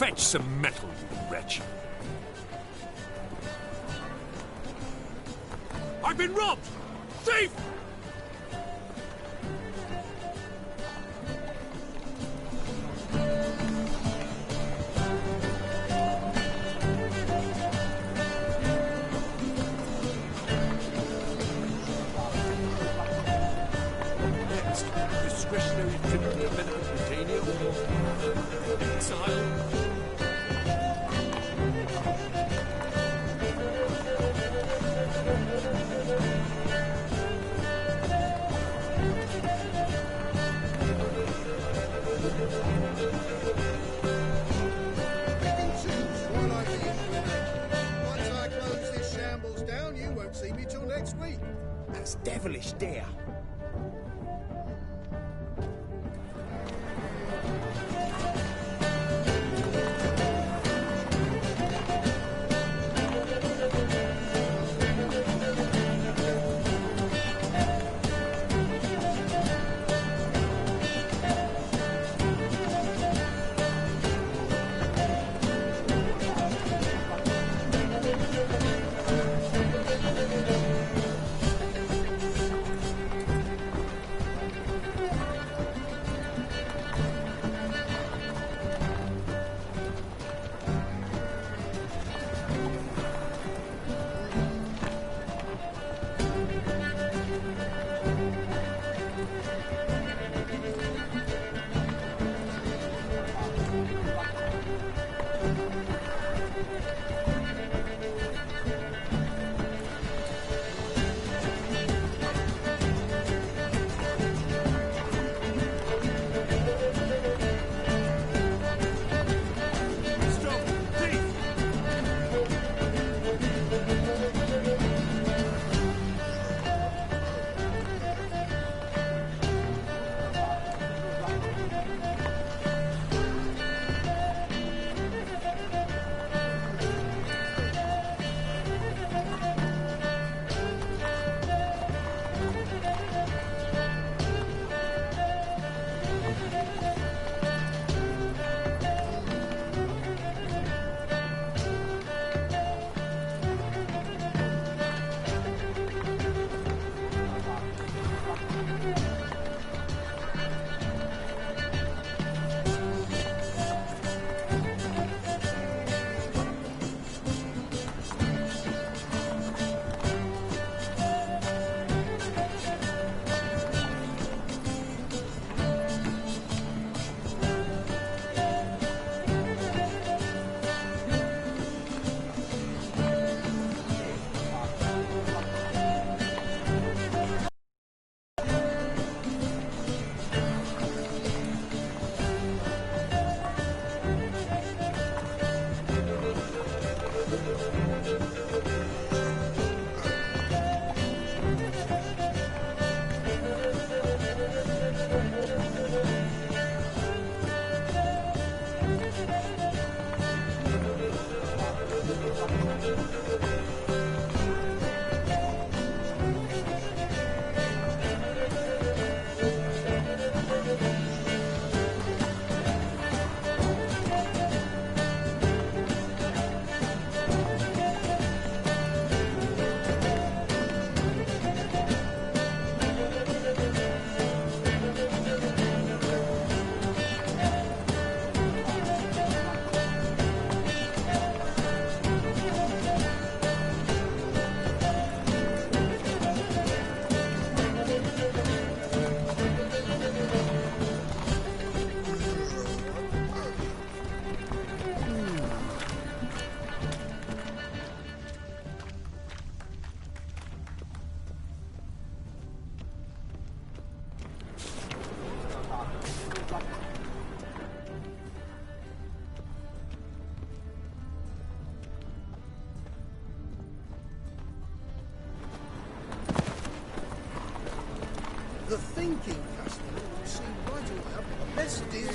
Fetch some metal, you wretch. I've been robbed! Thief! Discretionary activity, benefit retainer, or exile. See me till next week. That's devilish, dear. The thinking customer will see right away up the best deal.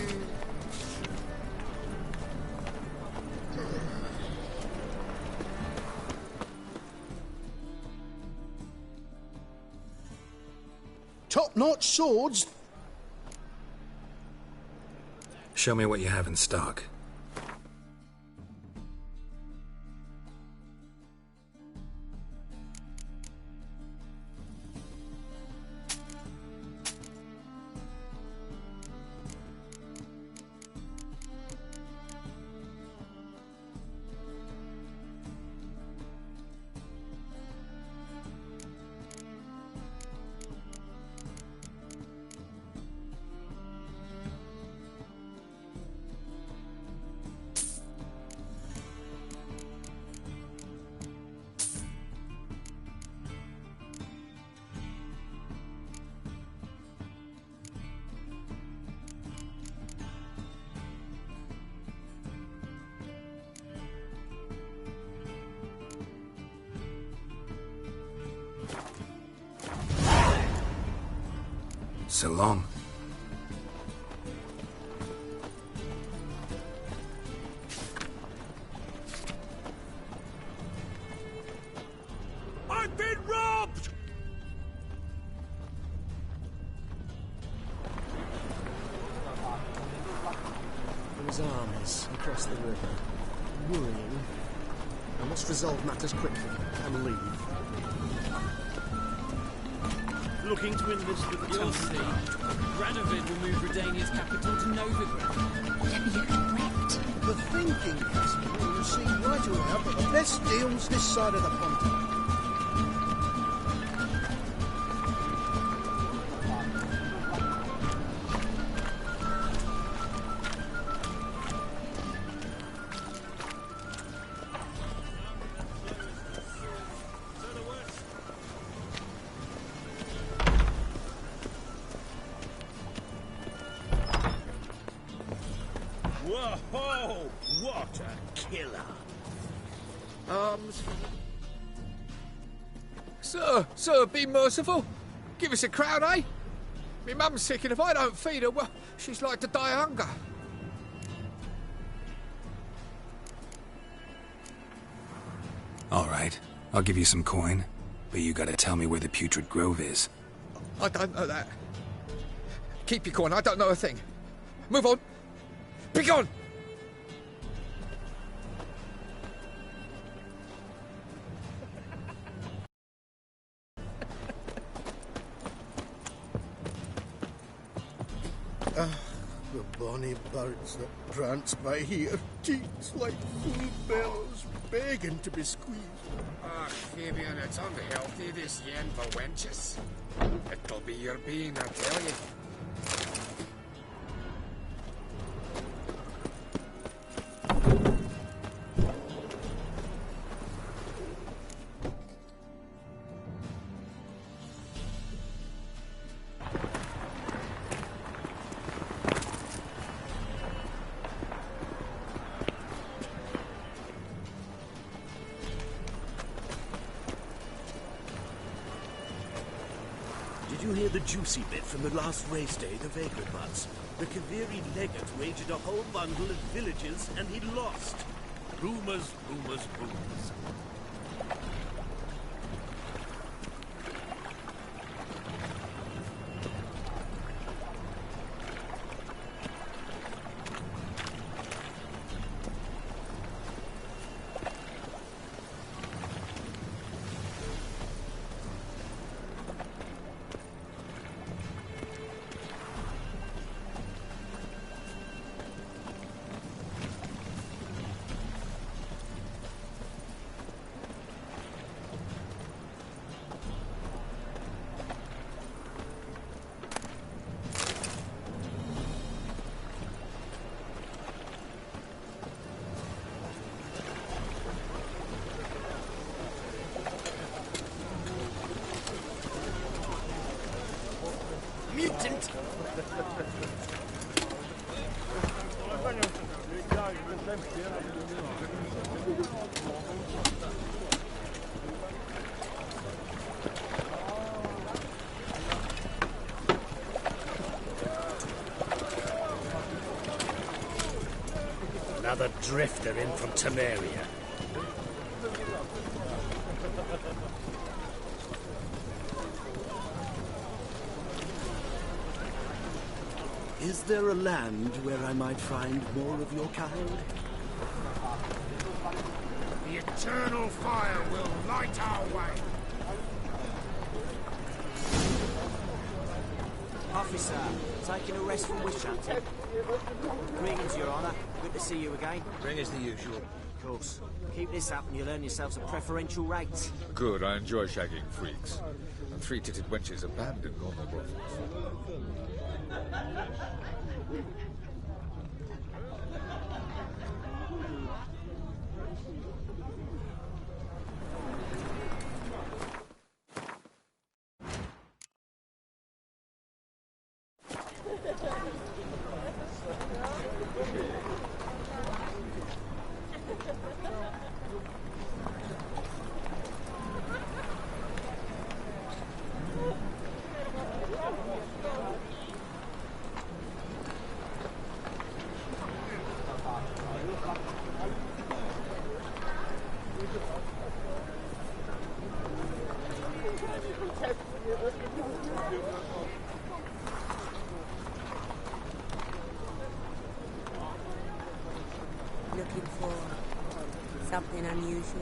Top-notch swords. Show me what you have in stock. So long. I've been robbed! There is armies across the river. Worrying. I must resolve matters quickly and leave. Looking to enlist with the You'll see. Radovid will move Redania's capital to Novigrad. You're correct. The thinking customer will see right away I've got the best deals this side of the pond. Whoa! What a killer! Sir, be merciful. Give us a crown, eh? Me mum's sick, and if I don't feed her, well, she's like to die of hunger. All right, I'll give you some coin, but you gotta tell me where the Putrid Grove is. I don't know that. Keep your coin, I don't know a thing. Move on. Be gone! The bonny birds that prance by here, cheeks like full bellows, begging to be squeezed. Ah, Fabian, it's unhealthy, this yen for wenches. It'll be your being, I tell you. Did you hear the juicy bit from the last race day, the Vagrant? The Kaviri legate wagered a whole bundle of villages and he lost. Rumours, rumours, rumours. Mutant! Another drifter in from Temeria. Is there a land where I might find more of your kind? The eternal fire will light our way. Officer, taking a rest from witch hunting. Greetings, Your Honour. Good to see you again. Ring as the usual. Of course. Keep this up and you'll earn yourselves a preferential rate. Good, I enjoy shagging freaks. And three-titted wenches abandoned on their brothels. Looking for something unusual?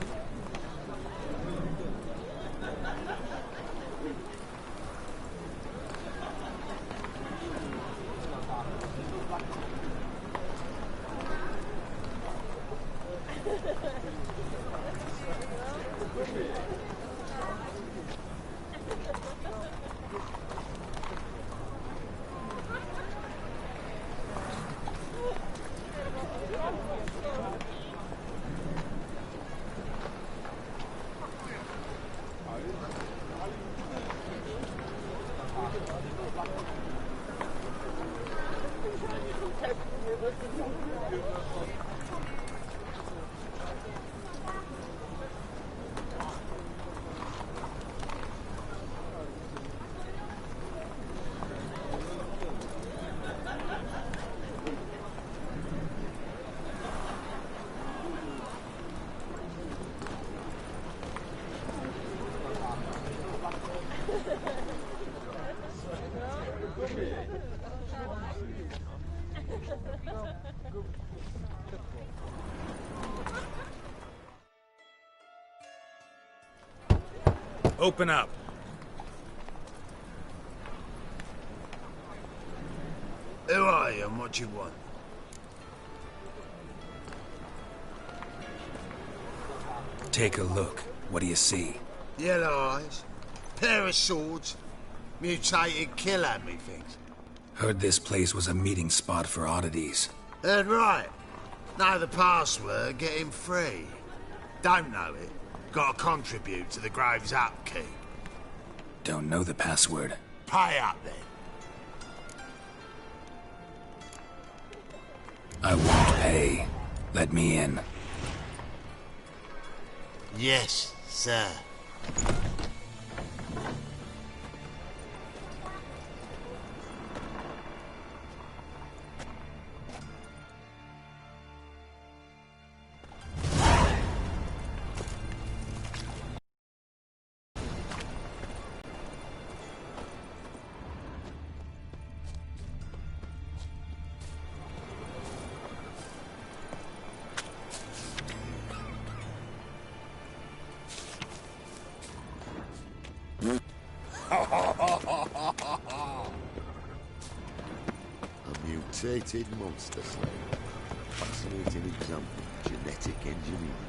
Open up. Who are you and what do you want? Take a look. What do you see? Yellow eyes, pair of swords, mutated killer, methinks. Heard this place was a meeting spot for oddities. Heard right. Know the password, get him free. Don't know it, gotta contribute to the Grove's upkeep. Don't know the password. Pay up then. I won't pay. Let me in. Yes, sir. A mutated monster slayer. Fascinating example of genetic engineering.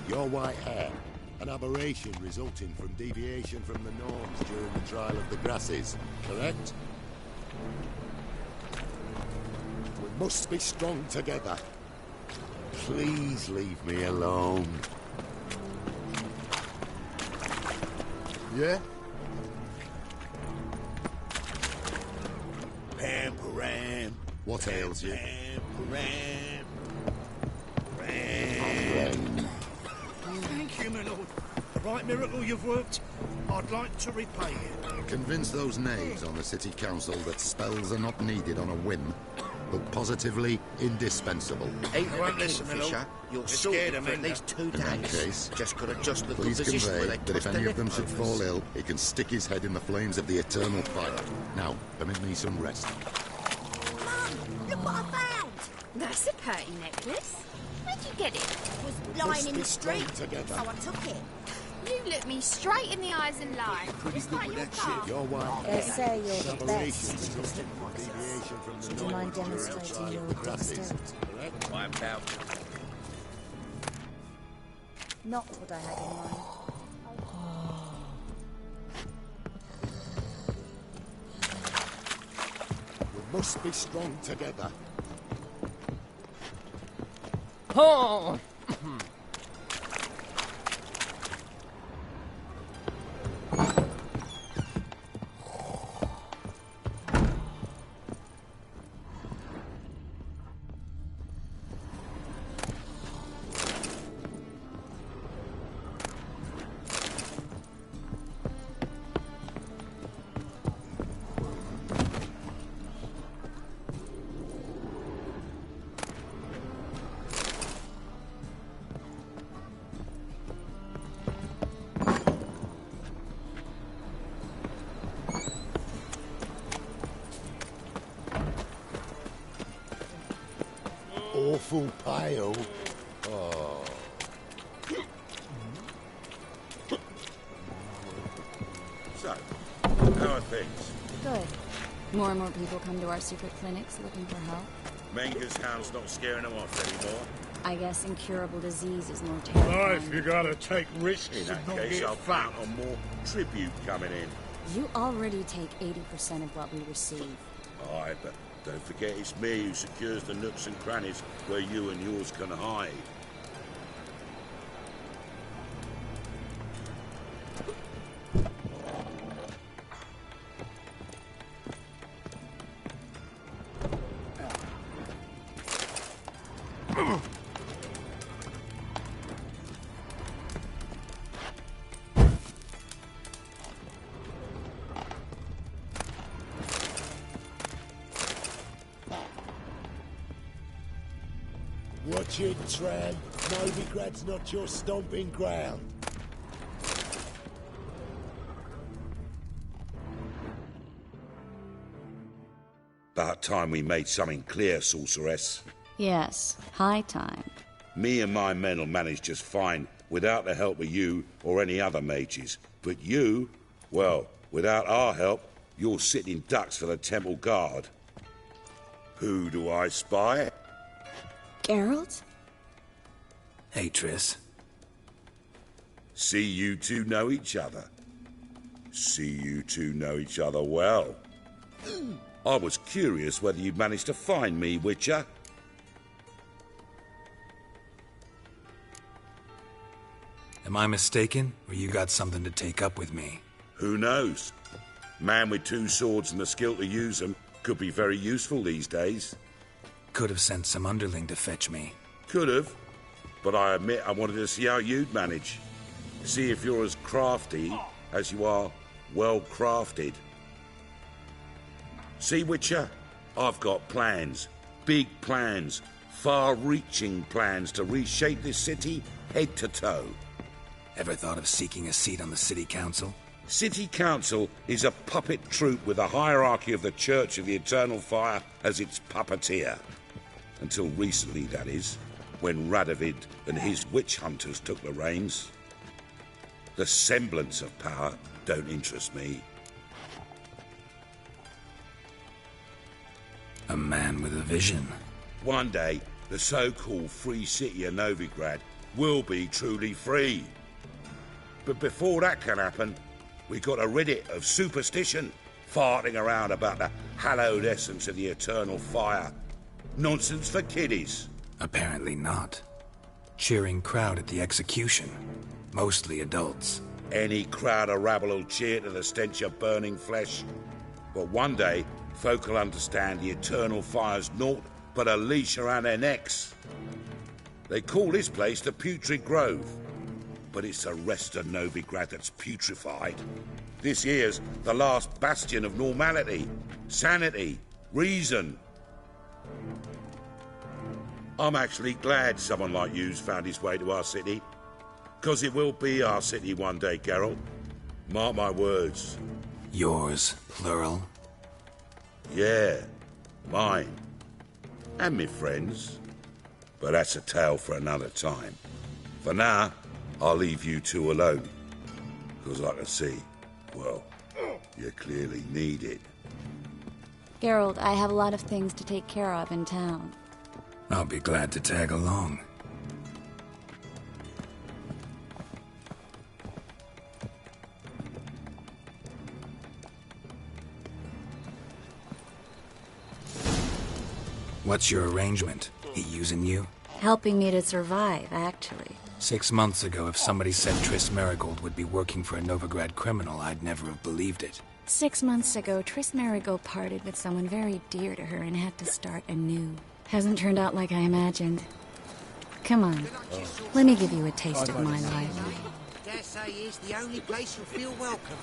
Your white hair, an aberration resulting from deviation from the norms during the trial of the grasses, correct? We must be strong together. Please leave me alone. Yeah? Pamparam. What ails you? Pamparam. Ram. Thank you, my lord. The right miracle you've worked, I'd like to repay you. Convince those knaves on the city council that spells are not needed on a whim, but positively indispensable. Ain't you won't listen, Fisher. You're scared of at least 2 days. In that case, just got to adjust the please position where convey they that if twist the any of them should leftovers. fall ill, he can stick his head in the flames of the eternal fire. Now, permit me some rest. Mum, look what I found! That's a pretty necklace. Where'd you get it? It was lying in the street, together. so I took it. You look me straight in the eyes and lie. Just like your car. Your wife. They say you're the best. Deviation from the Would you mind demonstrating your dexterity? Why about? Not what I had in mind. We must be strong together. Oh! awful pale. Oh. So, how are things? Good. More and more people come to our secret clinics looking for help. Menger's hound's not scaring them off anymore. I guess incurable disease is more Life, terrifying. you gotta take risks In and that not case, get I'll fat. count on more tribute coming in. You already take 80% of what we receive. Aye, but don't forget it's me who secures the nooks and crannies where you and yours can hide. Watch it, tramp. Novigrad's not your stomping ground. About time we made something clear, sorceress. Yes, high time. Me and my men will manage just fine without the help of you or any other mages. But you, well, without our help, you're sitting ducks for the Temple Guard. Who do I spy? Geralt? Hey, Triss. See you two know each other. See you two know each other well. I was curious whether you'd managed to find me, Witcher. Am I mistaken, or you got something to take up with me? Who knows? Man with two swords and the skill to use them could be very useful these days. Could have sent some underling to fetch me. Could have, but I admit I wanted to see how you'd manage. See if you're as crafty as you are well-crafted. See, Witcher? I've got plans. Big plans. Far-reaching plans to reshape this city head to toe. Ever thought of seeking a seat on the city council? City Council is a puppet troupe with a hierarchy of the Church of the Eternal Fire as its puppeteer. Until recently, that is, when Radovid and his witch hunters took the reins. The semblance of power don't interest me. A man with a vision. One day, the so-called free city of Novigrad will be truly free. But before that can happen, we got to rid it of superstition, farting around about the hallowed essence of the eternal fire. Nonsense for kiddies. Apparently not. Cheering crowd at the execution. Mostly adults. Any crowd of rabble will cheer to the stench of burning flesh. But one day, folk will understand the eternal fire's naught but a leash around their necks. They call this place the Putrid Grove. But it's the rest of Novigrad that's putrefied. This here's the last bastion of normality, sanity, reason. I'm actually glad someone like you's found his way to our city. 'Cause it will be our city one day, Geralt. Mark my words. Yours, plural? Yeah, mine. And me friends. But that's a tale for another time. For now, I'll leave you two alone. 'Cause I can see, well, you clearly need it. Geralt, I have a lot of things to take care of in town. I'll be glad to tag along. What's your arrangement? He using you? Helping me to survive, actually. 6 months ago, if somebody said Triss Merigold would be working for a Novigrad criminal, I'd never have believed it. 6 months ago, Triss Merigold parted with someone very dear to her and had to start anew. Hasn't turned out like I imagined. Come on, let me give you a taste of my life. Dare say it's the only place you'll feel welcome.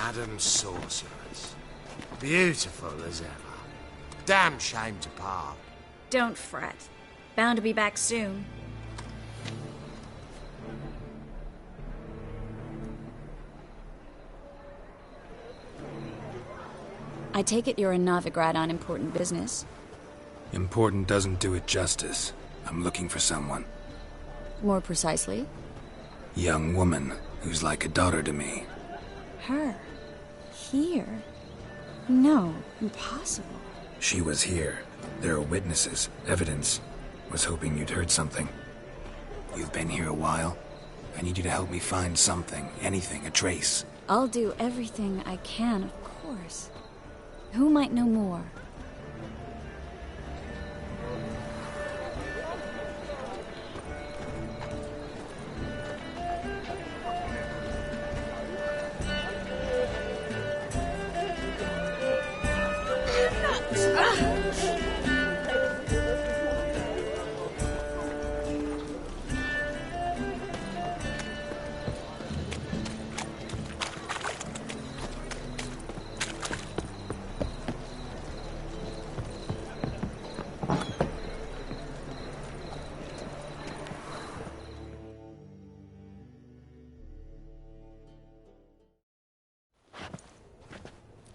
Madam Sorceress. Beautiful as ever. Damn shame to part. Don't fret. Bound to be back soon. I take it you're in Novigrad on important business. Important doesn't do it justice. I'm looking for someone. More precisely? Young woman who's like a daughter to me. Her? Here? No, impossible. She was here. There are witnesses, evidence. Was hoping you'd heard something. You've been here a while. I need you to help me find something, anything, a trace. I'll do everything I can, of course. Who might know more?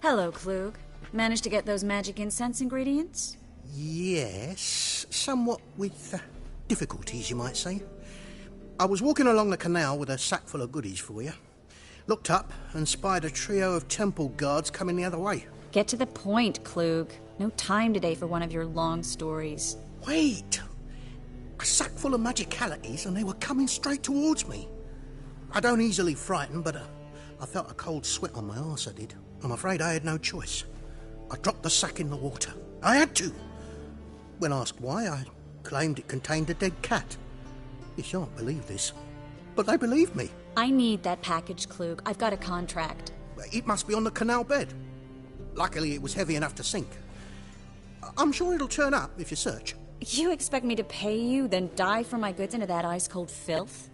Hello, Klug. Managed to get those magic incense ingredients? Yes, somewhat with difficulties, you might say. I was walking along the canal with a sack full of goodies for you. Looked up and spied a trio of temple guards coming the other way. Get to the point, Klug. No time today for one of your long stories. Wait! A sack full of magicalities and they were coming straight towards me. I don't easily frighten, but I felt a cold sweat on my arse, I did. I'm afraid I had no choice. I dropped the sack in the water. I had to. When asked why, I claimed it contained a dead cat. You shan't believe this, but they believed me. I need that package, Klug. I've got a contract. It must be on the canal bed. Luckily, it was heavy enough to sink. I'm sure it'll turn up if you search. You expect me to pay you, then dive for my goods into that ice-cold filth?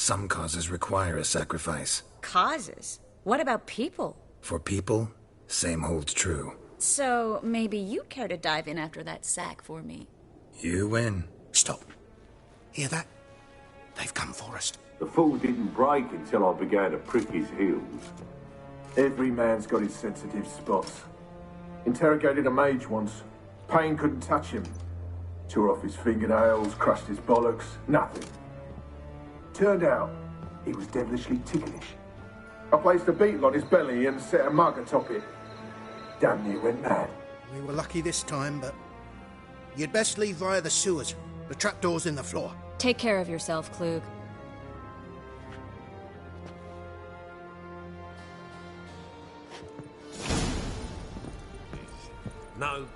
Some causes require a sacrifice. Causes? What about people? For people, same holds true. So, maybe you'd care to dive in after that sack for me. You win. Stop. Hear that? They've come for us. The fool didn't break until I began to prick his heels. Every man's got his sensitive spots. Interrogated a mage once. Pain couldn't touch him. Tore off his fingernails, crushed his bollocks, nothing. Turned out, he was devilishly ticklish. I placed a beetle on his belly and set a mug atop it. Damn near went mad. We were lucky this time, but you'd best leave via the sewers. The trapdoor's in the floor. Take care of yourself, Klug. No.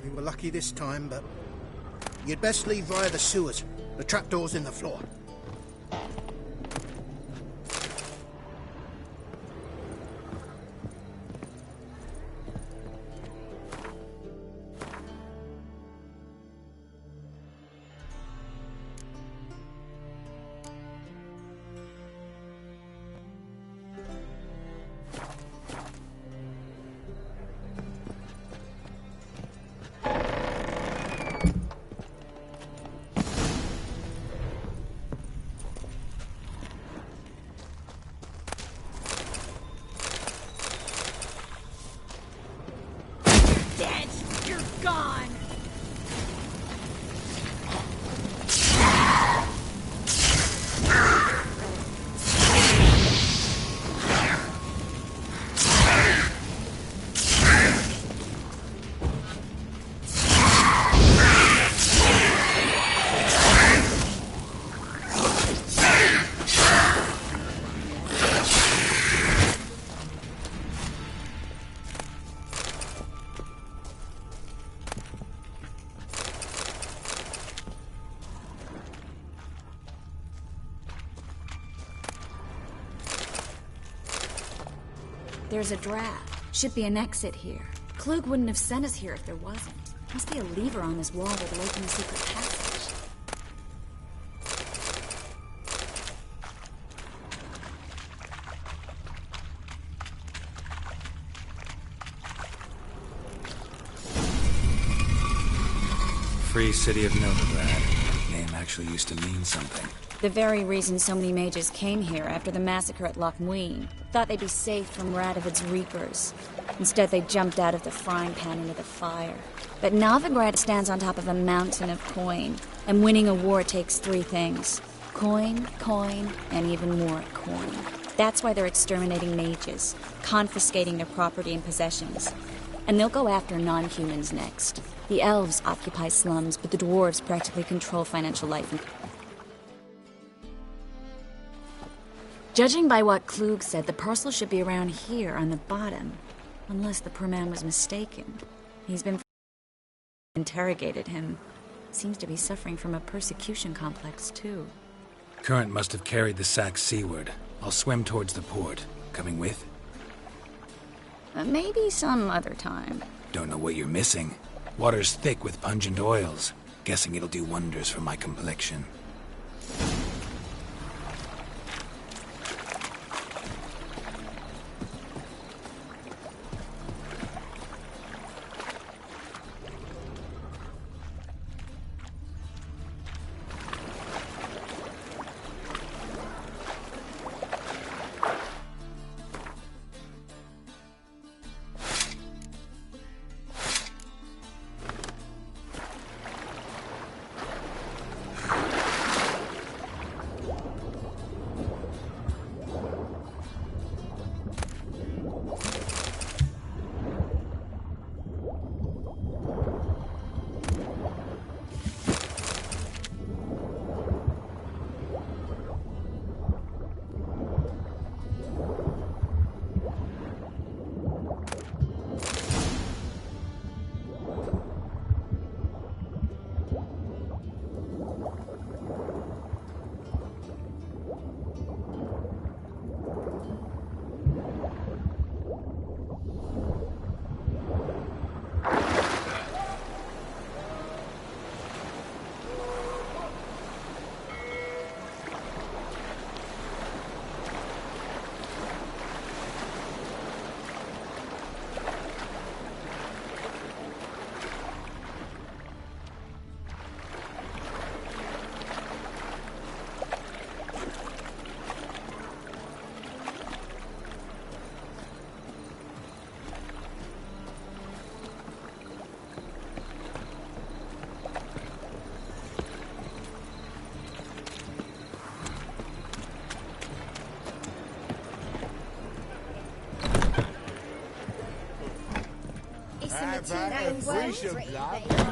We were lucky this time, but you'd best leave via the sewers. The trapdoor's in the floor. There's a draft. Should be an exit here. Klug wouldn't have sent us here if there wasn't. Must be a lever on this wall that'll open the secret passage. Free City of Novigrad. Name actually used to mean something. The very reason so many mages came here after the massacre at Loch Muin. Thought they'd be safe from Radovid's reapers. Instead, they jumped out of the frying pan into the fire. But Novigrad stands on top of a mountain of coin, and winning a war takes three things. Coin, coin, and even more coin. That's why they're exterminating mages, confiscating their property and possessions. And they'll go after non-humans next. The elves occupy slums, but the dwarves practically control financial life. Judging by what Klug said, the parcel should be around here on the bottom. Unless the poor man was mistaken. He's been interrogated him. Seems to be suffering from a persecution complex, too. Current must have carried the sack seaward. I'll swim towards the port. Coming with? Maybe some other time. Don't know what you're missing. Water's thick with pungent oils. Guessing it'll do wonders for my complexion.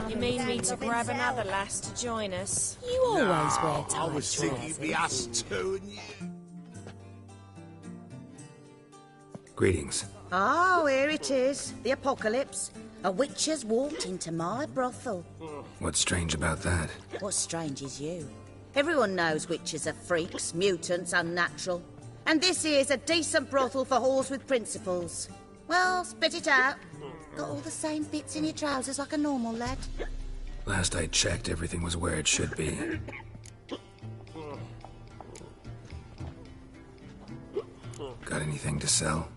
You mean me to grab another lass to join us? You always wear tight I was thinking it'd be us two and you. Greetings. Oh, here it is. The apocalypse. A witch has walked into my brothel. What's strange about that? What's strange is you. Everyone knows witches are freaks, mutants, unnatural. And this here's a decent brothel for whores with principles. Well, spit it out. Got all the same bits in your trousers like a normal lad. Last I checked, everything was where it should be. Got anything to sell?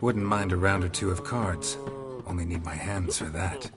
Wouldn't mind a round or two of cards. Only need my hands for that.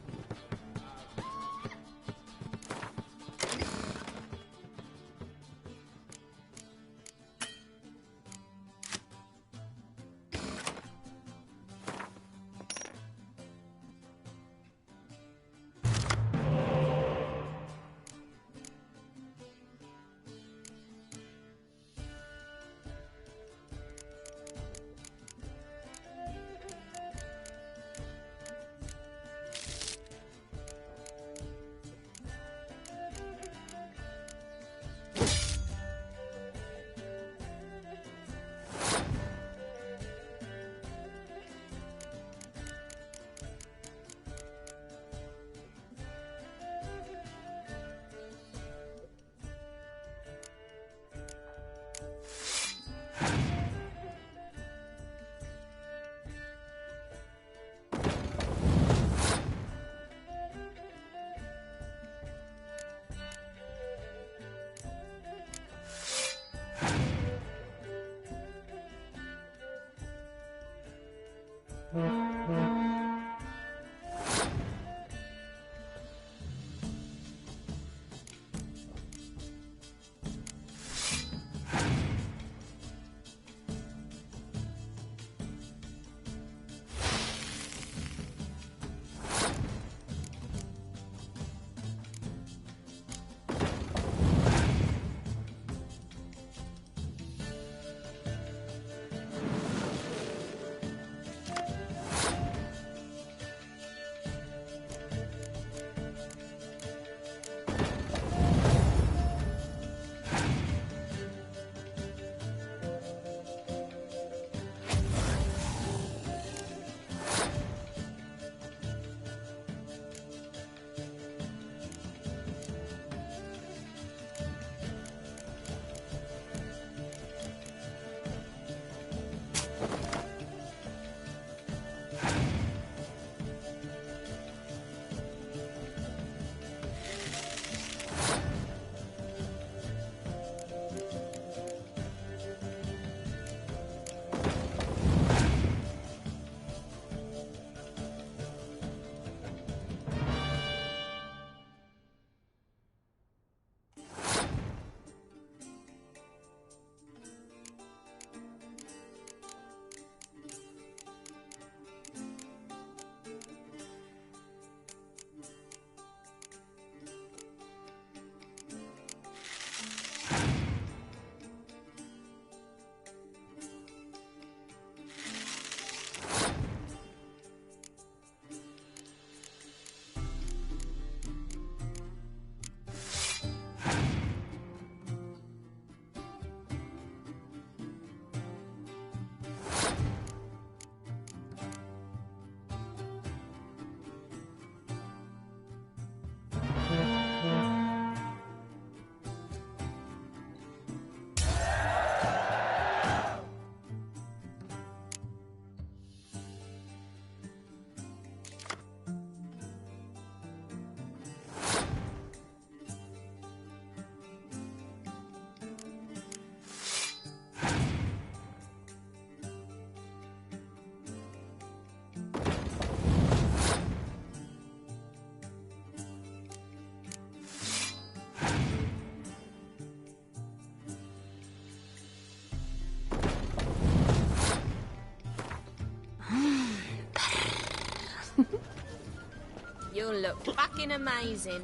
You'll look fucking amazing.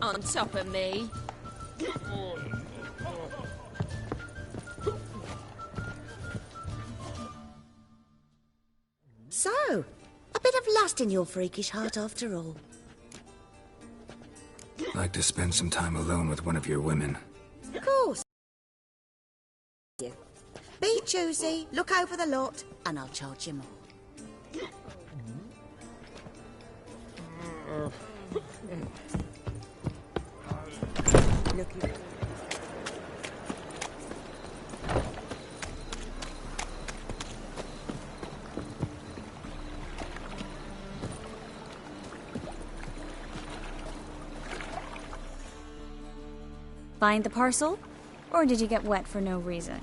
On top of me. So, a bit of lust in your freakish heart after all. Like to spend some time alone with one of your women. Of course. Be choosy, look over the lot, and I'll charge you more. Looky. Find the parcel? Or did you get wet for no reason?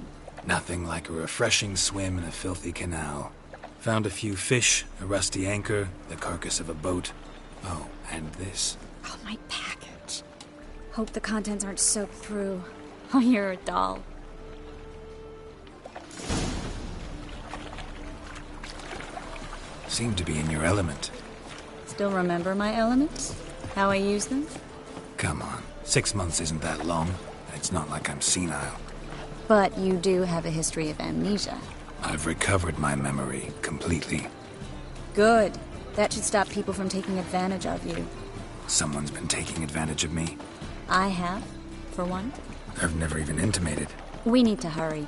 Nothing like a refreshing swim in a filthy canal. Found a few fish, a rusty anchor, the carcass of a boat. Oh, and this. Oh, my package. Hope the contents aren't soaked through. Oh, you're a doll. Seem to be in your element. Still remember my elements? How I use them? Come on. 6 months isn't that long. And it's not like I'm senile. But you do have a history of amnesia. I've recovered my memory completely. Good. That should stop people from taking advantage of you. Someone's been taking advantage of me. I have, for one. I've never even intimated. We need to hurry.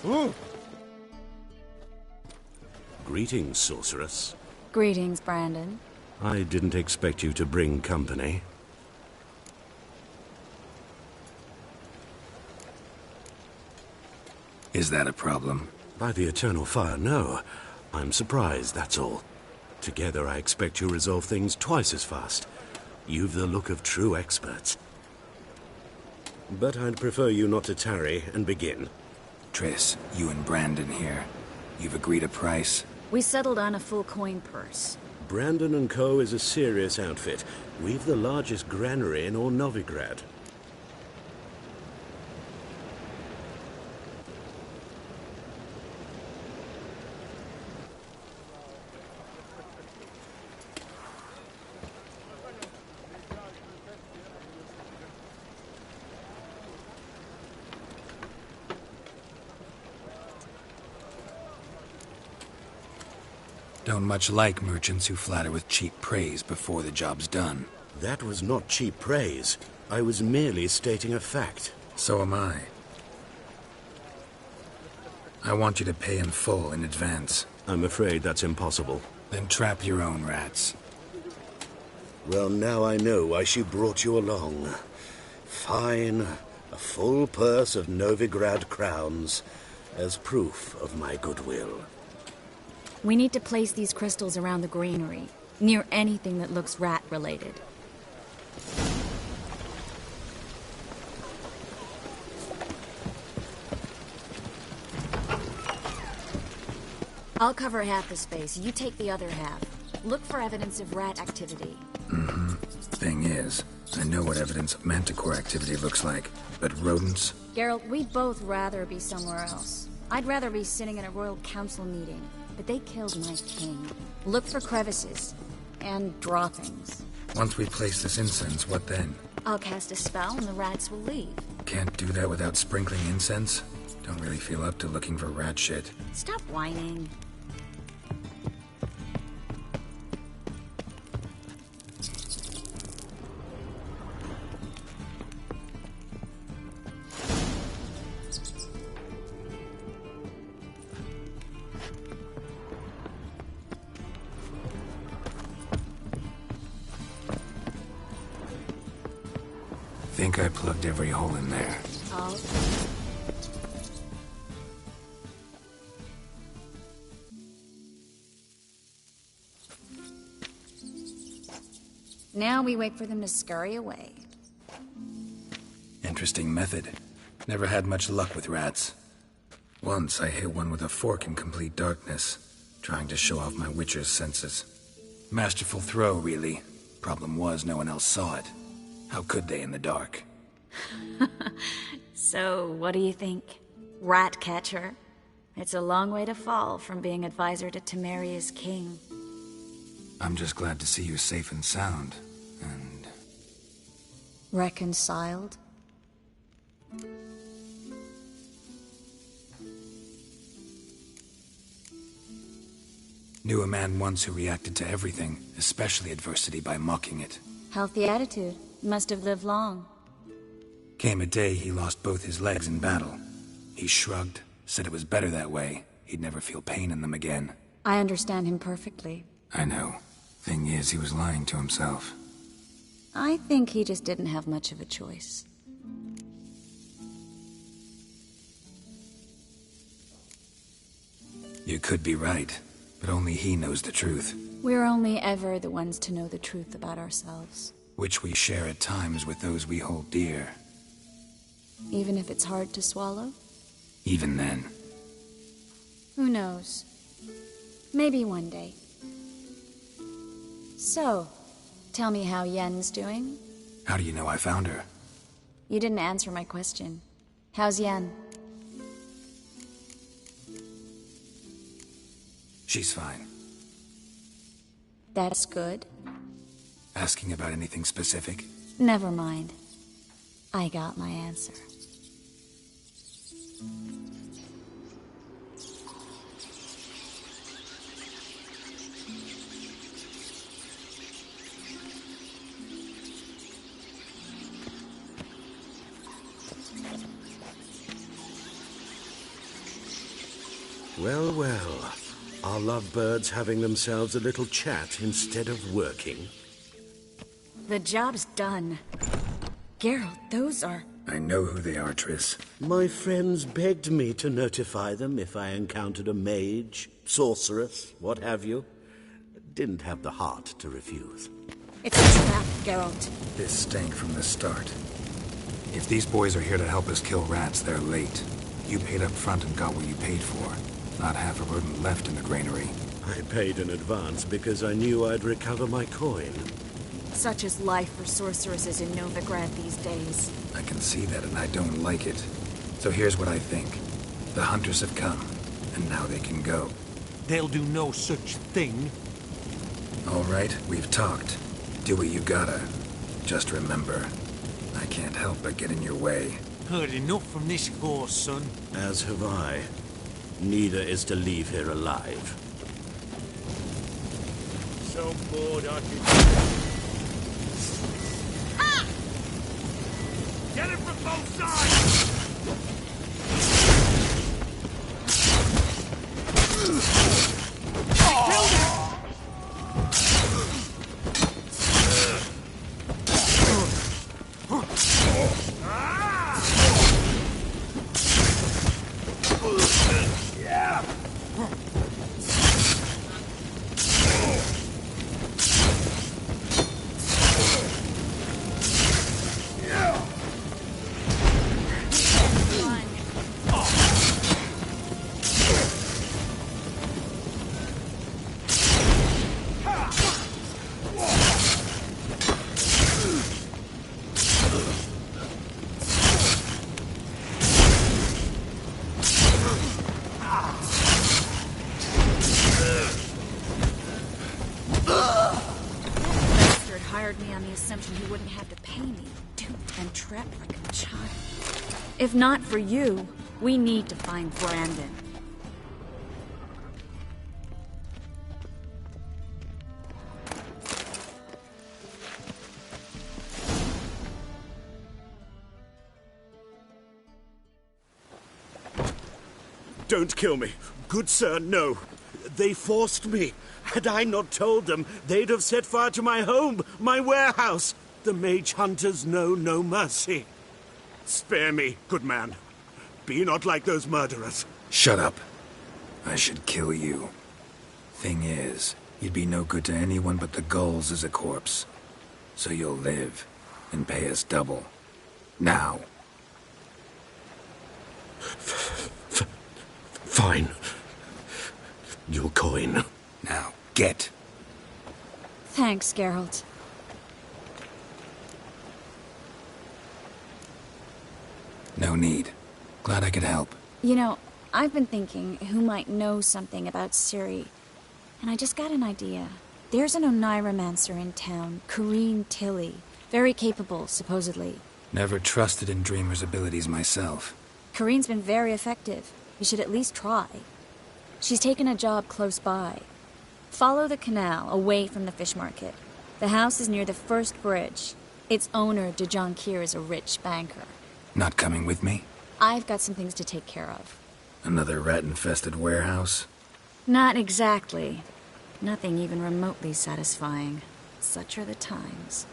Ooh. Greetings, sorceress. Greetings, Brandon. I didn't expect you to bring company. Is that a problem? By the Eternal Fire, no. I'm surprised, that's all. Together, I expect you resolve things twice as fast. You've the look of true experts. But I'd prefer you not to tarry and begin. Triss, you and Brandon here. You've agreed a price? We settled on a full coin purse. Brandon & Co. is a serious outfit. We've the largest granary in all Novigrad. Don't much like merchants who flatter with cheap praise before the job's done. That was not cheap praise. I was merely stating a fact. So am I. I want you to pay in full in advance. I'm afraid that's impossible. Then trap your own rats. Well, now I know why she brought you along. Fine. A full purse of Novigrad crowns as proof of my goodwill. We need to place these crystals around the granary, near anything that looks rat-related. I'll cover half the space, you take the other half. Look for evidence of rat activity. Mm-hmm. Thing is, I know what evidence of manticore activity looks like, but rodents? Geralt, we'd both rather be somewhere else. I'd rather be sitting in a royal council meeting. But they killed my king. Look for crevices. And droppings. Once we place this incense, what then? I'll cast a spell and the rats will leave. Can't do that without sprinkling incense? Don't really feel up to looking for rat shit. Stop whining. I think I plugged every hole in there. Oh. Now we wait for them to scurry away. Interesting method. Never had much luck with rats. Once I hit one with a fork in complete darkness, trying to show off my witcher's senses. Masterful throw, really. Problem was, no one else saw it. How could they in the dark? So, what do you think? Rat catcher? It's a long way to fall from being advisor to Temeria's king. I'm just glad to see you safe and sound, and... Reconciled? Knew a man once who reacted to everything, especially adversity, by mocking it. Healthy attitude. Must have lived long. Came a day he lost both his legs in battle. He shrugged, said it was better that way. He'd never feel pain in them again. I understand him perfectly. I know. Thing is, he was lying to himself. I think he just didn't have much of a choice. You could be right, but only he knows the truth. We're only ever the ones to know the truth about ourselves. Which we share at times with those we hold dear. Even if it's hard to swallow? Even then. Who knows? Maybe one day. So, tell me how Yen's doing? How do you know I found her? You didn't answer my question. How's Yen? She's fine. That's good. Asking about anything specific? Never mind. I got my answer. Well, well. Are lovebirds having themselves a little chat instead of working? The job's done. Geralt, those are... I know who they are, Triss. My friends begged me to notify them if I encountered a mage, sorceress, what have you. Didn't have the heart to refuse. It's a trap, Geralt. This stank from the start. If these boys are here to help us kill rats, they're late. You paid up front and got what you paid for. Not half a rodent left in the granary. I paid in advance because I knew I'd recover my coin. Such is life for sorceresses in Novigrad these days. I can see that, and I don't like it. So here's what I think. The hunters have come, and now they can go. They'll do no such thing. All right, we've talked. Do what you gotta. Just remember, I can't help but get in your way. Heard enough from this horse, son. As have I. Neither is to leave here alive. So bored I could... Ah! Get it from both sides! He wouldn't have to pay me, duped and trapped like a child. If not for you, we need to find Brandon. Don't kill me. Good sir, no. They forced me. Had I not told them, they'd have set fire to my home, my warehouse. The mage hunters know no mercy. Spare me, good man. Be not like those murderers. Shut up. I should kill you. Thing is, you'd be no good to anyone but the gulls as a corpse. So you'll live, and pay us double. Now. Fine. Your coin. Now, get. Thanks, Geralt. No need. Glad I could help. You know, I've been thinking who might know something about Ciri, and I just got an idea. There's an Oneiromancer in town, Corrine Tilly. Very capable, supposedly. Never trusted in Dreamer's abilities myself. Corrine's been very effective. You should at least try. She's taken a job close by. Follow the canal, away from the fish market. The house is near the first bridge. Its owner, Dejon Kier, is a rich banker. Not coming with me? I've got some things to take care of. Another rat-infested warehouse? Not exactly. Nothing even remotely satisfying. Such are the times.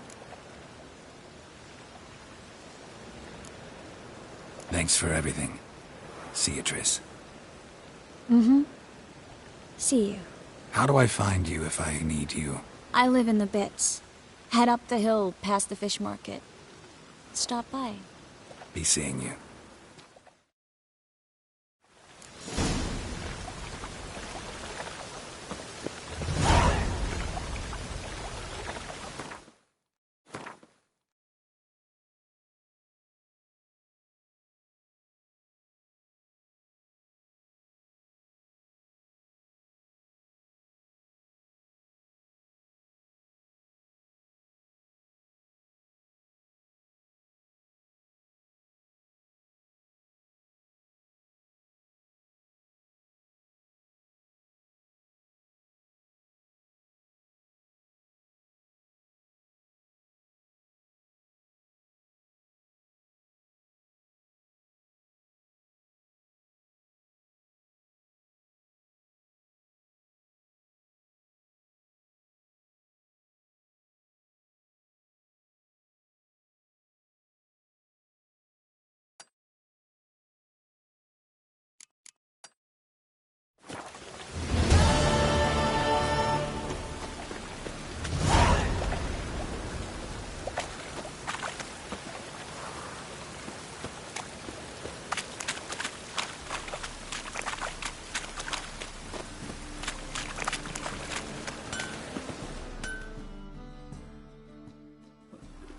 Thanks for everything. See you, Triss. Mm-hmm. See you. How do I find you if I need you? I live in the Bits. Head up the hill past the fish market. Stop by. Be seeing you.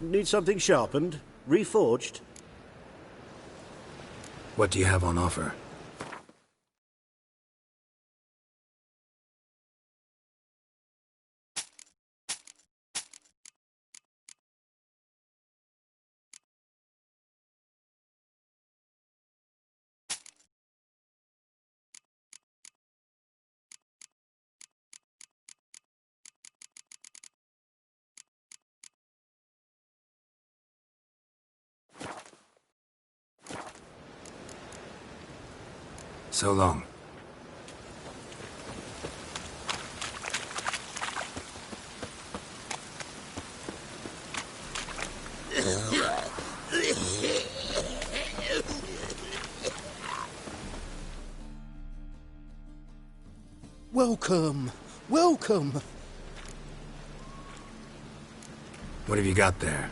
Need something sharpened? Reforged? What do you have on offer? So long. Welcome. Welcome. What have you got there?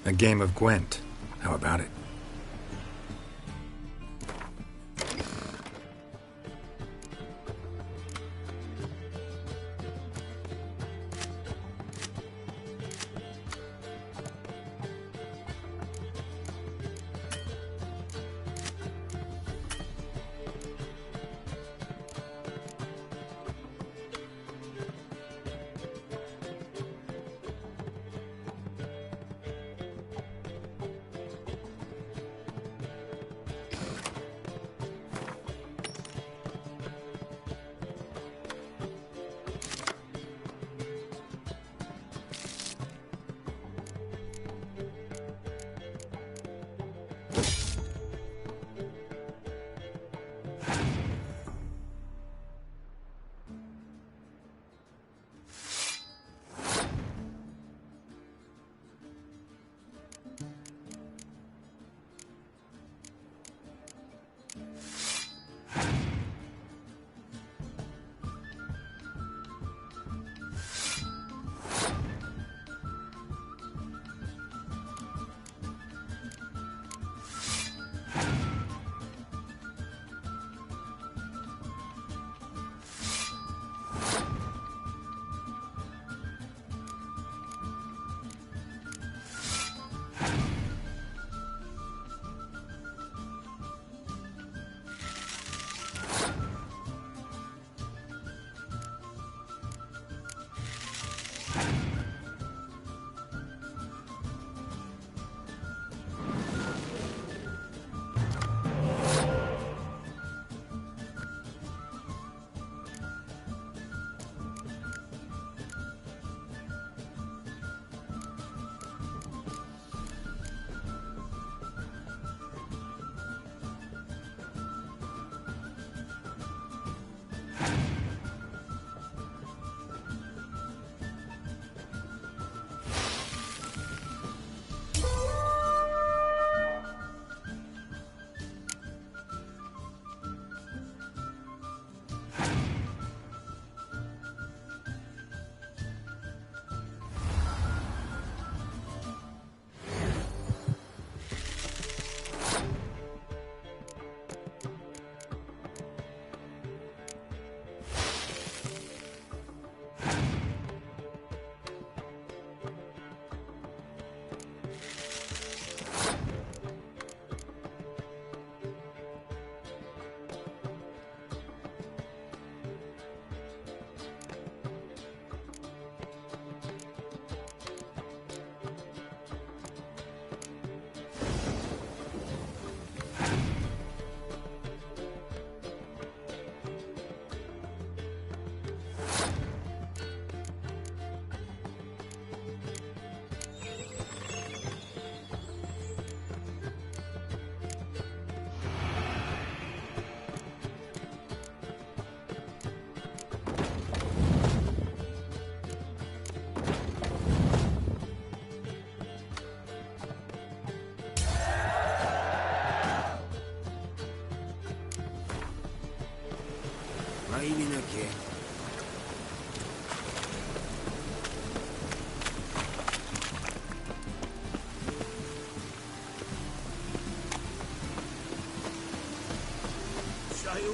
A game of Gwent. How about it?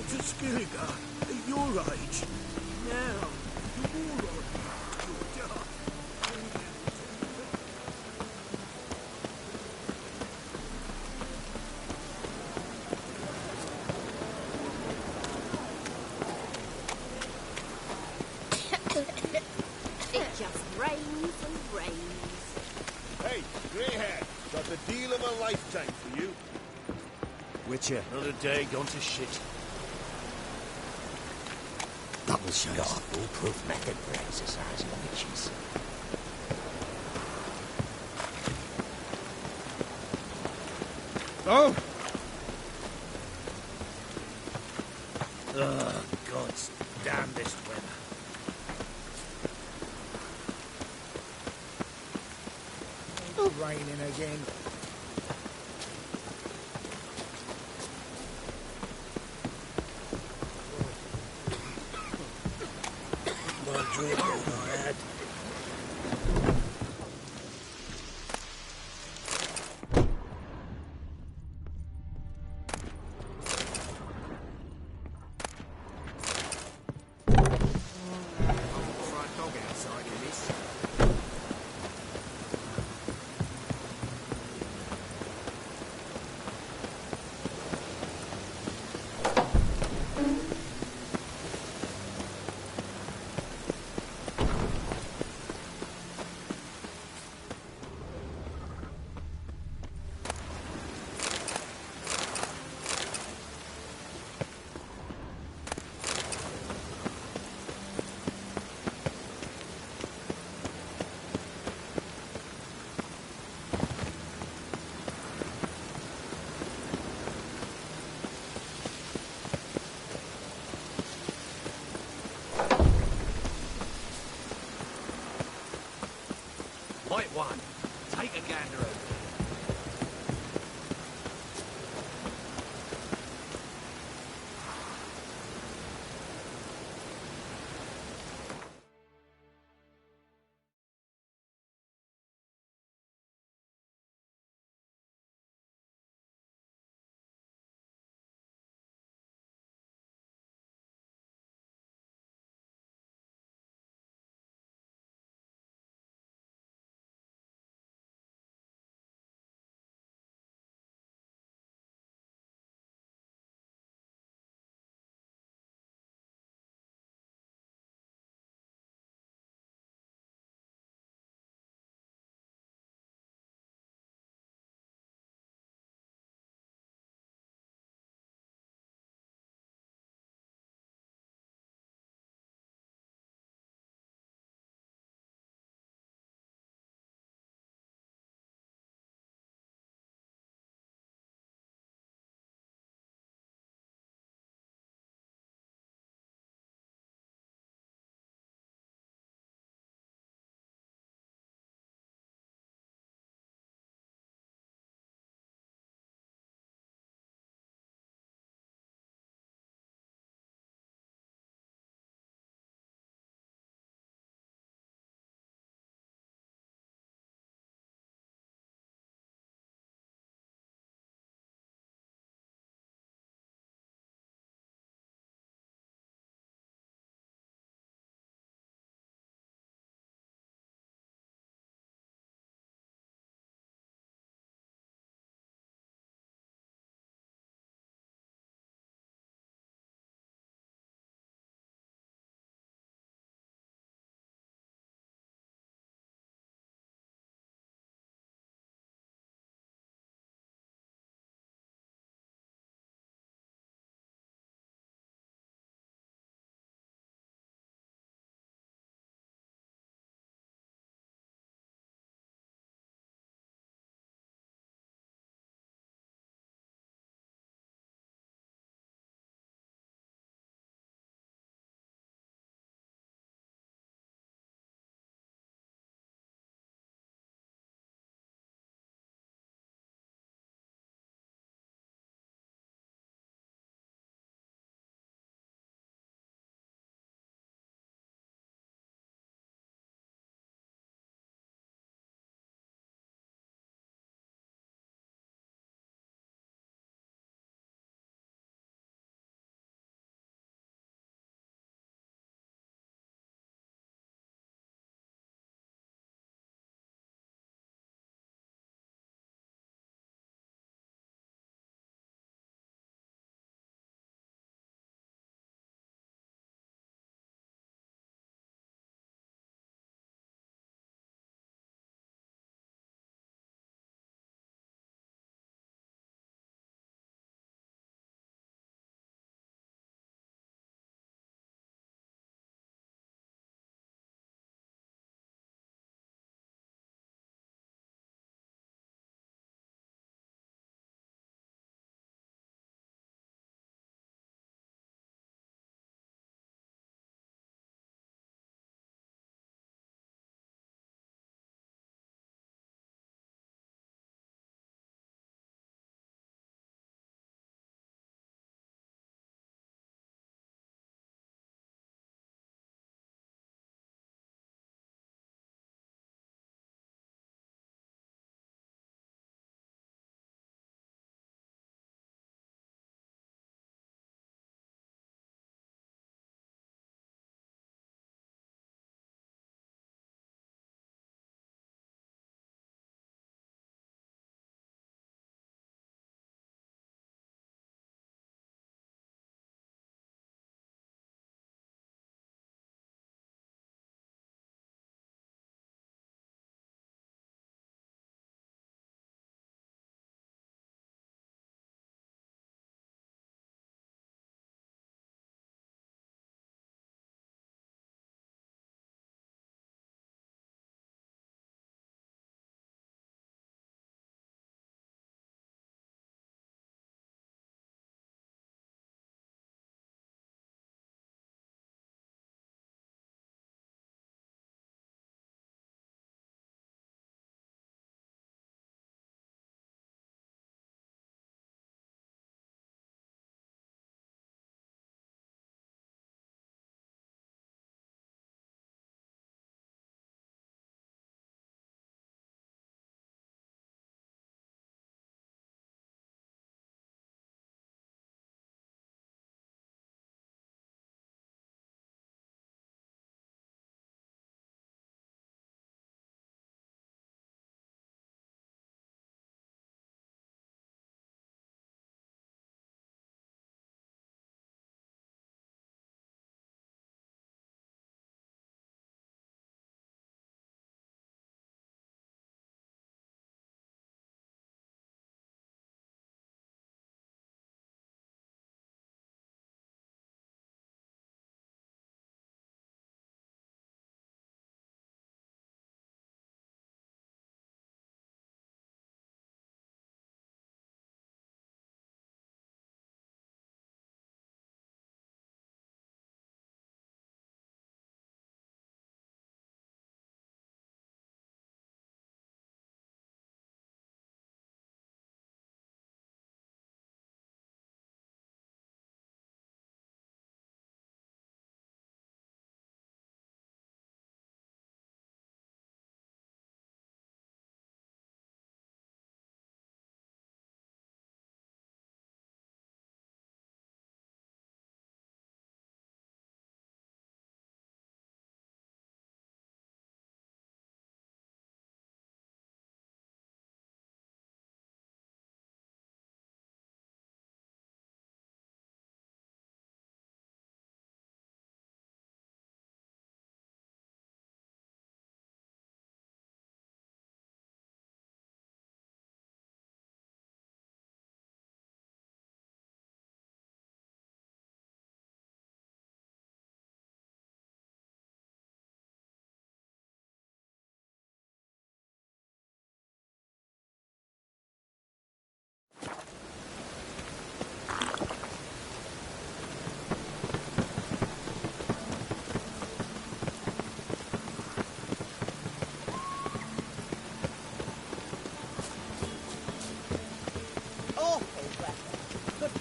Walter Skilligar, at your age. Now, you're all right. You're dark. It just rains and rains. Hey, grey-hair, got the deal of a lifetime for you. Witcher, another day gone to shit. Double shots. Got a foolproof method for exercising witches. Oh! Ugh, gods damn this weather. It's raining again. One drink all I had. Front dog outside in this. White one, take a gander over.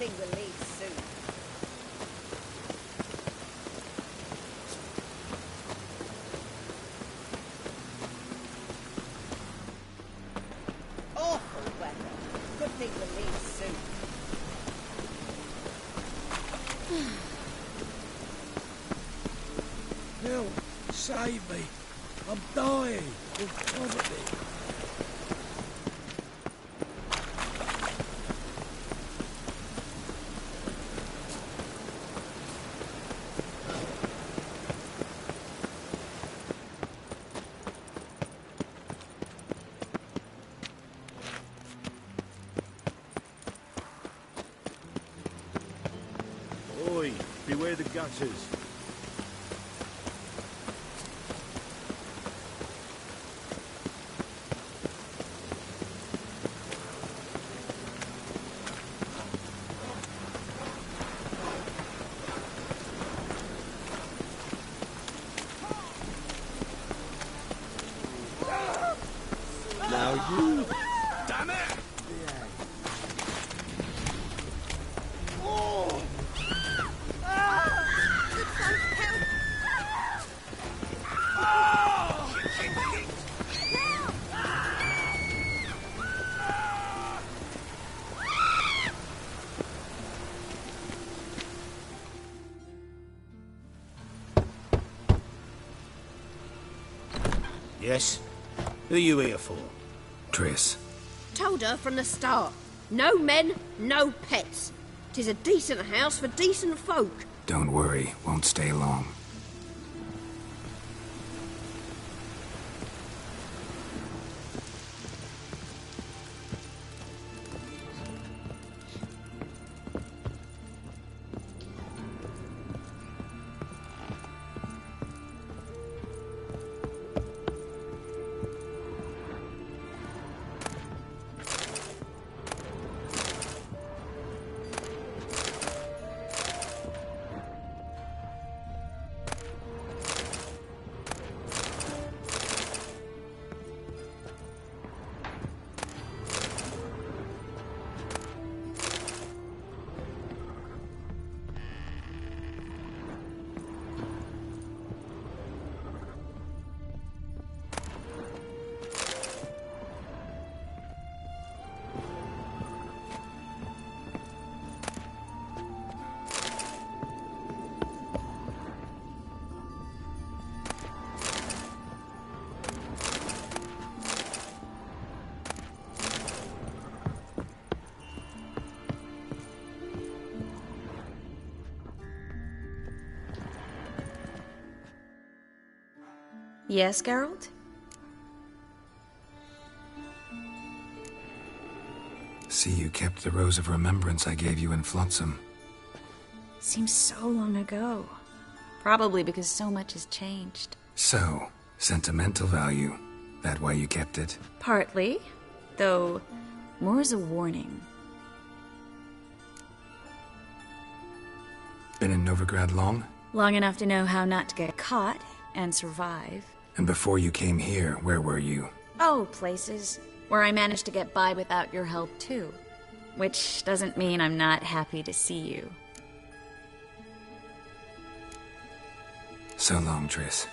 thing will leave soon. Awful weather. Good thing we'll leave soon. Help! Save me! I'm dying of poverty. Oi, beware the gutters. Now you... Damn it! Yes? Who are you here for? Triss. Told her from the start. No men, no pets. 'Tis a decent house for decent folk. Don't worry, won't stay long. Yes, Geralt? See, you kept the Rose of Remembrance I gave you in Flotsam. Seems so long ago. Probably because so much has changed. So, sentimental value. That why you kept it? Partly, though more as a warning. Been in Novigrad long? Long enough to know how not to get caught and survive. And before you came here, where were you? Oh, places where I managed to get by without your help, too. Which doesn't mean I'm not happy to see you. So long, Triss.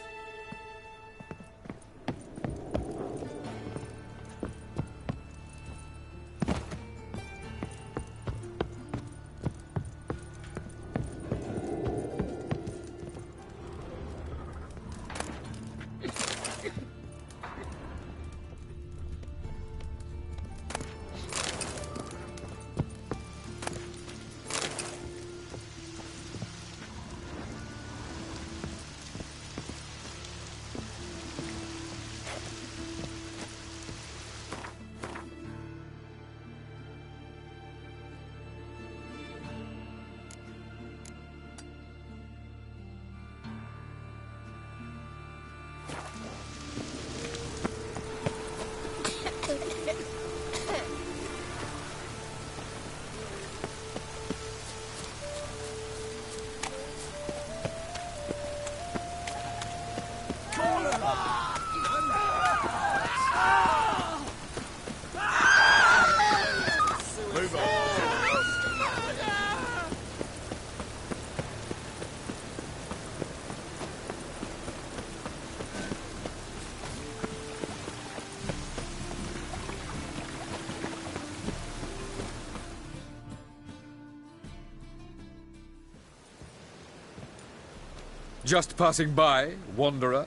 Just passing by, wanderer?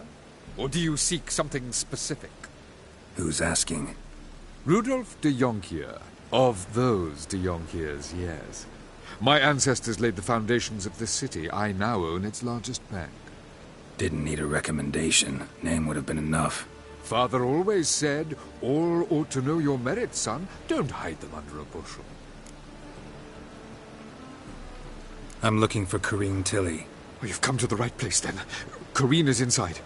Or do you seek something specific? Who's asking? Rudolf de Jonkier. Of those de Jonkiers, yes. My ancestors laid the foundations of this city. I now own its largest bank. Didn't need a recommendation. Name would have been enough. Father always said, all ought to know your merits, son. Don't hide them under a bushel. I'm looking for Corrine Tilly. Well, you've come to the right place, then. Corrine is inside.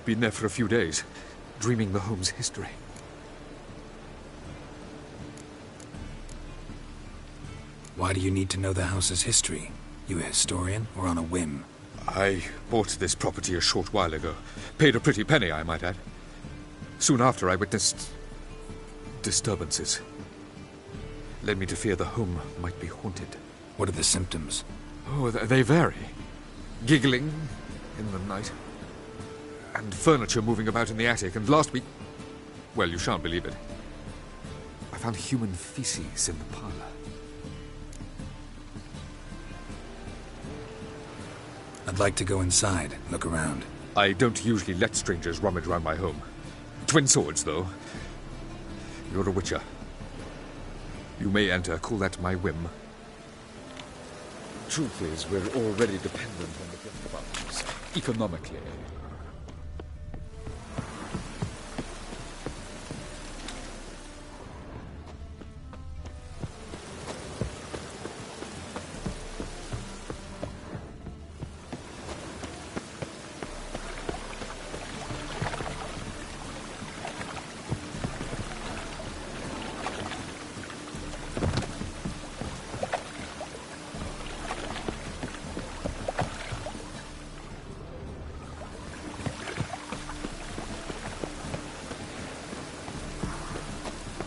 Been there for a few days, dreaming the home's history. Why do you need to know the house's history? You a historian, or on a whim? I bought this property a short while ago. Paid a pretty penny, I might add. Soon after, I witnessed disturbances. Led me to fear the home might be haunted. What are the symptoms? Oh, they vary. Giggling in the night. And furniture moving about in the attic. And last week... well, you shan't believe it. I found human feces in the parlor. I'd like to go inside, look around. I don't usually let strangers rummage around my home. Twin swords, though. You're a witcher. You may enter, call that my whim. Truth is, we're already dependent on the gift of others, economically.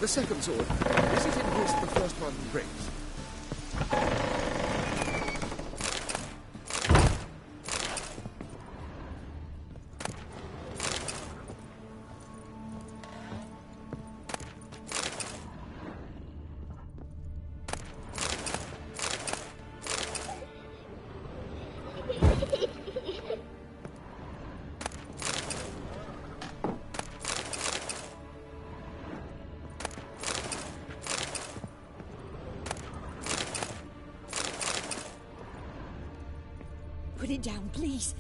The second sword, is it in case the first one breaks? Put it down, please.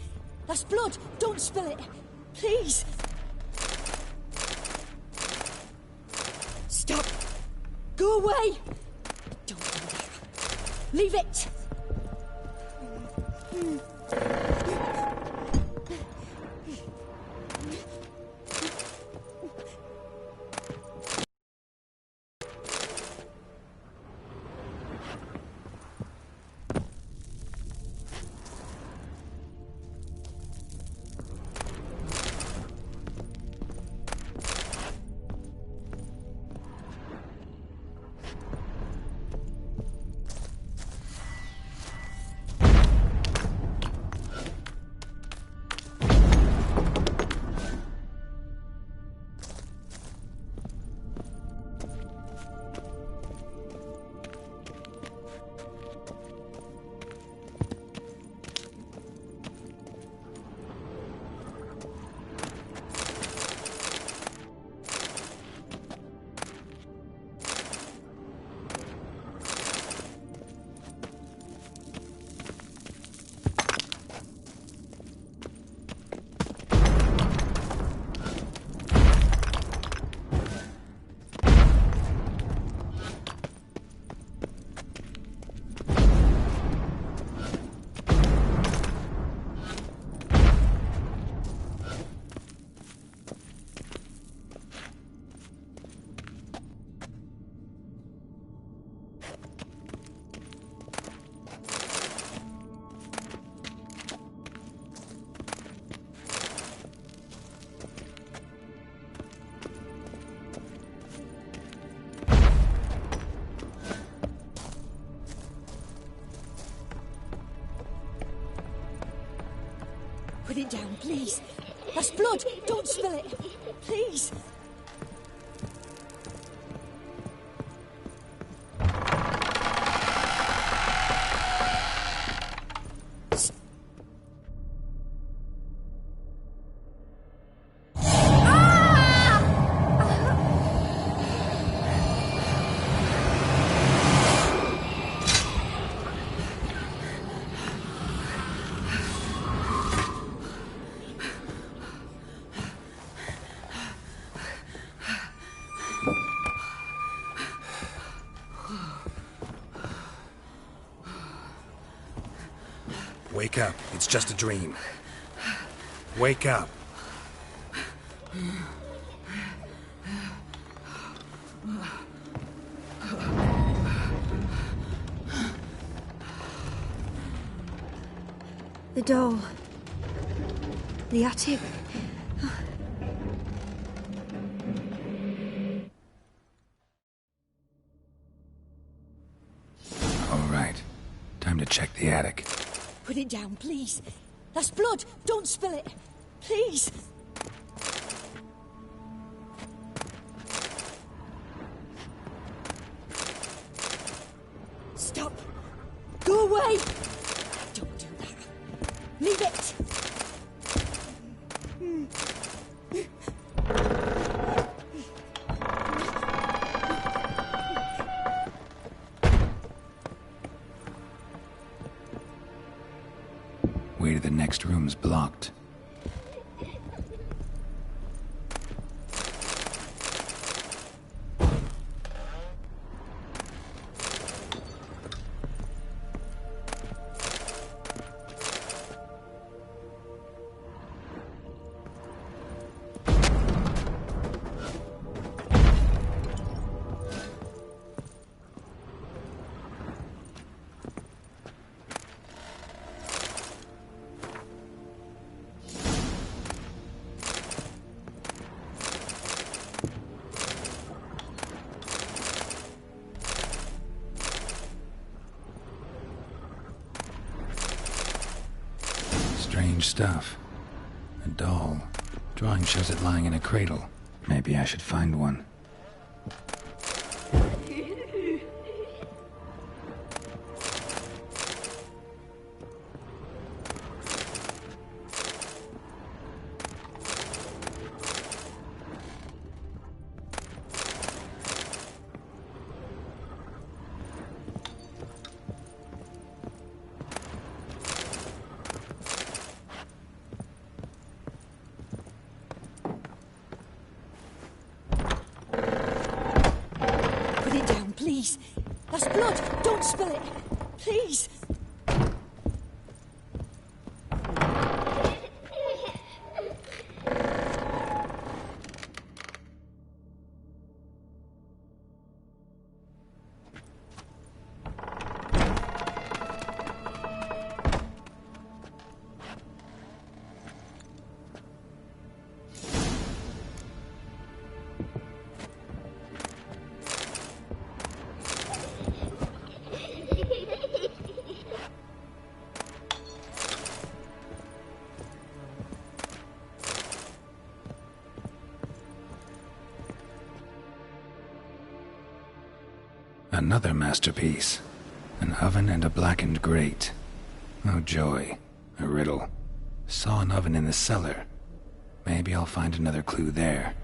That's blood. Don't spill it. Please. Stop. Go away. Don't do that. Leave it. Put it down, please. That's blood. Don't spill it. Please. Wake up. It's just a dream. Wake up. The doll. The attic. All right. Time to check the attic. Put it down, please. That's blood. Don't spill it. Please. Stop. Go away. Don't do that. Leave it. Way to the next room's blocked. Strange stuff. A doll. Drawing shows it lying in a cradle. Maybe I should find one. Put it down, please. That's blood. Don't spill it. Please. Another masterpiece. An oven and a blackened grate. Oh joy. A riddle. Saw an oven in the cellar. Maybe I'll find another clue there.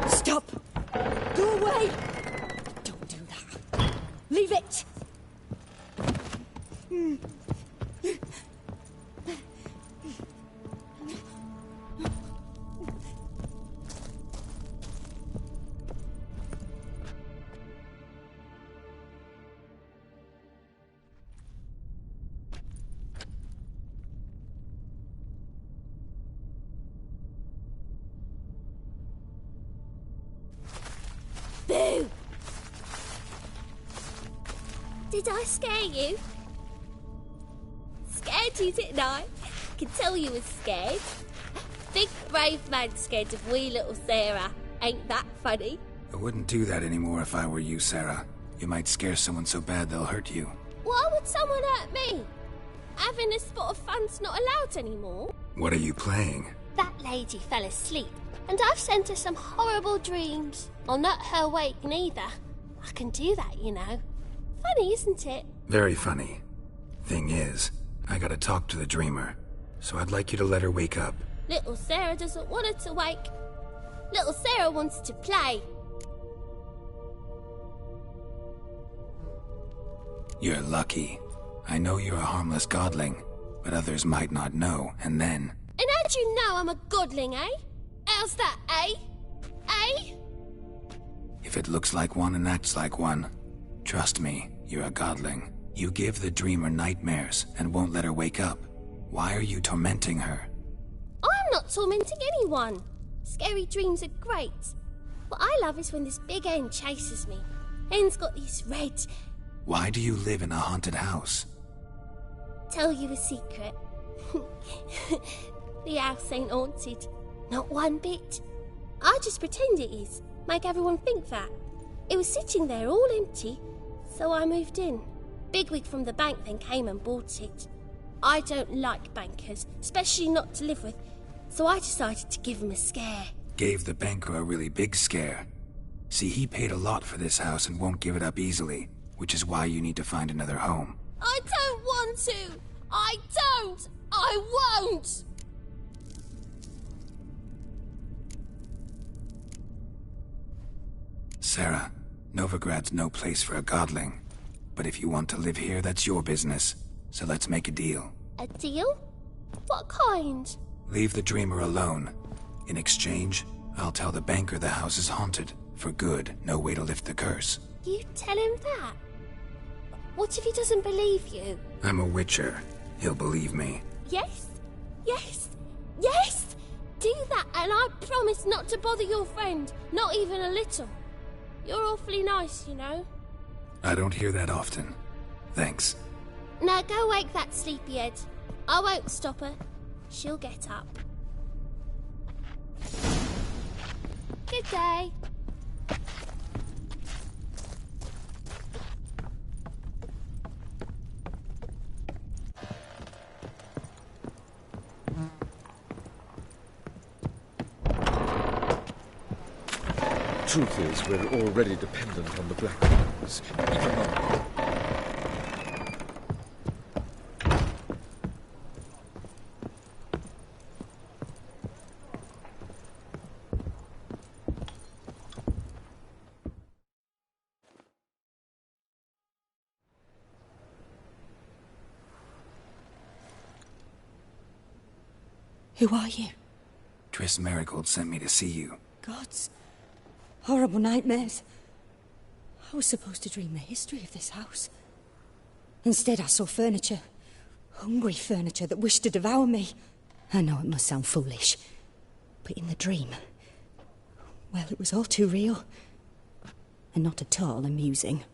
Stop! Go away! Don't do that. Leave it! Boo! Did I scare you? Scared you, didn't I? Could tell you was scared. Big brave man scared of wee little Sarah. Ain't that funny? I wouldn't do that anymore if I were you, Sarah. You might scare someone so bad they'll hurt you. Why would someone hurt me? Having a spot of fun's not allowed anymore. What are you playing? That lady fell asleep, and I've sent her some horrible dreams. I'll not her wake neither. I can do that, you know. Funny, isn't it? Very funny. Thing is, I gotta talk to the dreamer, so I'd like you to let her wake up. Little Sarah doesn't want her to wake. Little Sarah wants to play. You're lucky. I know you're a harmless godling, but others might not know, and then... And how'd you know I'm a godling, eh? How's that, eh? Eh? If it looks like one and acts like one, trust me, you're a godling. You give the dreamer nightmares and won't let her wake up. Why are you tormenting her? I'm not tormenting anyone. Scary dreams are great. What I love is when this big hen chases me. Hen's got these red... Why do you live in a haunted house? Tell you a secret. The house ain't haunted. Not one bit. I just pretend it is. Make everyone think that. It was sitting there all empty, so I moved in. Bigwig from the bank then came and bought it. I don't like bankers, especially not to live with, so I decided to give him a scare. Gave the banker a really big scare. See, he paid a lot for this house and won't give it up easily, which is why you need to find another home. I don't want to! I don't! I won't! Sarah, Novigrad's no place for a godling. But if you want to live here, that's your business. So let's make a deal. A deal? What kind? Leave the dreamer alone. In exchange, I'll tell the banker the house is haunted. For good, no way to lift the curse. You tell him that? What if he doesn't believe you? I'm a witcher. He'll believe me. Yes? Yes? Yes! Do that and I promise not to bother your friend. Not even a little. You're awfully nice, you know. I don't hear that often. Thanks. Now go wake that sleepyhead. I won't stop her. She'll get up. Good day. Truth is, we're already dependent on the Black Ones, even though... Who are you? Triss Merigold sent me to see you. Gods. Horrible nightmares. I was supposed to dream the history of this house. Instead, I saw furniture. Hungry furniture that wished to devour me. I know it must sound foolish, but in the dream, well, it was all too real. And not at all amusing.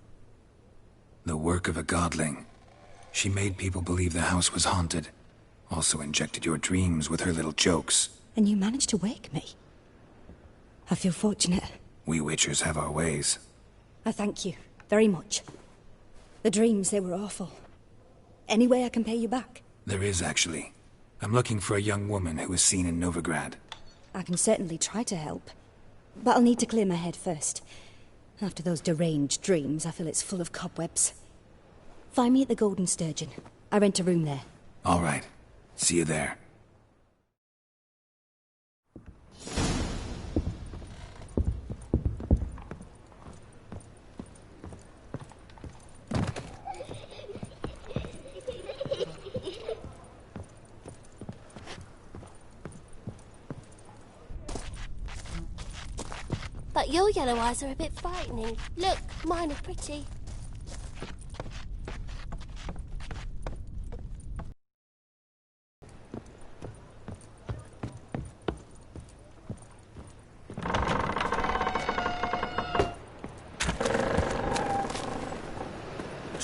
The work of a godling. She made people believe the house was haunted. Also injected your dreams with her little jokes. And you managed to wake me. I feel fortunate. We witchers have our ways. I thank you very much. The dreams, they were awful. Any way I can pay you back? There is, actually. I'm looking for a young woman who was seen in Novigrad. I can certainly try to help. But I'll need to clear my head first. After those deranged dreams, I feel it's full of cobwebs. Find me at the Golden Sturgeon. I rent a room there. All right. See you there. But your yellow eyes are a bit frightening. Look, mine are pretty.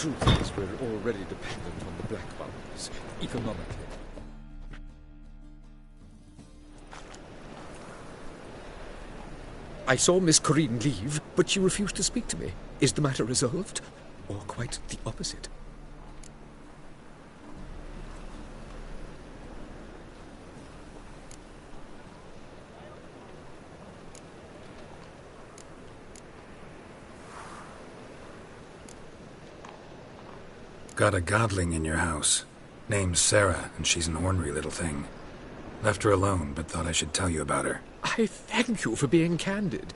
truth is we're already dependent on the Black Bounties, economically. I saw Miss Corinne leave, but she refused to speak to me. Is the matter resolved? Or quite the opposite? Got a godling in your house. Name's Sarah, and she's an ornery little thing. Left her alone, but thought I should tell you about her. I thank you for being candid.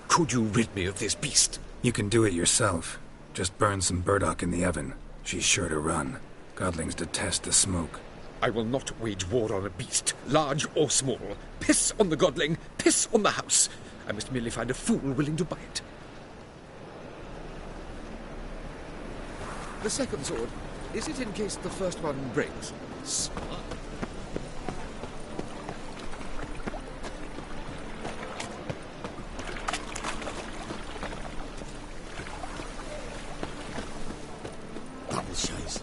Could you rid me of this beast? You can do it yourself. Just burn some burdock in the oven. She's sure to run. Godlings detest the smoke. I will not wage war on a beast, large or small. Piss on the godling, piss on the house. I must merely find a fool willing to buy it. The second sword, is it in case the first one breaks? Smart. Double chase.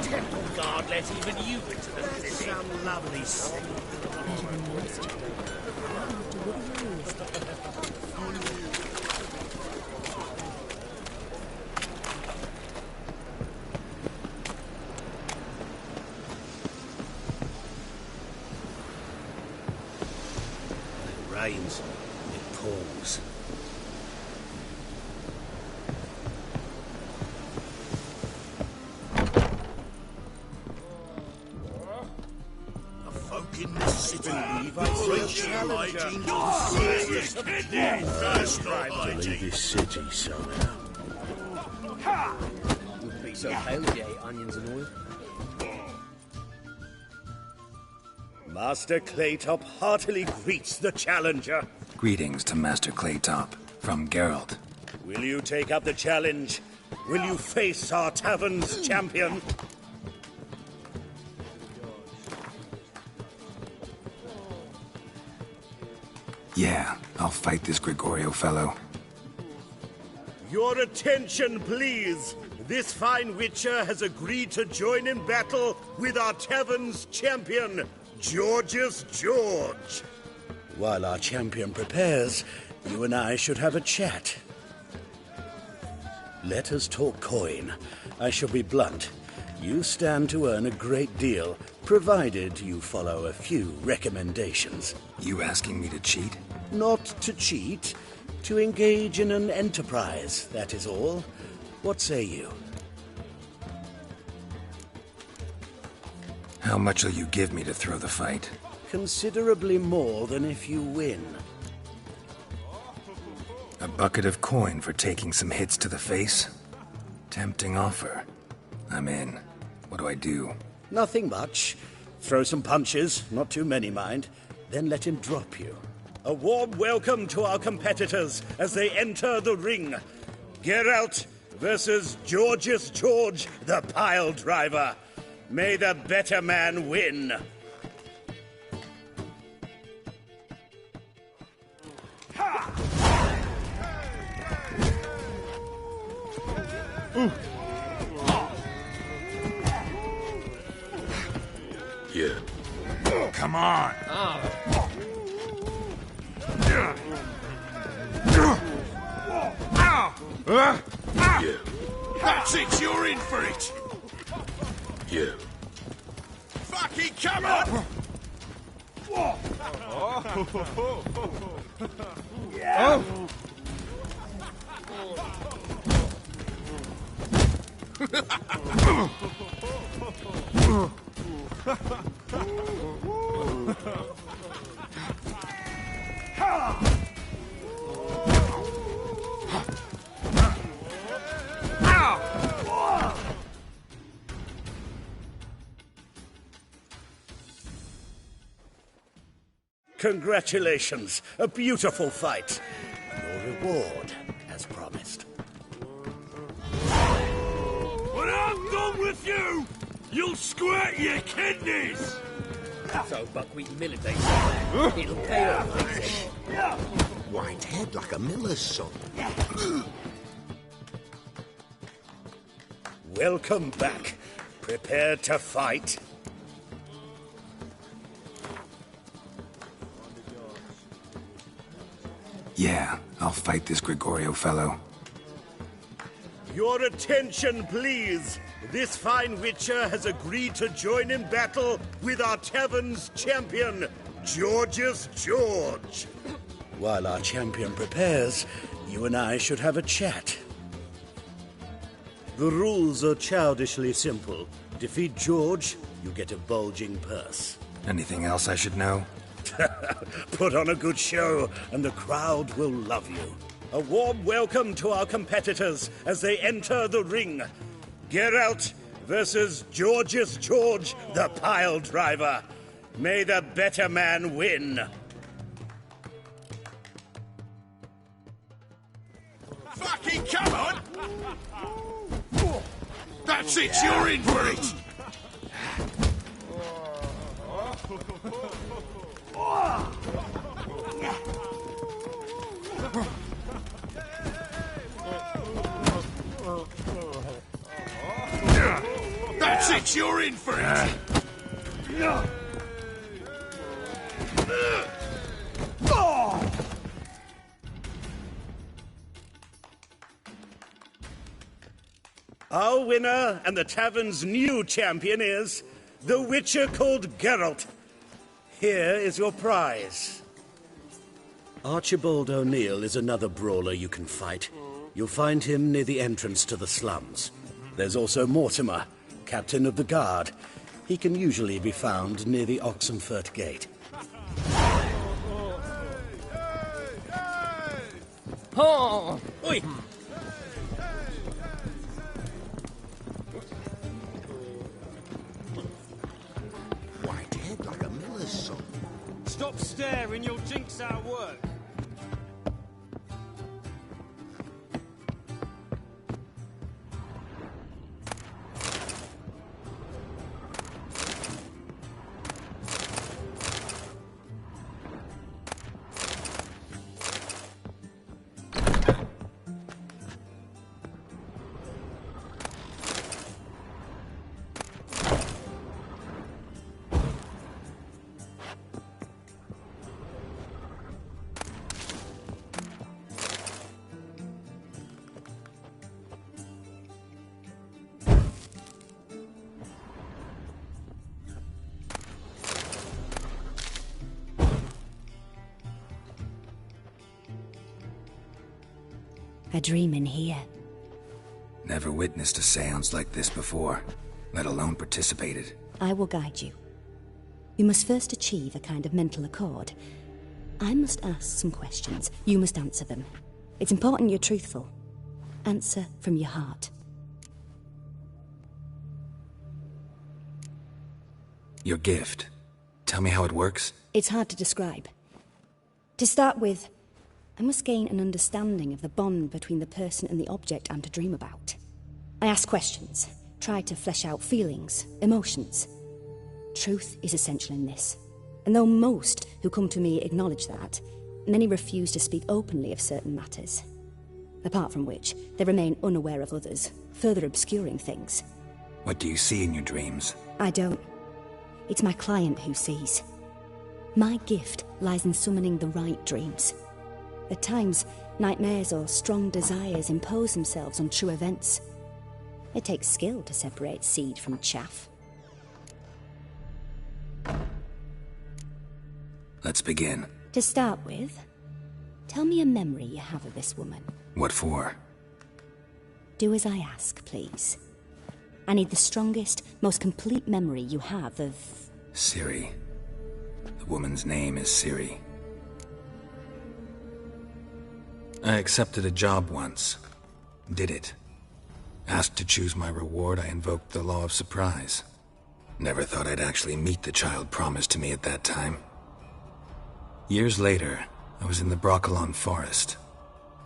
Temple guard let even you into the city. Some lovely scene. It rains, it pours. In the city, to leave this city somehow. Wouldn't be so pale if you ate onions and oil. Master Claytop heartily greets the challenger. Greetings to Master Claytop, from Geralt. Will you take up the challenge? Will you face our tavern's champion? Yeah, I'll fight this Gregorio fellow. Your attention, please. This fine witcher has agreed to join in battle with our tavern's champion, Georgius George. While our champion prepares, you and I should have a chat. Let us talk coin. I shall be blunt. You stand to earn a great deal, provided you follow a few recommendations. You asking me to cheat? Not to cheat, to engage in an enterprise, that is all. What say you? How much will you give me to throw the fight? Considerably more than if you win. A bucket of coin for taking some hits to the face? Tempting offer. I'm in. What do I do? Nothing much. Throw some punches, not too many, mind, then let him drop you. A warm welcome to our competitors as they enter the ring. Geralt versus Georgius George, the pile driver. May the better man win. Yeah. Come on. Yeah. That's it, you're in for it. Yeah. Fucking come on! Yeah. Congratulations. A beautiful fight. Your reward, as promised. When I'm done with you, you'll squirt your kidneys! So buckwheat millipede. It'll pay off. White head like a miller's son. Welcome back. Prepare to fight. Yeah, I'll fight this Gregorio fellow. Your attention, please. This fine witcher has agreed to join in battle with our tavern's champion, Georgius George. While our champion prepares, you and I should have a chat. The rules are childishly simple. Defeat George, you get a bulging purse. Anything else I should know? Put on a good show, and the crowd will love you. A warm welcome to our competitors as they enter the ring. Geralt versus Georgius George, the pile driver. May the better man win. Fucking come on! That's it, you're in for it! That's it, you're in for it! Our winner and the tavern's new champion is the Witcher called Geralt. Here is your prize. Archibald O'Neill is another brawler you can fight. You'll find him near the entrance to the slums. There's also Mortimer, captain of the guard. He can usually be found near the Oxenfurt Gate. Oh! Oi! White head like a miller's son. Stop staring, you'll jinx our work. A dream in here. Never witnessed a seance like this before, let alone participated. I will guide you. You must first achieve a kind of mental accord. I must ask some questions. You must answer them. It's important you're truthful. Answer from your heart. Your gift. Tell me how it works. It's hard to describe. To start with, I must gain an understanding of the bond between the person and the object I'm to dream about. I ask questions, try to flesh out feelings, emotions. Truth is essential in this, and though most who come to me acknowledge that, many refuse to speak openly of certain matters. Apart from which, they remain unaware of others, further obscuring things. What do you see in your dreams? I don't. It's my client who sees. My gift lies in summoning the right dreams. At times, nightmares or strong desires impose themselves on true events. It takes skill to separate seed from chaff. Let's begin. To start with, tell me a memory you have of this woman. What for? Do as I ask, please. I need the strongest, most complete memory you have of... Ciri. The woman's name is Ciri. I accepted a job once. Did it. Asked to choose my reward, I invoked the law of surprise. Never thought I'd actually meet the child promised to me at that time. Years later, I was in the Broccolon forest.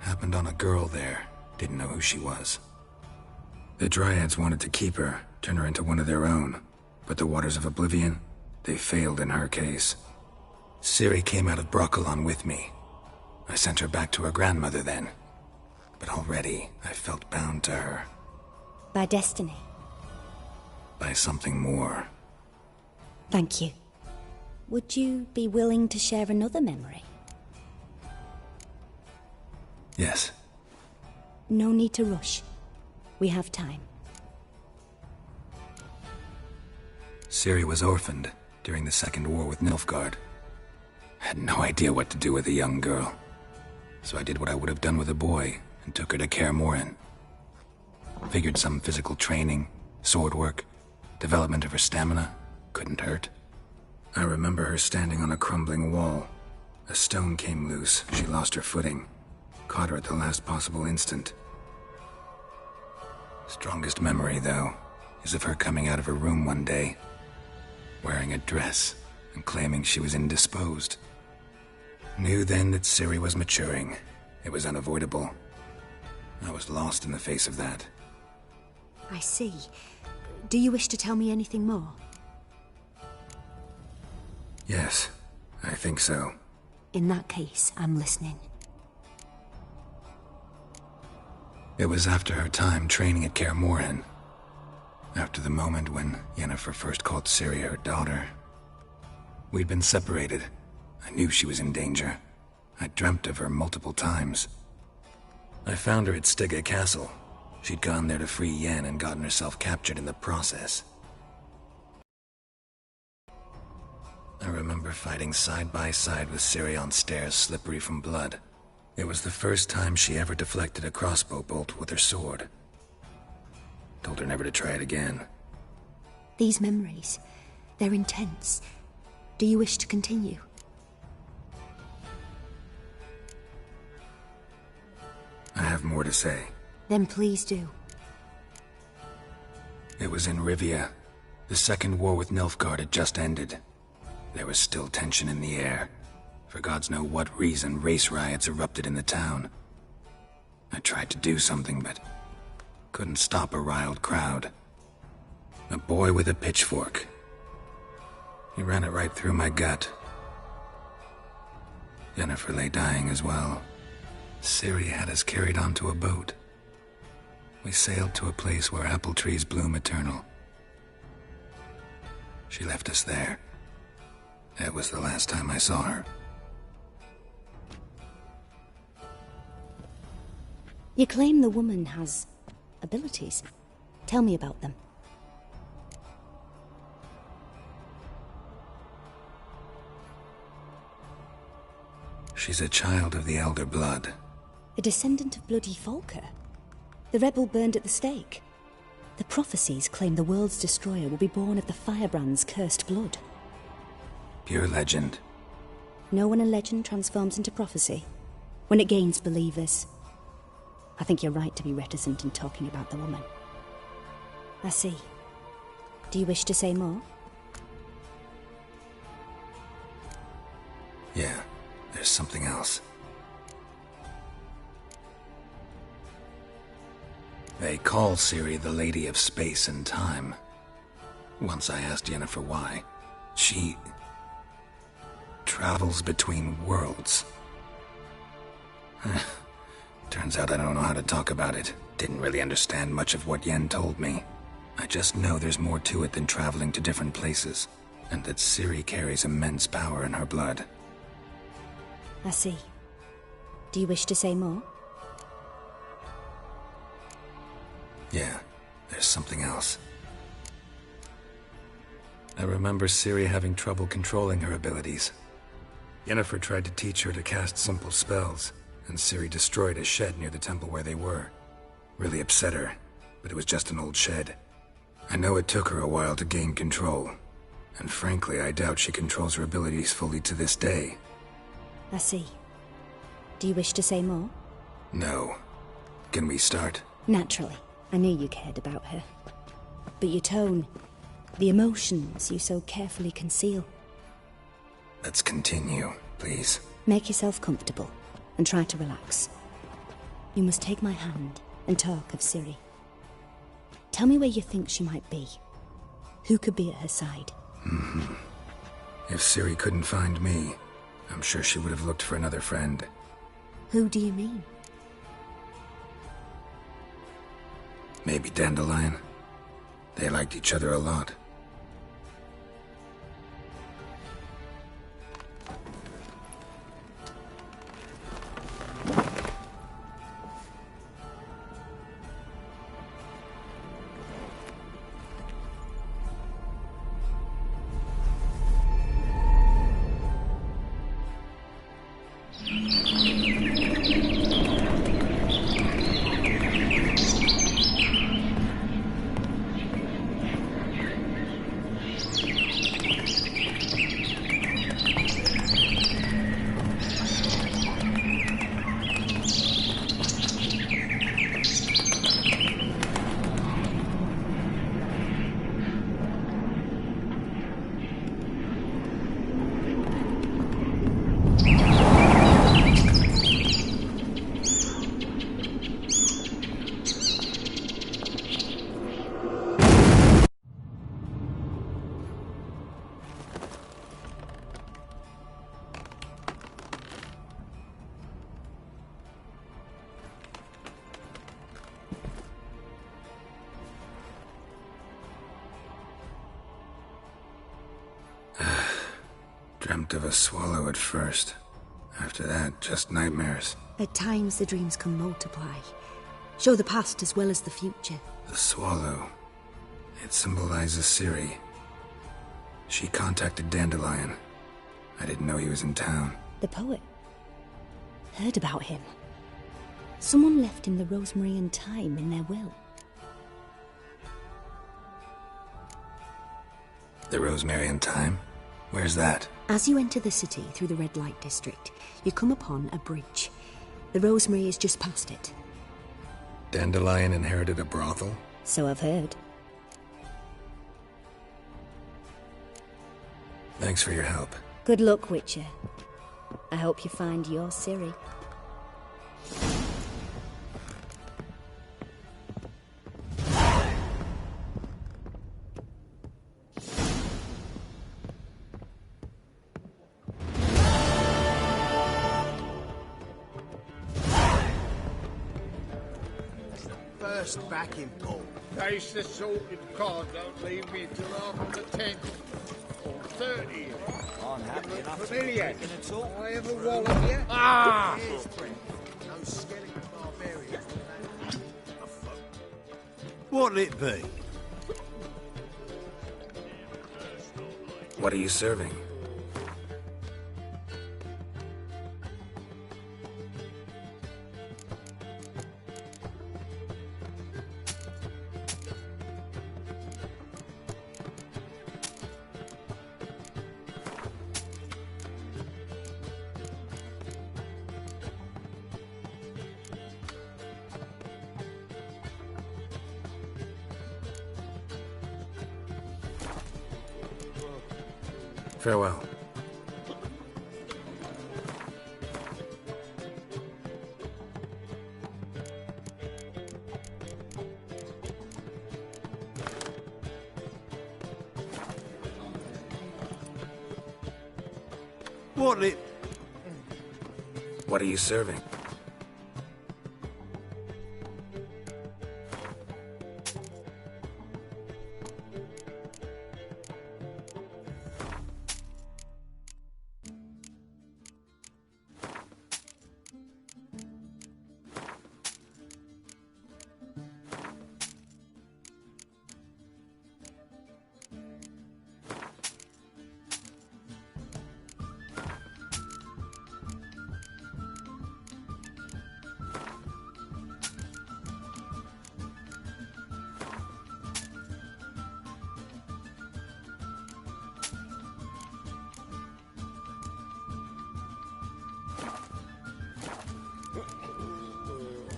Happened on a girl there. Didn't know who she was. The Dryads wanted to keep her, turn her into one of their own. But the Waters of Oblivion? They failed in her case. Ciri came out of Brokilon with me. I sent her back to her grandmother then. But already, I felt bound to her. By destiny. By something more. Thank you. Would you be willing to share another memory? Yes. No need to rush. We have time. Ciri was orphaned during the Second War with Nilfgaard. I had no idea what to do with a young girl. So I did what I would have done with a boy and took her to Kaer Morhen. Figured some physical training, sword work, development of her stamina couldn't hurt. I remember her standing on a crumbling wall. A stone came loose, she lost her footing. Caught her at the last possible instant. Strongest memory, though, is of her coming out of her room one day, wearing a dress and claiming she was indisposed. Knew then that Ciri was maturing. It was unavoidable. I was lost in the face of that. I see. Do you wish to tell me anything more? Yes, I think so. In that case, I'm listening. It was after her time training at Kaer Morhen. After the moment when Yennefer first called Ciri her daughter. We'd been separated. I knew she was in danger. I dreamt of her multiple times. I found her at Stygga Castle. She'd gone there to free Yen and gotten herself captured in the process. I remember fighting side by side with Ciri on stairs slippery from blood. It was the first time she ever deflected a crossbow bolt with her sword. Told her never to try it again. These memories, they're intense. Do you wish to continue? I have more to say. Then please do. It was in Rivia. The Second War with Nilfgaard had just ended. There was still tension in the air. For gods know what reason, race riots erupted in the town. I tried to do something, but couldn't stop a riled crowd. A boy with a pitchfork. He ran it right through my gut. Yennefer lay dying as well. Ciri had us carried onto a boat. We sailed to a place where apple trees bloom eternal. She left us there. That was the last time I saw her. You claim the woman has abilities. Tell me about them. She's a child of the Elder Blood. A descendant of bloody Volker. The rebel burned at the stake. The prophecies claim the world's destroyer will be born of the Firebrand's cursed blood. Pure legend. Know when a legend transforms into prophecy? When it gains believers. I think you're right to be reticent in talking about the woman. I see. Do you wish to say more? Yeah, there's something else. They call Ciri the Lady of Space and Time. Once I asked Yennefer why. She travels between worlds. Turns out I don't know how to talk about it. Didn't really understand much of what Yen told me. I just know there's more to it than traveling to different places, and that Ciri carries immense power in her blood. I see. Do you wish to say more? Yeah, there's something else. I remember Ciri having trouble controlling her abilities. Yennefer tried to teach her to cast simple spells, and Ciri destroyed a shed near the temple where they were. Really upset her, but it was just an old shed. I know it took her a while to gain control, and frankly, I doubt she controls her abilities fully to this day. I see. Do you wish to say more? No. Can we start? Naturally. I knew you cared about her. But your tone, the emotions you so carefully conceal. Let's continue, please. Make yourself comfortable and try to relax. You must take my hand and talk of Ciri. Tell me where you think she might be. Who could be at her side? If Ciri couldn't find me, I'm sure she would have looked for another friend. Who do you mean? Maybe Dandelion. They liked each other a lot. Dreamt of a swallow at first. After that, just nightmares. At times, the dreams can multiply. Show the past as well as the future. The swallow. It symbolizes Ciri. She contacted Dandelion. I didn't know he was in town. The poet. Heard about him. Someone left him the rosemary and thyme in their will. The rosemary and thyme? Where's that? As you enter the city through the red light district, you come upon a bridge. The rosemary is just past it. Dandelion inherited a brothel? So I've heard. Thanks for your help. Good luck, Witcher. I hope you find your Ciri. First backing pole. Taste the salted cod, don't leave me till after the 10th. Or 30th. I'm happy enough to be Familiar. drinking at all. I ever wallop you? Ah! Here's Brent. No skeleton barbarians. What'll it be? What are you serving? Farewell. What'll it... What are you serving?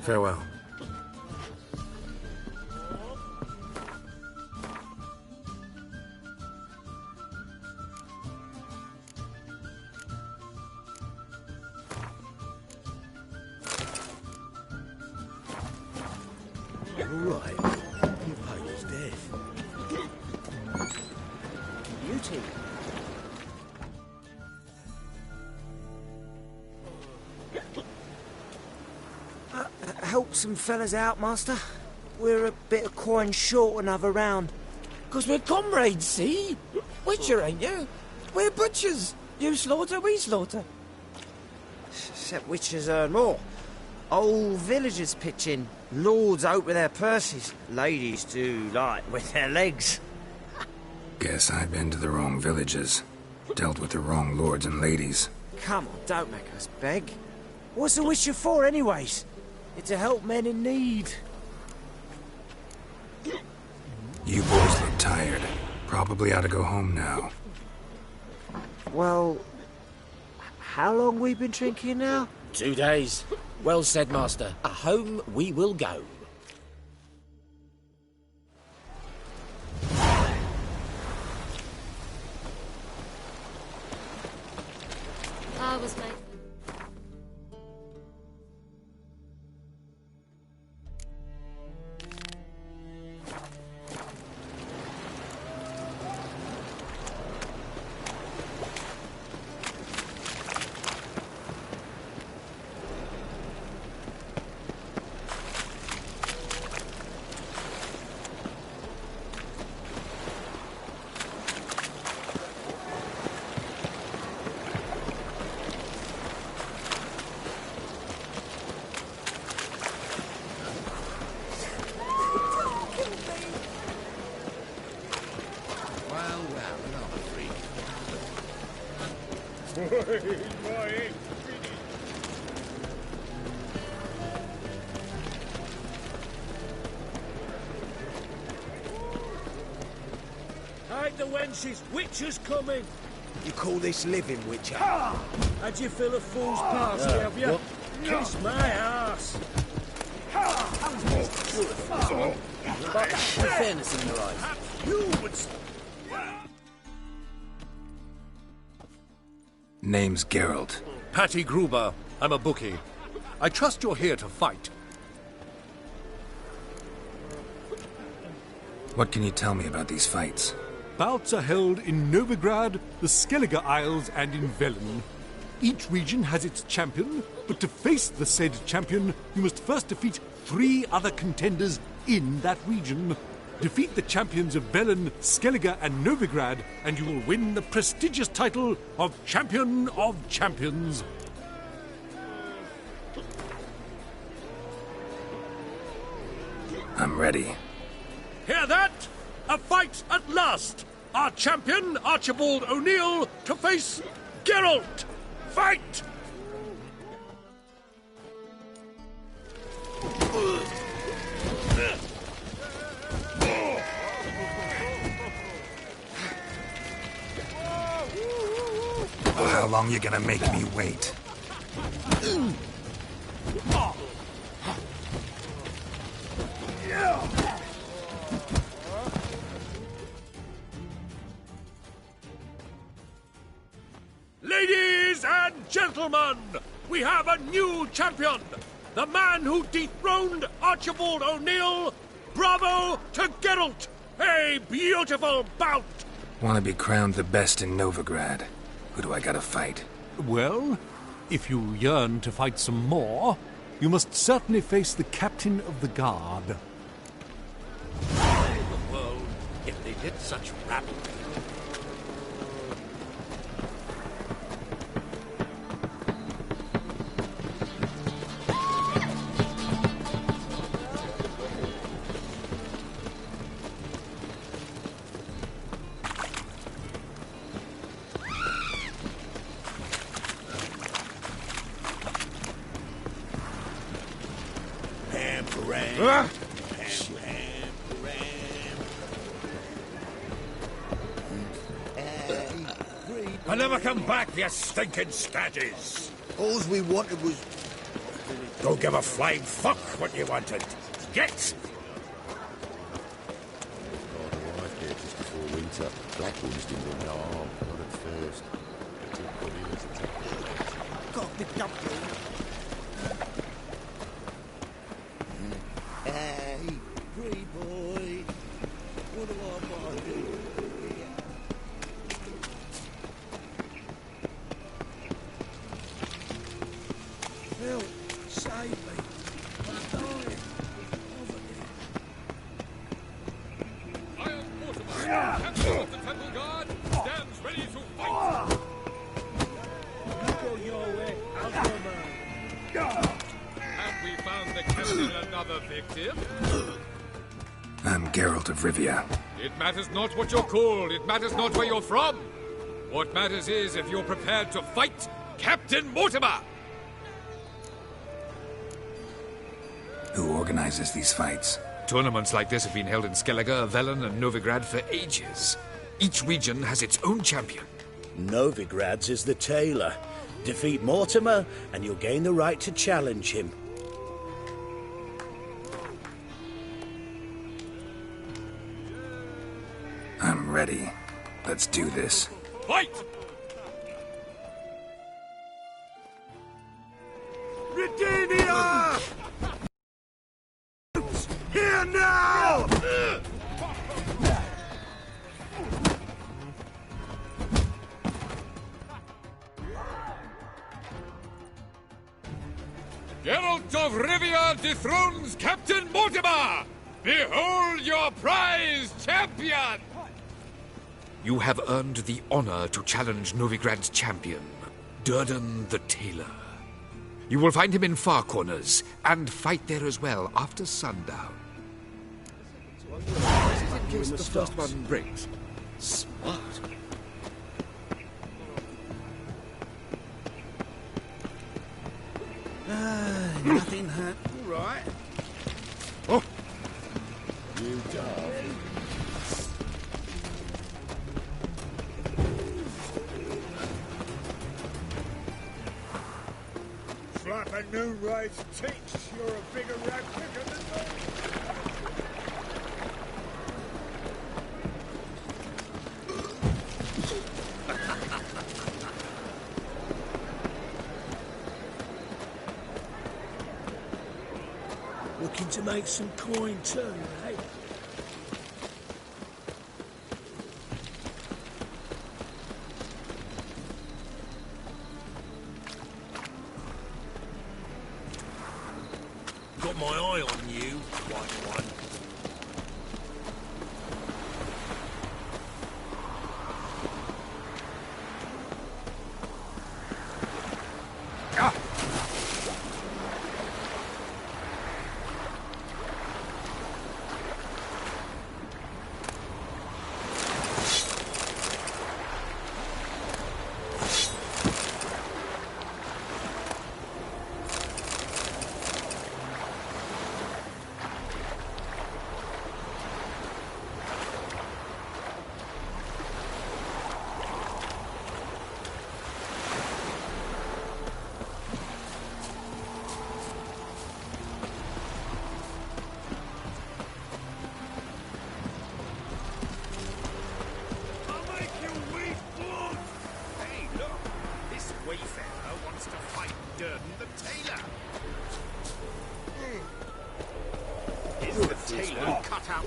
Farewell. All right. Your pain is death. Beauty. some fellas out, Master. We're a bit of coin short another round. 'Cause we're comrades, see? Witcher, ain't you? We're butchers. You slaughter, we slaughter. Except witchers earn more. Old villagers pitch in. Lords out with their purses. Ladies do light with their legs. Guess I've been to the wrong villages. Dealt with the wrong lords and ladies. Come on, don't make us beg. What's a witcher for, anyways? It's to help men in need. You boys look tired. Probably ought to go home now. Well, how long we been drinking now? 2 days. Well said, Master. Home we will go. I was made. Hide the wenches, Witcher's coming! You call this living, Witcher? How'd you fill a fool's party, have you? Kiss my ass! But with fairness in your eyes. You would... Name's Geralt. Patty Gruber. I'm a bookie. I trust you're here to fight. What can you tell me about these fights? Bouts are held in Novigrad, the Skellige Isles, and in Velen. Each region has its champion, but to face the said champion, you must first defeat 3 other contenders in that region. Defeat the champions of Velen, Skellige, and Novigrad, and you will win the prestigious title of Champion of Champions. I'm ready. Hear that? A fight at last! Our champion, Archibald O'Neill, to face Geralt! Fight! Oh, how long you gonna make me wait? Ladies and gentlemen, we have a new champion! The man who dethroned Archibald O'Neill! Bravo to Geralt! A beautiful bout! Want to be crowned the best in Novigrad. Who do I gotta fight? Well, if you yearn to fight some more, you must certainly face the captain of the guard. In the world, if they did such rabble. I never come back, you stinking staggies! All we wanted was... Don't give a flying fuck what you wanted. Get! God arrived here just before winter. Blackthorns didn't want no harm, not at first. Got the dumpling. Hey, free boy. What do I do? Help! Save me! I'm dying! Captain of the Temple Guard stands ready to fight. Go your way. I'll go mine. Have we found the captain another victim? I'm Geralt of Rivia. It matters not what you're called. It matters not where you're from. What matters is if you're prepared to fight Captain Mortimer. Who organizes these fights? Tournaments like this have been held in Skellige, Velen, and Novigrad for ages. Each region has its own champion. Novigrad's is the tailor. Defeat Mortimer, and you'll gain the right to challenge him. I'm ready. Let's do this. Fight! Redenia! Here now! Geralt of Rivia dethrones Captain Mortimer! Behold your prize champion! You have earned the honor to challenge Novigrad's champion, Durden the Tailor. You will find him in Far Corners, and fight there as well after sundown. In case the first one breaks. Smart. Nothing hurt. All right. Oh! You darling. Slap a new rise teach. You're a bigger rat picker than me. Looking to make some coin too, eh? Got my eye on you, white one.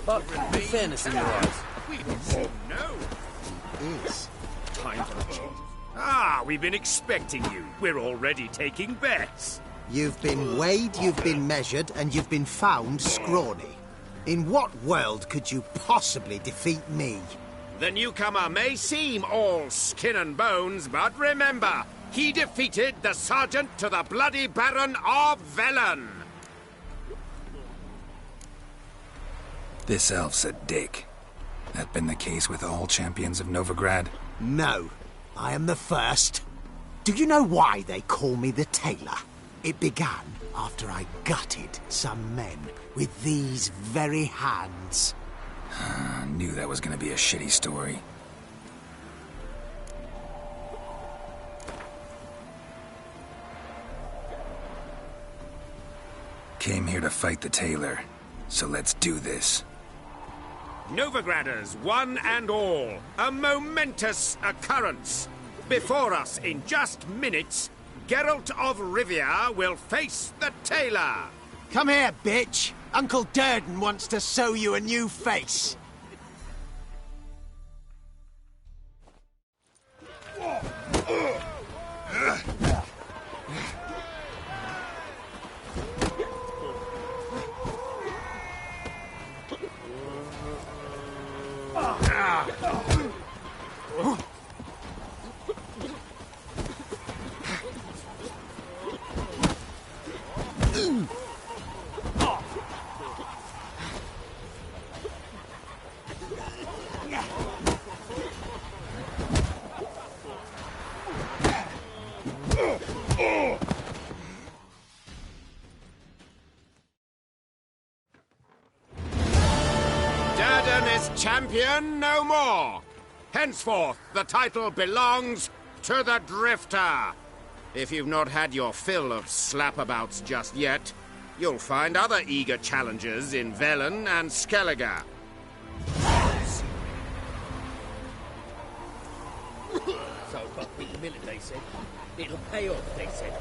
But fairness in your eyes. No. It is. Time for a change. Ah, we've been expecting you. We're already taking bets. You've been weighed, you've been measured, and you've been found scrawny. In what world could you possibly defeat me? The newcomer may seem all skin and bones, but remember, he defeated the Sergeant to the Bloody Baron of Velen. This elf's a dick. That been the case with all champions of Novigrad? No, I am the first. Do you know why they call me the Tailor? It began after I gutted some men with these very hands. I knew that was gonna be a shitty story. Came here to fight the Tailor, so let's do this. Novigraders, one and all, a momentous occurrence. Before us, in just minutes, Geralt of Rivia will face the Tailor. Come here, bitch. Uncle Durden wants to sew you a new face. Moradin is champion no more. Henceforth, the title belongs to the Drifter. If you've not had your fill of slapabouts just yet, you'll find other eager challengers in Velen and Skellige. So, but with the minute, they said. It'll pay off, they said.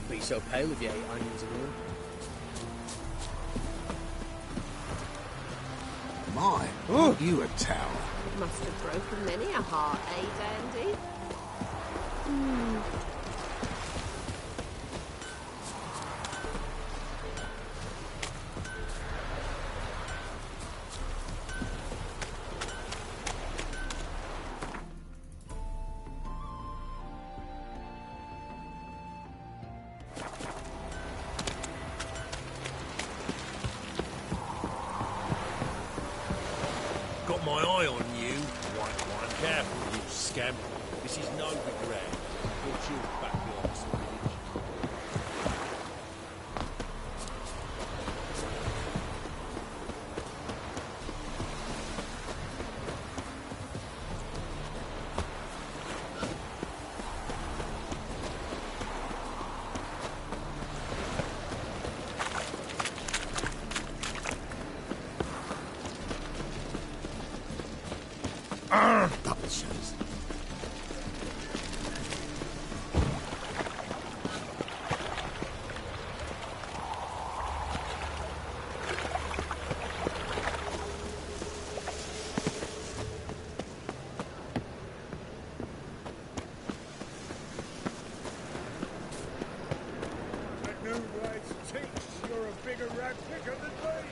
Be so pale if you ate onions and all. My, aren't you a towel? Must have broken many a heart, eh, Dandy? Got my eye on you, white wine. Careful, you scamp. This is Novigrad. Put you back behind the village. You're a bigger rat picker than me.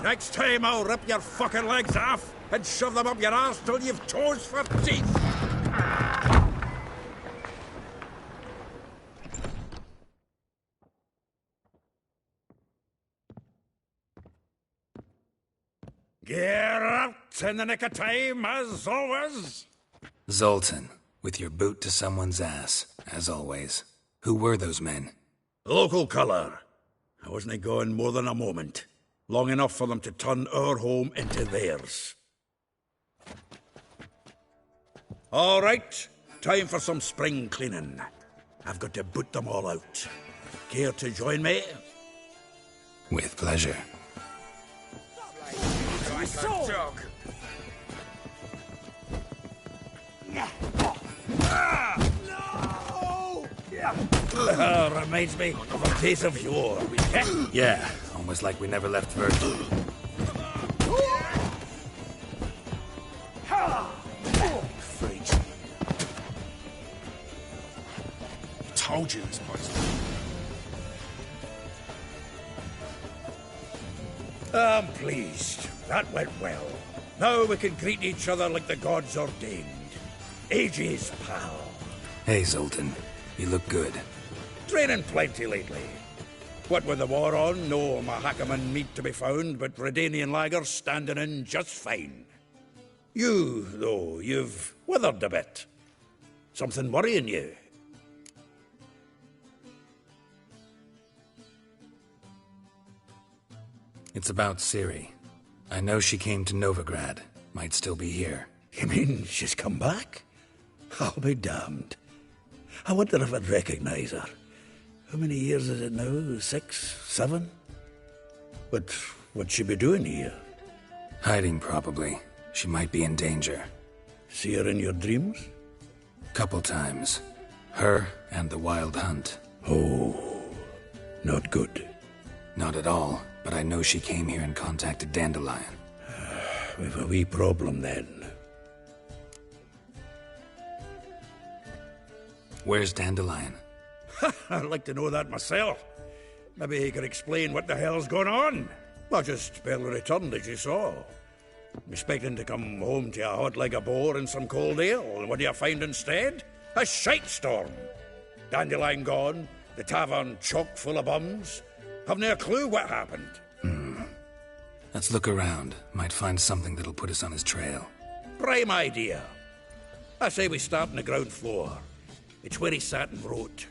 Next time I'll rip your fucking legs off and shove them up your arse till you've toes for teeth. Get out in the nick of time, as always. Zoltan, with your boot to someone's ass, as always. Who were those men? Local colour. I wasn't going more than a moment. Long enough for them to turn our home into theirs. All right, time for some spring cleaning. I've got to boot them all out. Care to join me? With pleasure. Reminds me of a place of yore. Yeah, almost like we never left Virgil. Freaks. Told you this place. I'm pleased. That went well. Now we can greet each other like the gods ordained. Ages, pal. Hey, Zoltan. You look good. Training plenty lately. What with the war on, no Mahakaman meat to be found, but Redanian lagers standing in just fine. You, though, you've withered a bit. Something worrying you? It's about Ciri. I know she came to Novigrad. Might still be here. You mean she's come back? I'll be damned. I wonder if I'd recognize her. How many years is it now? 6, 7? But what'd she be doing here? Hiding, probably. She might be in danger. See her in your dreams? Couple times. Her and the Wild Hunt. Oh, Not good. Not at all, but I know she came here and contacted Dandelion. We've a wee problem then. Where's Dandelion? I'd like to know that myself. Maybe he could explain what the hell's going on. Well, just barely returned, as you saw. Expecting to come home to you hot like a boar in some cold ale, and what do you find instead? A shitestorm. Dandelion gone, the tavern chock full of bums. Haven't a clue what happened. Let's look around. Might find something that'll put us on his trail. Prime idea. I say we start on the ground floor. It's where he sat and wrote.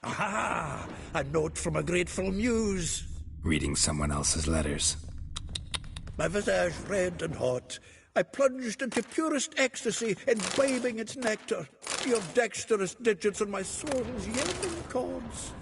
Aha! A note from a grateful muse. Reading someone else's letters. My visage red and hot, I plunged into purest ecstasy, imbibing its nectar. Your dexterous digits on my soul's yearning chords.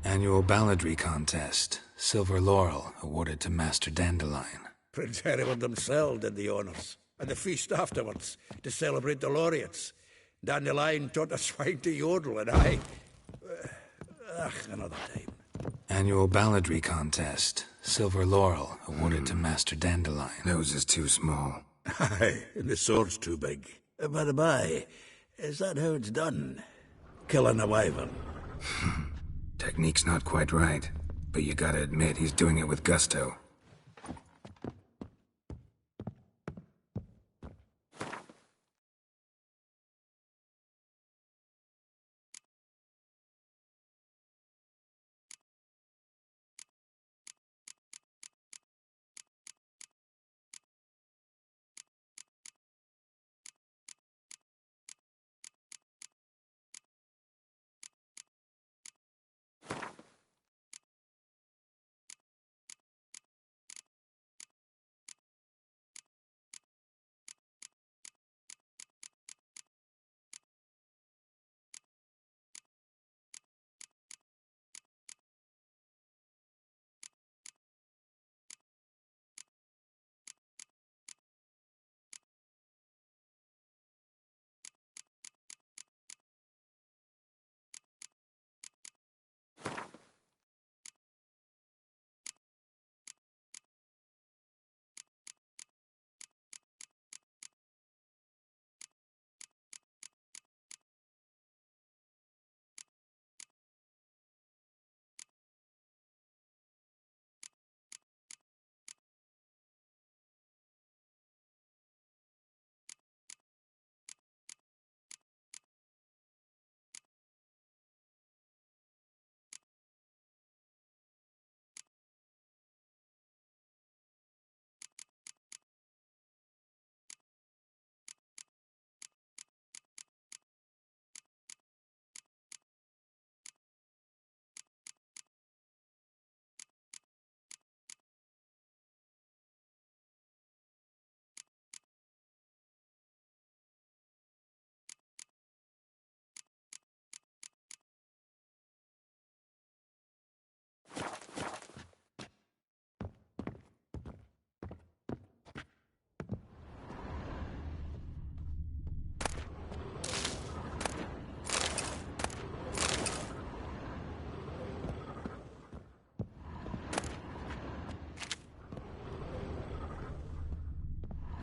Annual balladry contest. Silver laurel awarded to Master Dandelion. Prince Hereward himself did the honours, and the feast afterwards to celebrate the laureates. Dandelion taught a swine to yodel, and I... another time. Annual balladry contest. Silver laurel awarded to Master Dandelion. Nose is too small. Aye, and the sword's too big. By the by, is that how it's done? Killing a wyvern? Technique's not quite right, but you gotta admit he's doing it with gusto.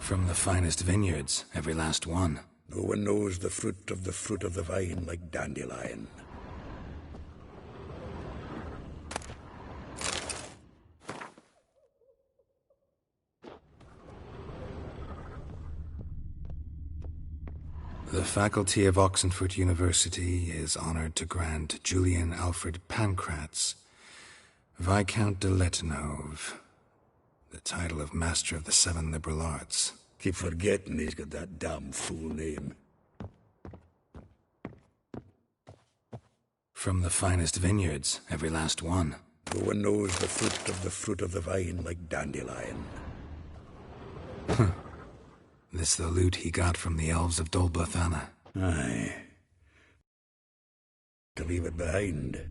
From the finest vineyards, every last one. No one knows the fruit of the vine like Dandelion. The faculty of Oxenford University is honored to grant Julian Alfred Pancratz, Viscount de Letenove, the title of Master of the Seven Liberal Arts. Keep forgetting he's got that damn fool name. From the finest vineyards, every last one. No one knows the fruit of the vine like Dandelion. This the loot he got from the elves of Dol Blathanna. Aye. To leave it behind.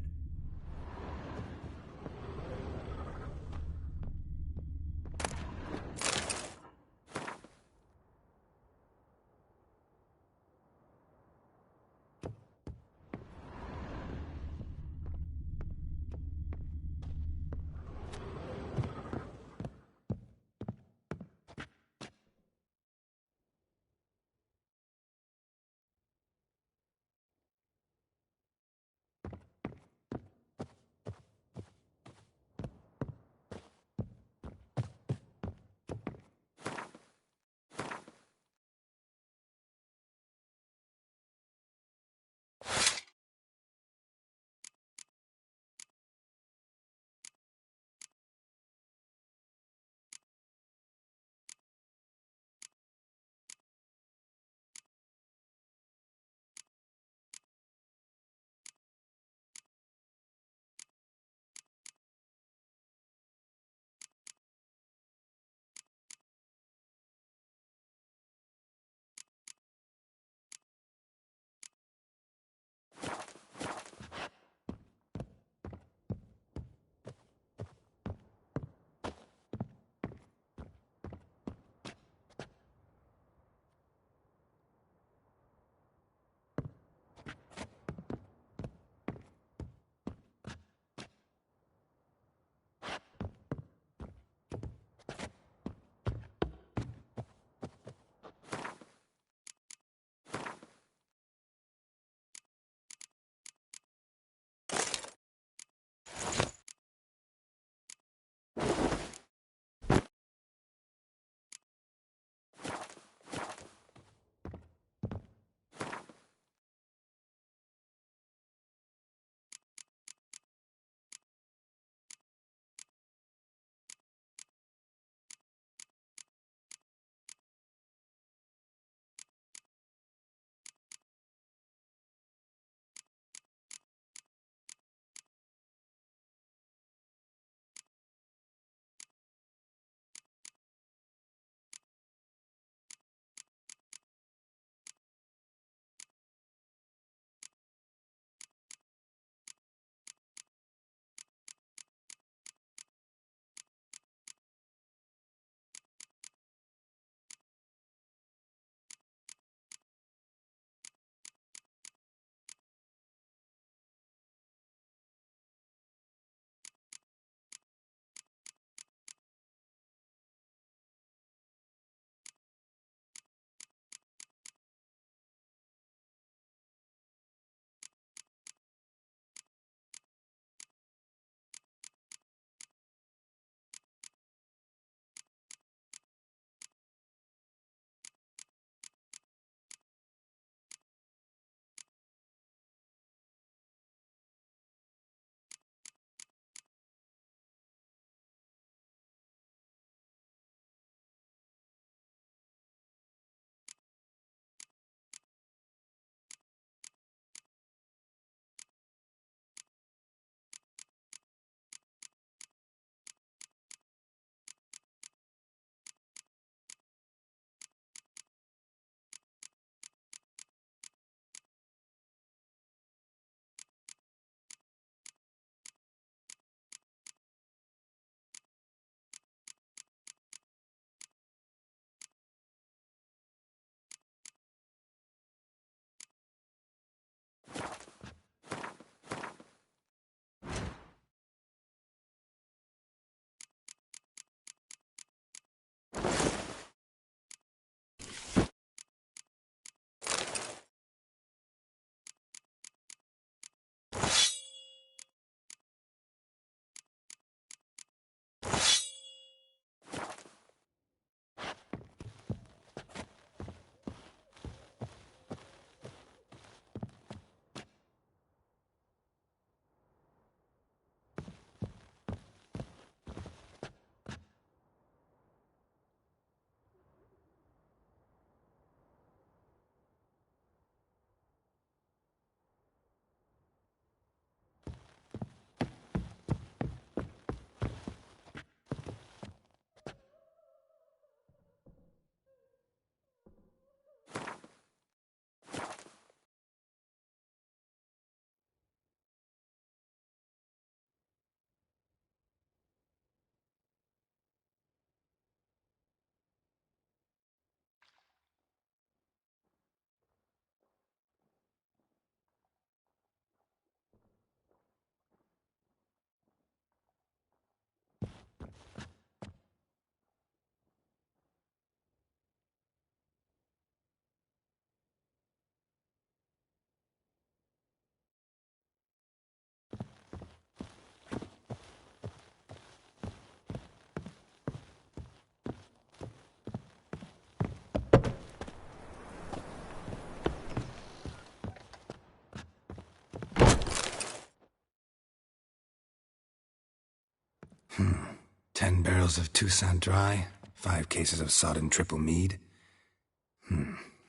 10 barrels of Toussaint Dry, 5 cases of sodden triple mead.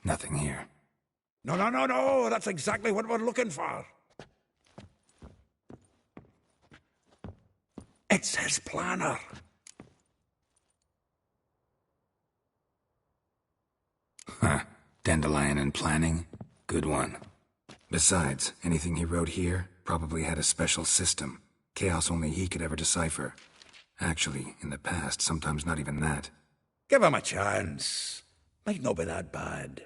Nothing here. No, that's exactly what we're looking for. It's his planner. Dandelion and planning? Good one. Besides, anything he wrote here probably had a special system. Chaos only he could ever decipher. Actually, in the past, sometimes not even that. Give him a chance. Might not be that bad.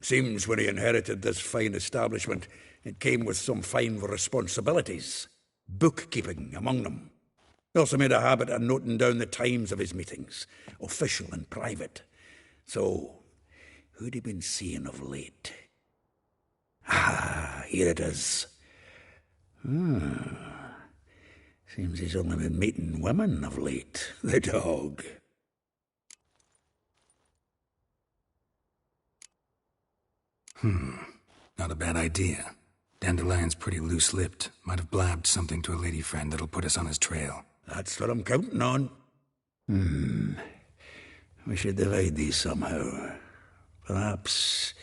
Seems when he inherited this fine establishment, it came with some fine responsibilities. Bookkeeping among them. He also made a habit of noting down the times of his meetings, official and private. So, who'd he been seeing of late? Here it is. Seems he's only been meeting women of late, the dog. Not a bad idea. Dandelion's pretty loose-lipped. Might have blabbed something to a lady friend that'll put us on his trail. That's what I'm counting on. We should divide these somehow. Perhaps...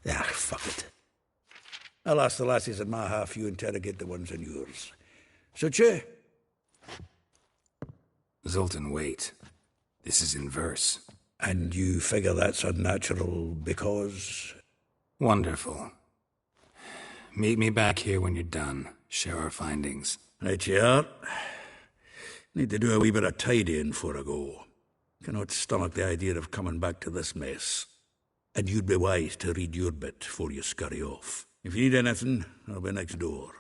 fuck it. I'll ask the lassies in my half, you interrogate the ones in yours. Should you? Zoltan, wait. This is in verse. And you figure that's unnatural because... Wonderful. Meet me back here when you're done. Share our findings. Right you are. Need to do a wee bit of tidying before I go. Cannot stomach the idea of coming back to this mess. And you'd be wise to read your bit before you scurry off. If you need anything, I'll be next door.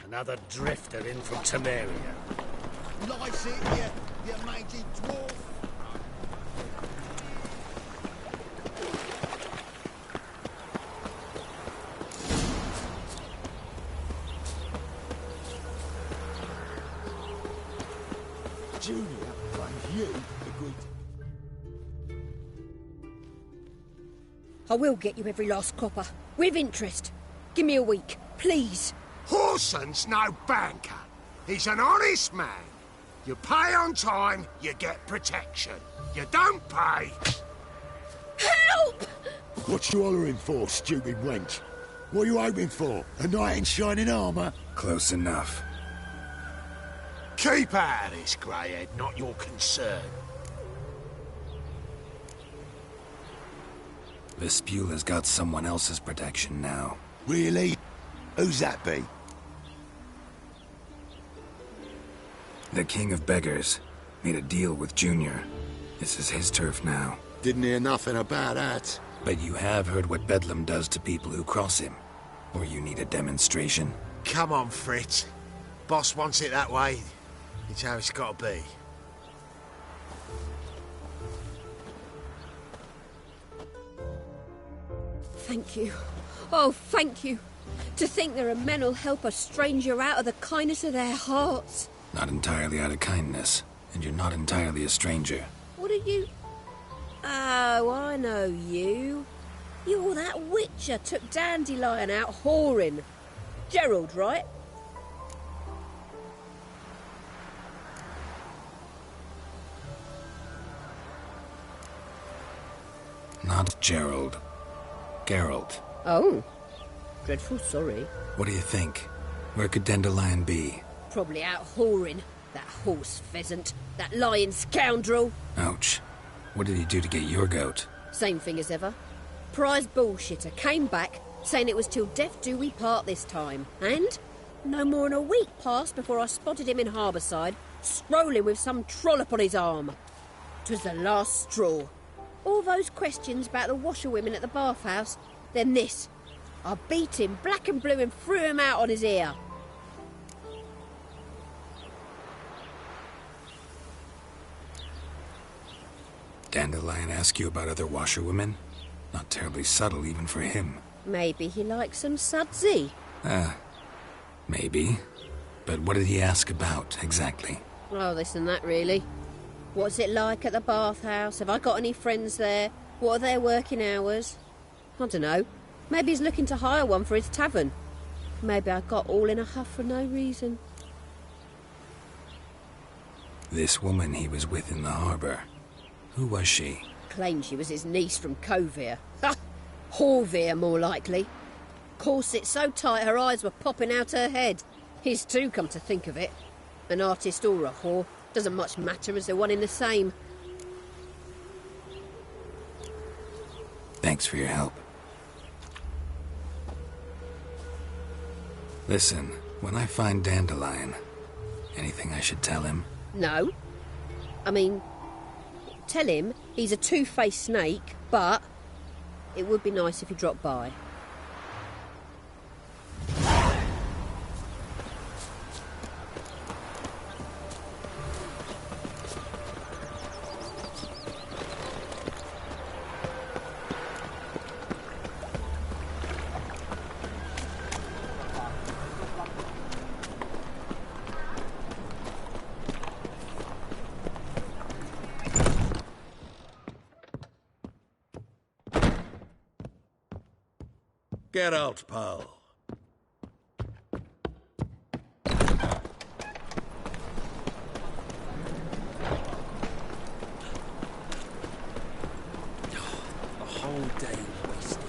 Another drifter in from Temeria. Lice it, you mangy dwarf. Junior, and you agreed. I will get you every last copper. With interest. Give me a week, please. Horson's no banker. He's an honest man. You pay on time, you get protection. You don't pay... Help! What you hollering for, stupid wench? What are you hoping for? A knight in shining armour? Close enough. Keep out of this, greyhead, not your concern. Vespula's got someone else's protection now. Really? Who's that be? The King of Beggars made a deal with Junior. This is his turf now. Didn't hear nothing about that. But you have heard what Bedlam does to people who cross him. Or you need a demonstration? Come on, Fritz. Boss wants it that way. It's how it's got to be. Thank you. Oh, thank you. To think there are men who'll help a stranger out of the kindness of their hearts. Not entirely out of kindness, and you're not entirely a stranger. What are you... Oh, I know you. You're that witcher took Dandelion out whoring. Gerald, right? Not Gerald. Geralt. Oh. Dreadful sorry. What do you think? Where could Dandelion be? Probably out whoring. That horse pheasant. That lying scoundrel. Ouch. What did he do to get your goat? Same thing as ever. Prize bullshitter came back, saying it was till death do we part this time. And no more than a week passed before I spotted him in Harbourside, strolling with some trollop on his arm. 'Twas the last straw. All those questions about the washerwomen at the bathhouse, then this. I beat him black and blue and threw him out on his ear. Dandelion ask you about other washerwomen? Not terribly subtle even for him. Maybe he likes some sudsy. Maybe. But what did he ask about, exactly? Oh, this and that, really. What's it like at the bathhouse? Have I got any friends there? What are their working hours? I don't know. Maybe he's looking to hire one for his tavern. Maybe I got all in a huff for no reason. This woman he was with in the harbour. Who was she? Claimed she was his niece from Kovir. Ha! Horvir, more likely. Corset so tight her eyes were popping out her head. His too, come to think of it. An artist or a whore. Doesn't much matter as they're one in the same. Thanks for your help. Listen, when I find Dandelion, anything I should tell him? No. I mean, tell him he's a two-faced snake, but it would be nice if he dropped by. Get out, pal. A whole day wasted.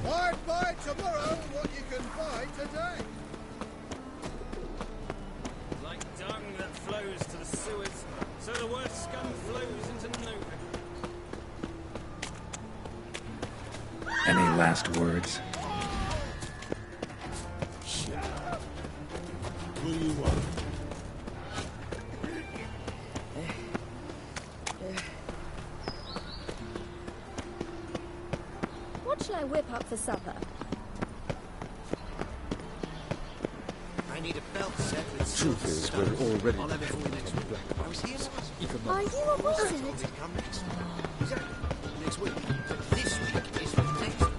I'd buy tomorrow what you can buy today. Like dung that flows to the sewers, so the worst scum flows into nowhere. Any last words? What do you want? What shall I whip up for supper? truth is, we're already... Are you a wizard? Next week. This week is next week.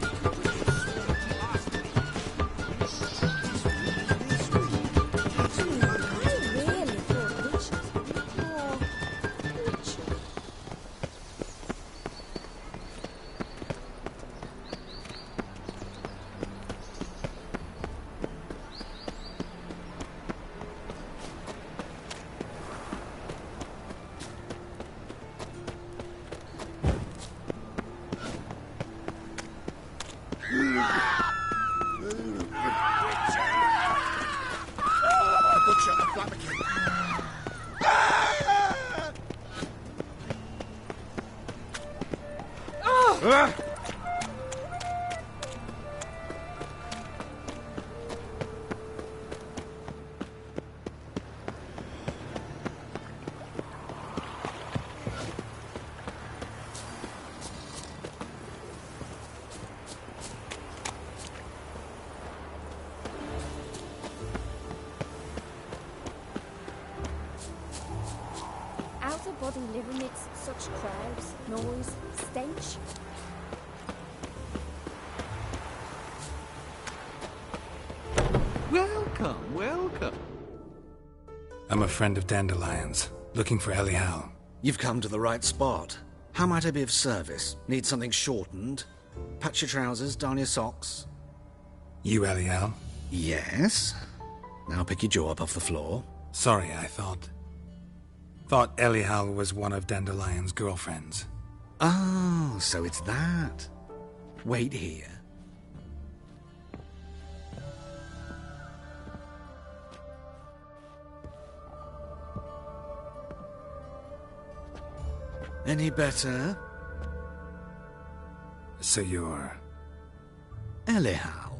Out-of-body liver amidst such crowds, noise, stench. Welcome, welcome. I'm a friend of Dandelion's, looking for Elial. You've come to the right spot. How might I be of service? Need something shortened? Patch your trousers, darn your socks. You Elial? Yes. Now pick your jaw up off the floor. Sorry, I thought Elial was one of Dandelion's girlfriends. Oh, so it's that. Wait here. Any better? So you're... Elial.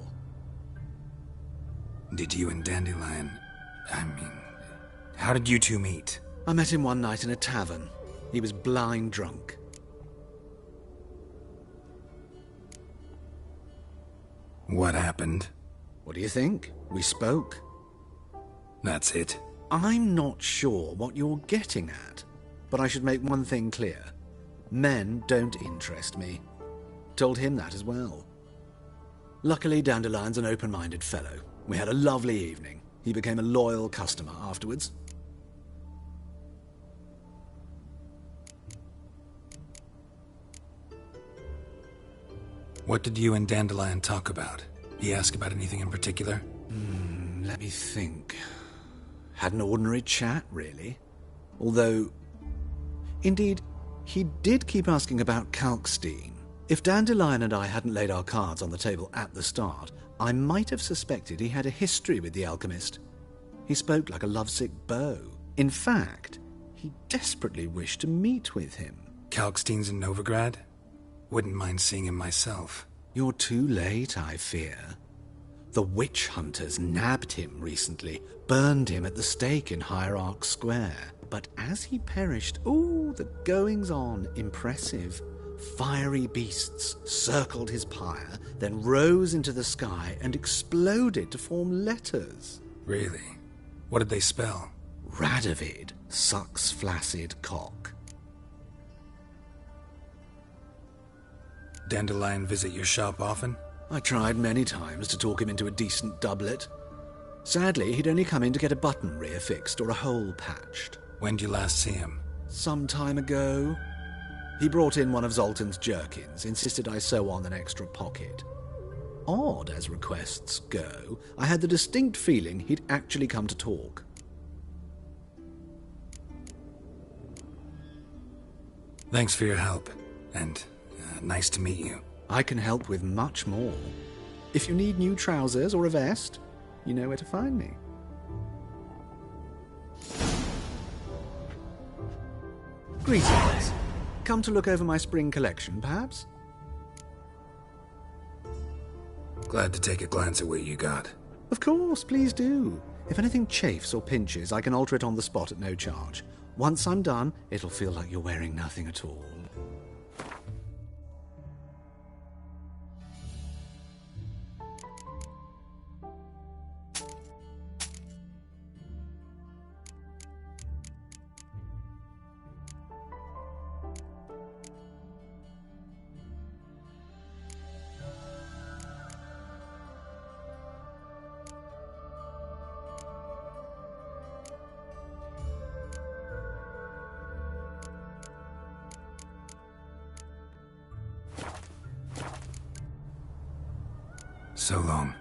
Did you and Dandelion... how did you two meet? I met him one night in a tavern. He was blind drunk. What happened? What do you think? We spoke. That's it? I'm not sure what you're getting at, but I should make one thing clear. Men don't interest me. Told him that as well. Luckily, Dandelion's an open-minded fellow. We had a lovely evening. He became a loyal customer afterwards. What did you and Dandelion talk about? He asked about anything in particular? Let me think. Had an ordinary chat, really. Although, indeed, he did keep asking about Kalkstein. If Dandelion and I hadn't laid our cards on the table at the start, I might have suspected he had a history with the alchemist. He spoke like a lovesick beau. In fact, he desperately wished to meet with him. Kalkstein's in Novigrad? Wouldn't mind seeing him myself. You're too late, I fear. The witch hunters nabbed him recently, burned him at the stake in Hierarch Square. But as he perished, the goings-on, impressive. Fiery beasts circled his pyre, then rose into the sky and exploded to form letters. Really? What did they spell? Radovid sucks flaccid cock. Dandelion visit your shop often? I tried many times to talk him into a decent doublet. Sadly, he'd only come in to get a button reaffixed or a hole patched. When did you last see him? Some time ago. He brought in one of Zoltan's jerkins, insisted I sew on an extra pocket. Odd as requests go, I had the distinct feeling he'd actually come to talk. Thanks for your help, and nice to meet you. I can help with much more. If you need new trousers or a vest, you know where to find me. Greetings. Come to look over my spring collection, perhaps? Glad to take a glance at what you got. Of course, please do. If anything chafes or pinches, I can alter it on the spot at no charge. Once I'm done, it'll feel like you're wearing nothing at all. So long.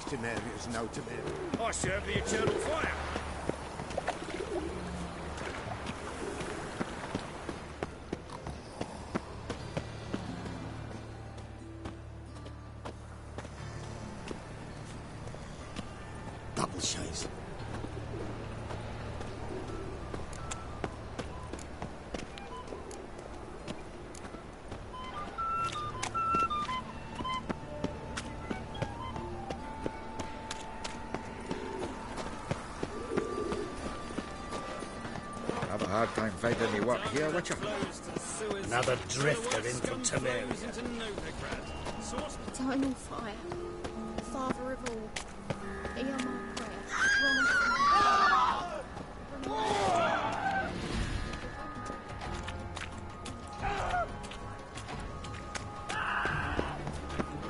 Temeria's no Temeria. I serve the eternal fire. Double chase. Have a hard time finding any work here, would you? Another drifter in from Temeria. Eternal fire. Father of all. Hear my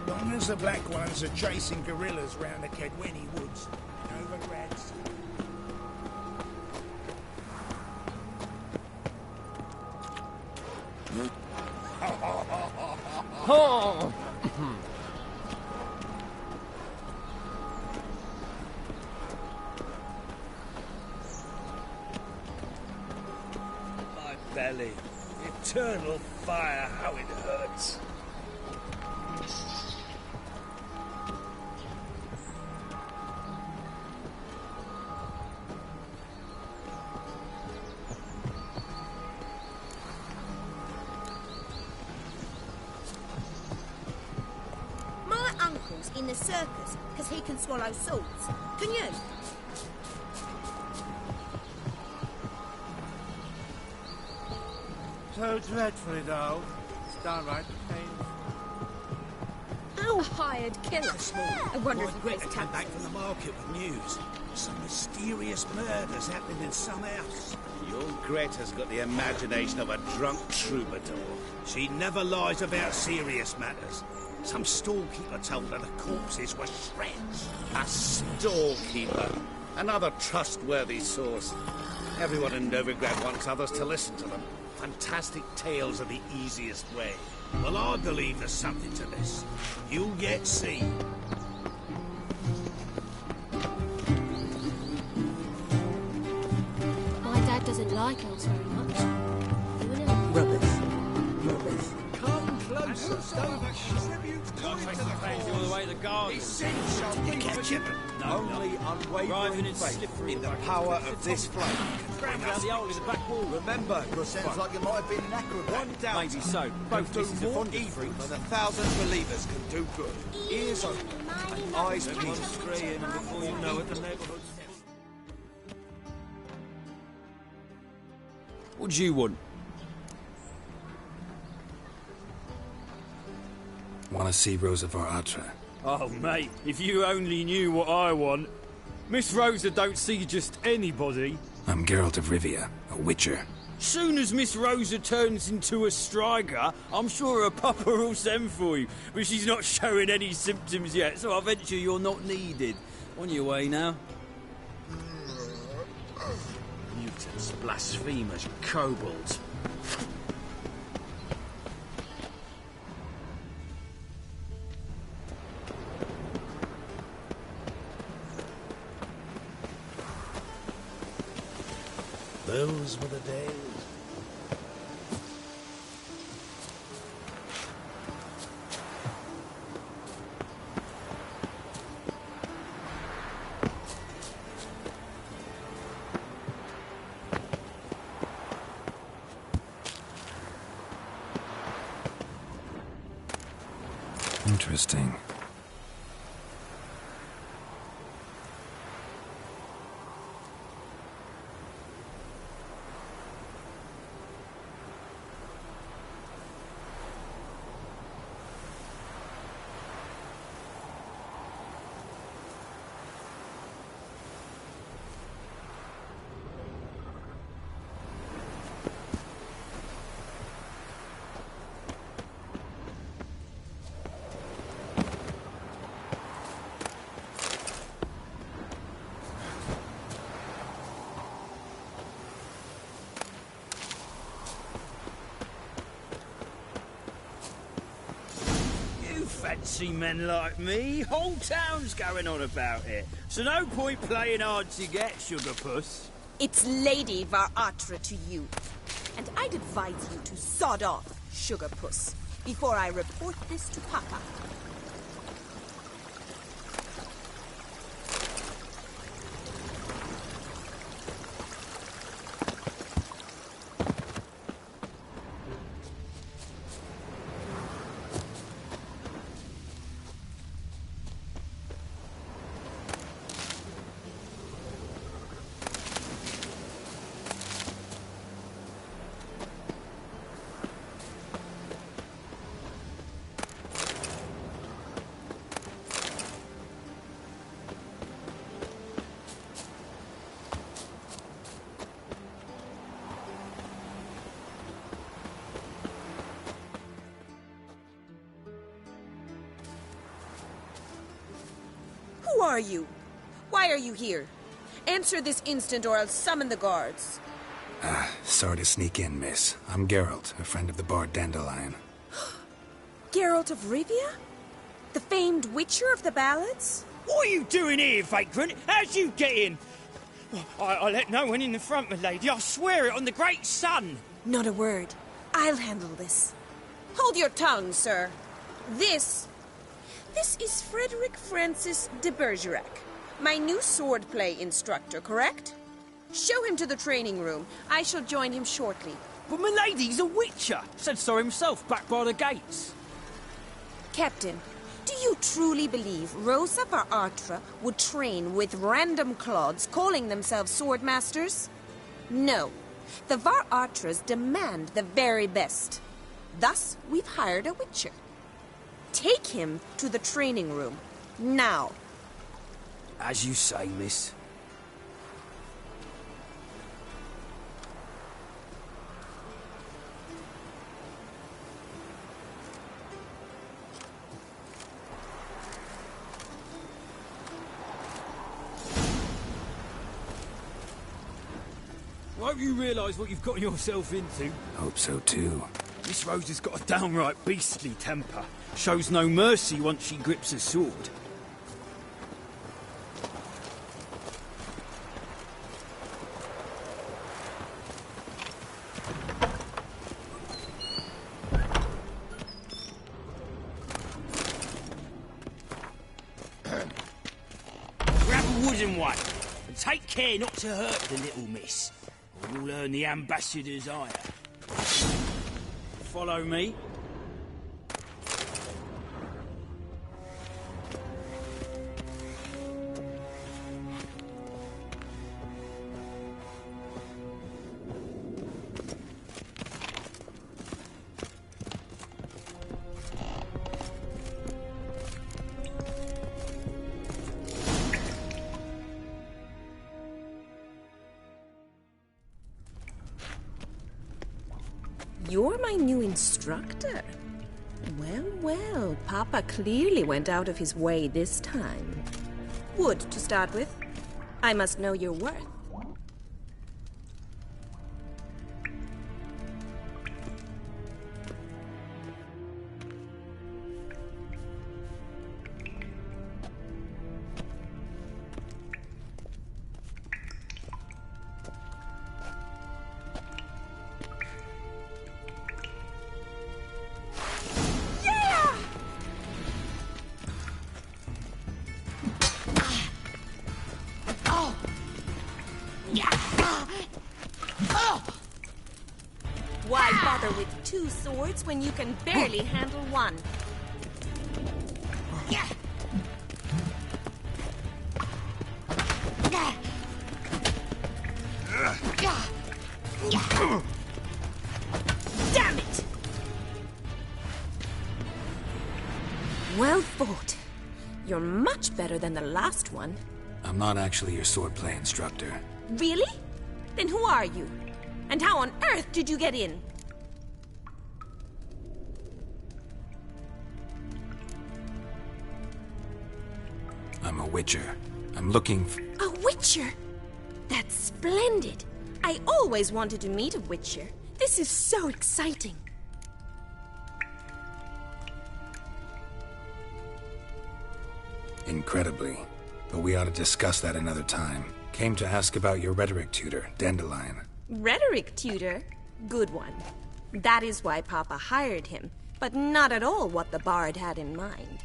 Long as the Black Ones are chasing guerrillas round the Kedweni woods, Novigrad's. Oh! My belly. Eternal fire, how it hurts. My uncle's in the circus because he can swallow swords. Can you? So dreadfully dull. It's downright painful. Our hired killer. I wonder if Greta Grace came back from the market with news. Some mysterious murders happening in some house. Your Greta's got the imagination of a drunk troubadour. She never lies about serious matters. Some storekeeper told her the corpses were shreds. A storekeeper. Another trustworthy source. Everyone in Novigrad wants others to listen to them. Fantastic tales are the easiest way. Well, I believe there's something to this. You'll yet see. My dad doesn't like elves very much. You know. Rubbish. Rubbish. Come closer, don't All the way to the garden. Only unwavering faith in the power of this flame. Round down the hole in the back wall. Remember, sounds like you might have been an acrobat. One doubter Maybe so. Both can pieces do are more fond of evil fruit. than 1,000 believers can do good. Ears open and eyes peeled. Straight in, and before you know it, the neighbourhood's... What do you want? Want to see Rosa var Atra? Oh, mate, if you only knew what I want. Miss Rosa don't see just anybody. I'm Geralt of Rivia, a witcher. Soon as Miss Rosa turns into a striker, I'm sure her papa will send for you. But she's not showing any symptoms yet, so I venture you're not needed. On your way now. Mutants, blasphemers, kobolds. Those were the days. Interesting. fancy men like me. Whole town's going on about it. So no point playing hard to get, Sugar Puss. It's Lady Var-Atra to you. And I'd advise you to sod off, Sugar Puss, before I report this to Papa. Who are you? Why are you here? Answer this instant or I'll summon the guards. Sorry to sneak in, miss. I'm Geralt, a friend of the bard Dandelion. Geralt of Rivia? The famed witcher of the ballads? What are you doing here, vagrant? How'd you get in? I let no one in the front, my lady. I swear it on the great sun. Not a word. I'll handle this. Hold your tongue, sir. This is Frederick Francis de Bergerac, my new swordplay instructor, correct? Show him to the training room. I shall join him shortly. But my lady's a witcher. Said so himself back by the gates. Captain, do you truly believe Rosa Var-Atra would train with random clods calling themselves swordmasters? No. The Var-Atras demand the very best. Thus, we've hired a witcher. Take him to the training room. Now. As you say, miss. Won't you realise what you've gotten yourself into? Hope so, too. Miss Rose has got a downright beastly temper. Shows no mercy once she grips a sword. Grab a wooden one, and take care not to hurt the little miss, or you'll earn the ambassador's ire. Follow me. You're my new instructor? Well, well, Papa clearly went out of his way this time. Wood, to start with. I must know your worth. Why bother with two swords when you can barely handle one? Damn it! Well fought. You're much better than the last one. I'm not actually your swordplay instructor. Really? Then who are you? And how on earth did you get in? I'm a witcher. I'm looking for... A witcher? That's splendid. I always wanted to meet a witcher. This is so exciting. Incredibly. But we ought to discuss that another time. Came to ask about your rhetoric tutor, Dandelion. Rhetoric tutor? Good one. That is why Papa hired him, but not at all what the bard had in mind.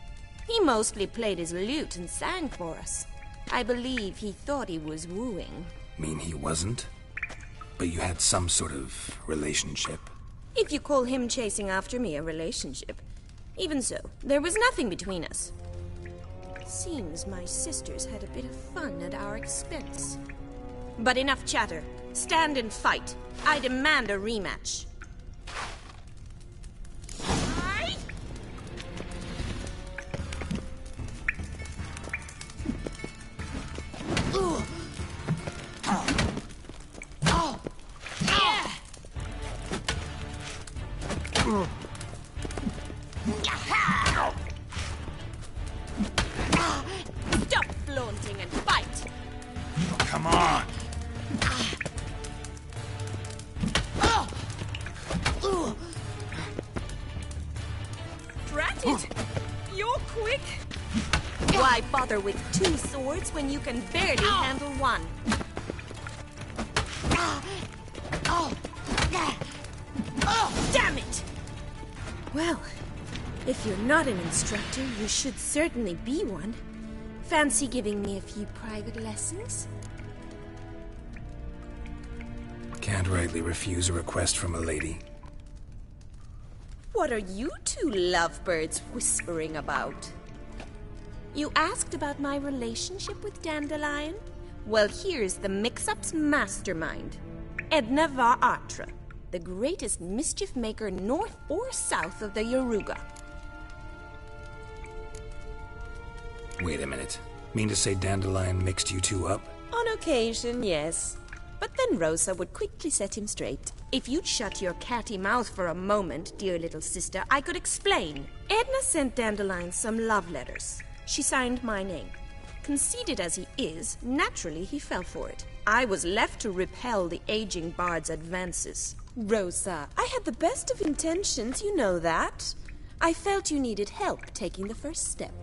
He mostly played his lute and sang for us. I believe he thought he was wooing. Mean he wasn't? But you had some sort of relationship? If you call him chasing after me a relationship. Even so, there was nothing between us. Seems my sisters had a bit of fun at our expense. But enough chatter. Stand and fight. I demand a rematch. Stop flaunting and fight! Oh, come on! Drat it! You're quick! Why bother with 2 swords when you can barely handle one? Damn it! Well, if you're not an instructor, you should certainly be one. Fancy giving me a few private lessons? Can't rightly refuse a request from a lady. What are you two lovebirds whispering about? You asked about my relationship with Dandelion? Well, here's the mix-up's mastermind. Edna var Atra, the greatest mischief maker north or south of the Yaruga. Wait a minute. Mean to say Dandelion mixed you two up? On occasion, yes. But then Rosa would quickly set him straight. If you'd shut your catty mouth for a moment, dear little sister, I could explain. Edna sent Dandelion some love letters. She signed my name. Conceited as he is, naturally he fell for it. I was left to repel the aging bard's advances. Rosa, I had the best of intentions, you know that. I felt you needed help taking the first step.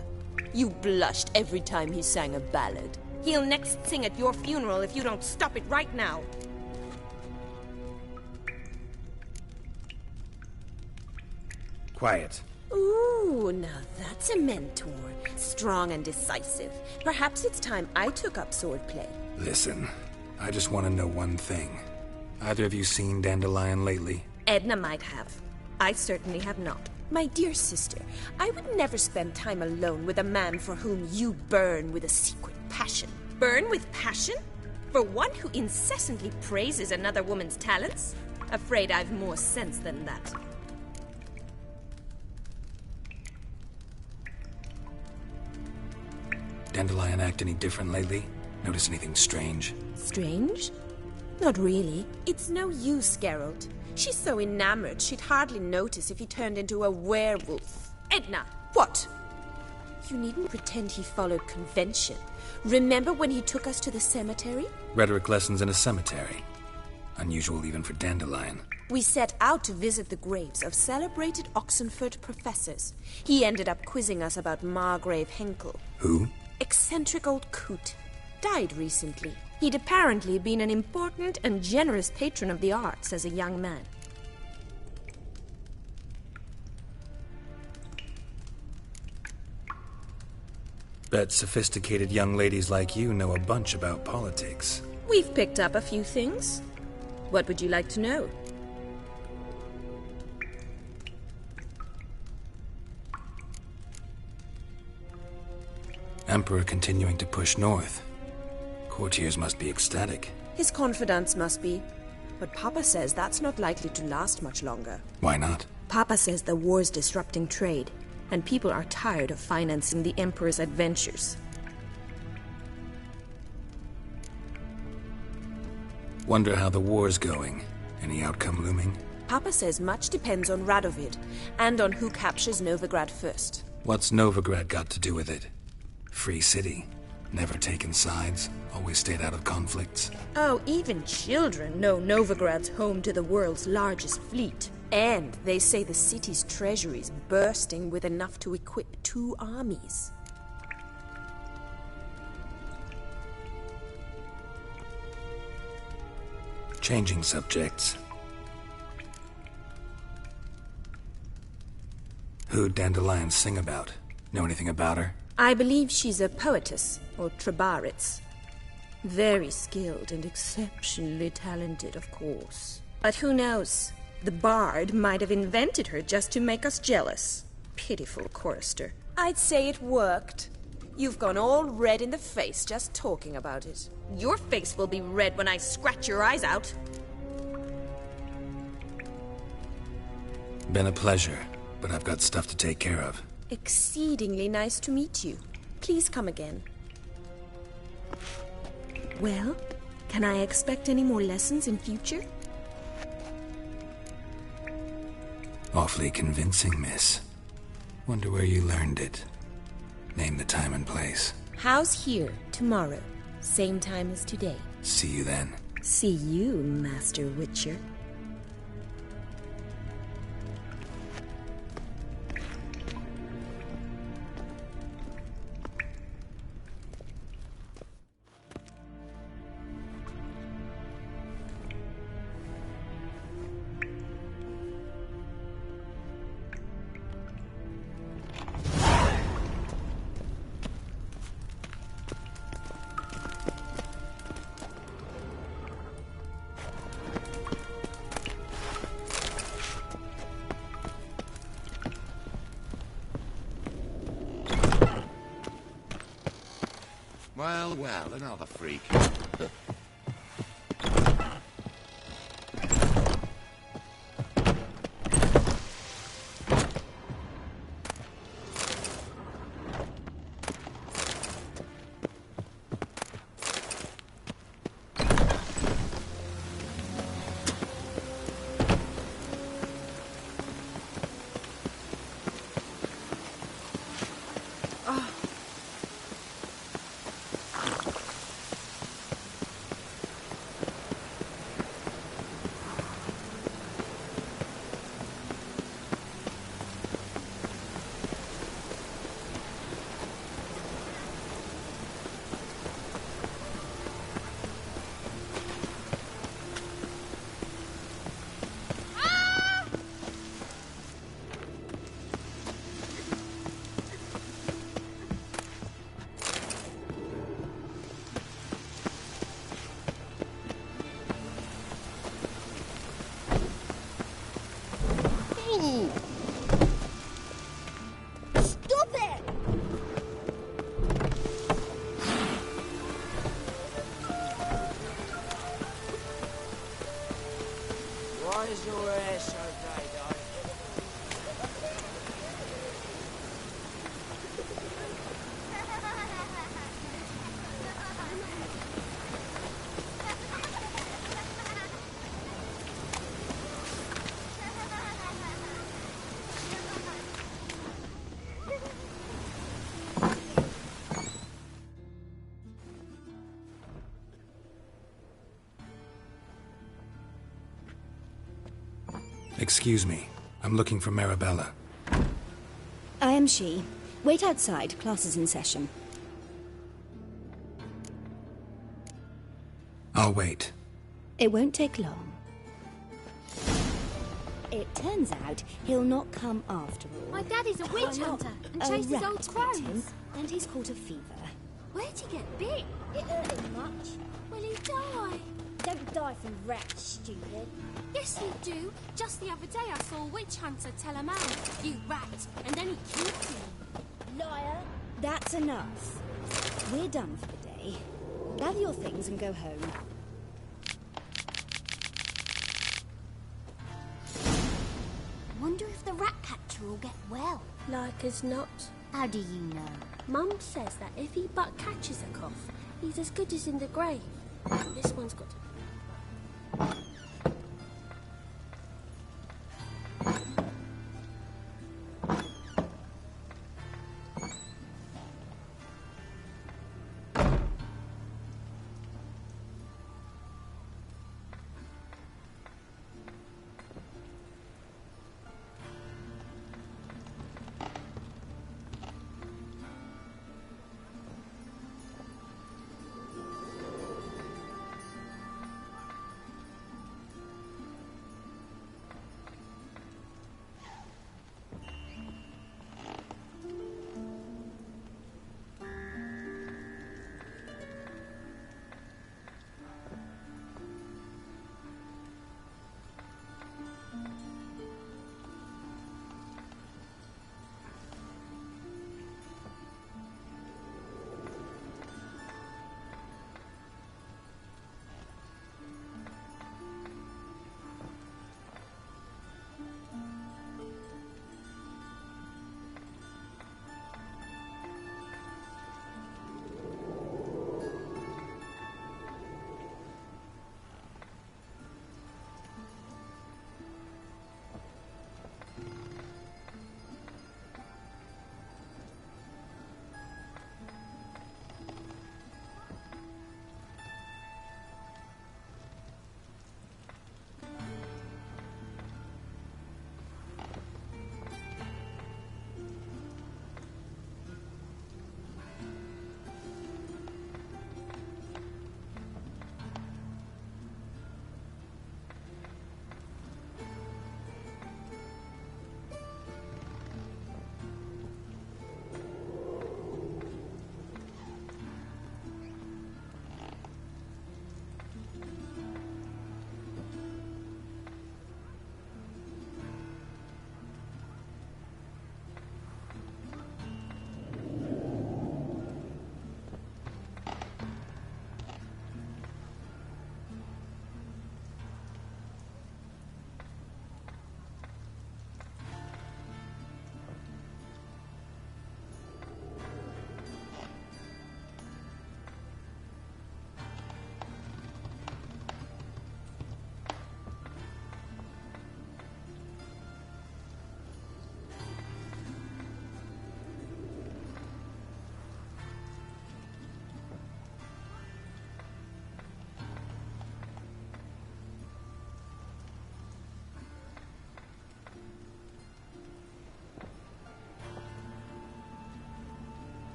You blushed every time he sang a ballad. He'll next sing at your funeral if you don't stop it right now. Quiet. Ooh, now that's a mentor. Strong and decisive. Perhaps it's time I took up swordplay. Listen, I just want to know one thing. Either of you seen Dandelion lately? Edna might have. I certainly have not. My dear sister, I would never spend time alone with a man for whom you burn with a secret passion. Burn with passion? For one who incessantly praises another woman's talents? Afraid I've more sense than that. Dandelion act any different lately? Notice anything strange? Strange? Not really. It's no use, Geralt. She's so enamored she'd hardly notice if he turned into a werewolf. Edna! What? You needn't pretend he followed convention. Remember when he took us to the cemetery? Rhetoric lessons in a cemetery. Unusual even for Dandelion. We set out to visit the graves of celebrated Oxenford professors. He ended up quizzing us about Margrave Henkel. Who? Eccentric old coot. Died recently. He'd apparently been an important and generous patron of the arts as a young man. Bet sophisticated young ladies like you know a bunch about politics. We've picked up a few things. What would you like to know? Emperor continuing to push north. Courtiers must be ecstatic. His confidants must be. But Papa says that's not likely to last much longer. Why not? Papa says the war's disrupting trade, and people are tired of financing the Emperor's adventures. Wonder how the war's going. Any outcome looming? Papa says much depends on Radovid, and on who captures Novigrad first. What's Novigrad got to do with it? Free city. Never taken sides. Always stayed out of conflicts. Oh, even children know Novigrad's home to the world's largest fleet. And they say the city's treasury's bursting with enough to equip 2 armies. Changing subjects. Who'd Dandelion sing about? Know anything about her? I believe she's a poetess, or Trebaritz. Very skilled and exceptionally talented, of course. But who knows? The bard might have invented her just to make us jealous. Pitiful chorister. I'd say it worked. You've gone all red in the face just talking about it. Your face will be red when I scratch your eyes out. Been a pleasure, but I've got stuff to take care of. Exceedingly nice to meet you. Please come again. Well, can I expect any more lessons in future? Awfully convincing, miss. Wonder where you learned it. Name the time and place. House here, tomorrow. Same time as today. See you then. See you, Master Witcher. Well, well, another freak. Why is your hair so grey, darling? Excuse me. I'm looking for Marabella. I am she. Wait outside. Class is in session. I'll wait. It won't take long. It turns out he'll not come after all. My daddy's a witch hunter and A chases rat old bit crows. him, and he's caught a fever. Where'd he get bit? It hurt him much. Will he die? Don't die from rats, stupid. Yes, you do. Just the other day I saw a witch hunter tell a man, "You rat," and then he killed him. Liar. That's enough. We're done for the day. Gather your things and go home. Wonder if the rat catcher will get well. Like as not. How do you know? Mum says that if he but catches a cough, he's as good as in the grave. This one's got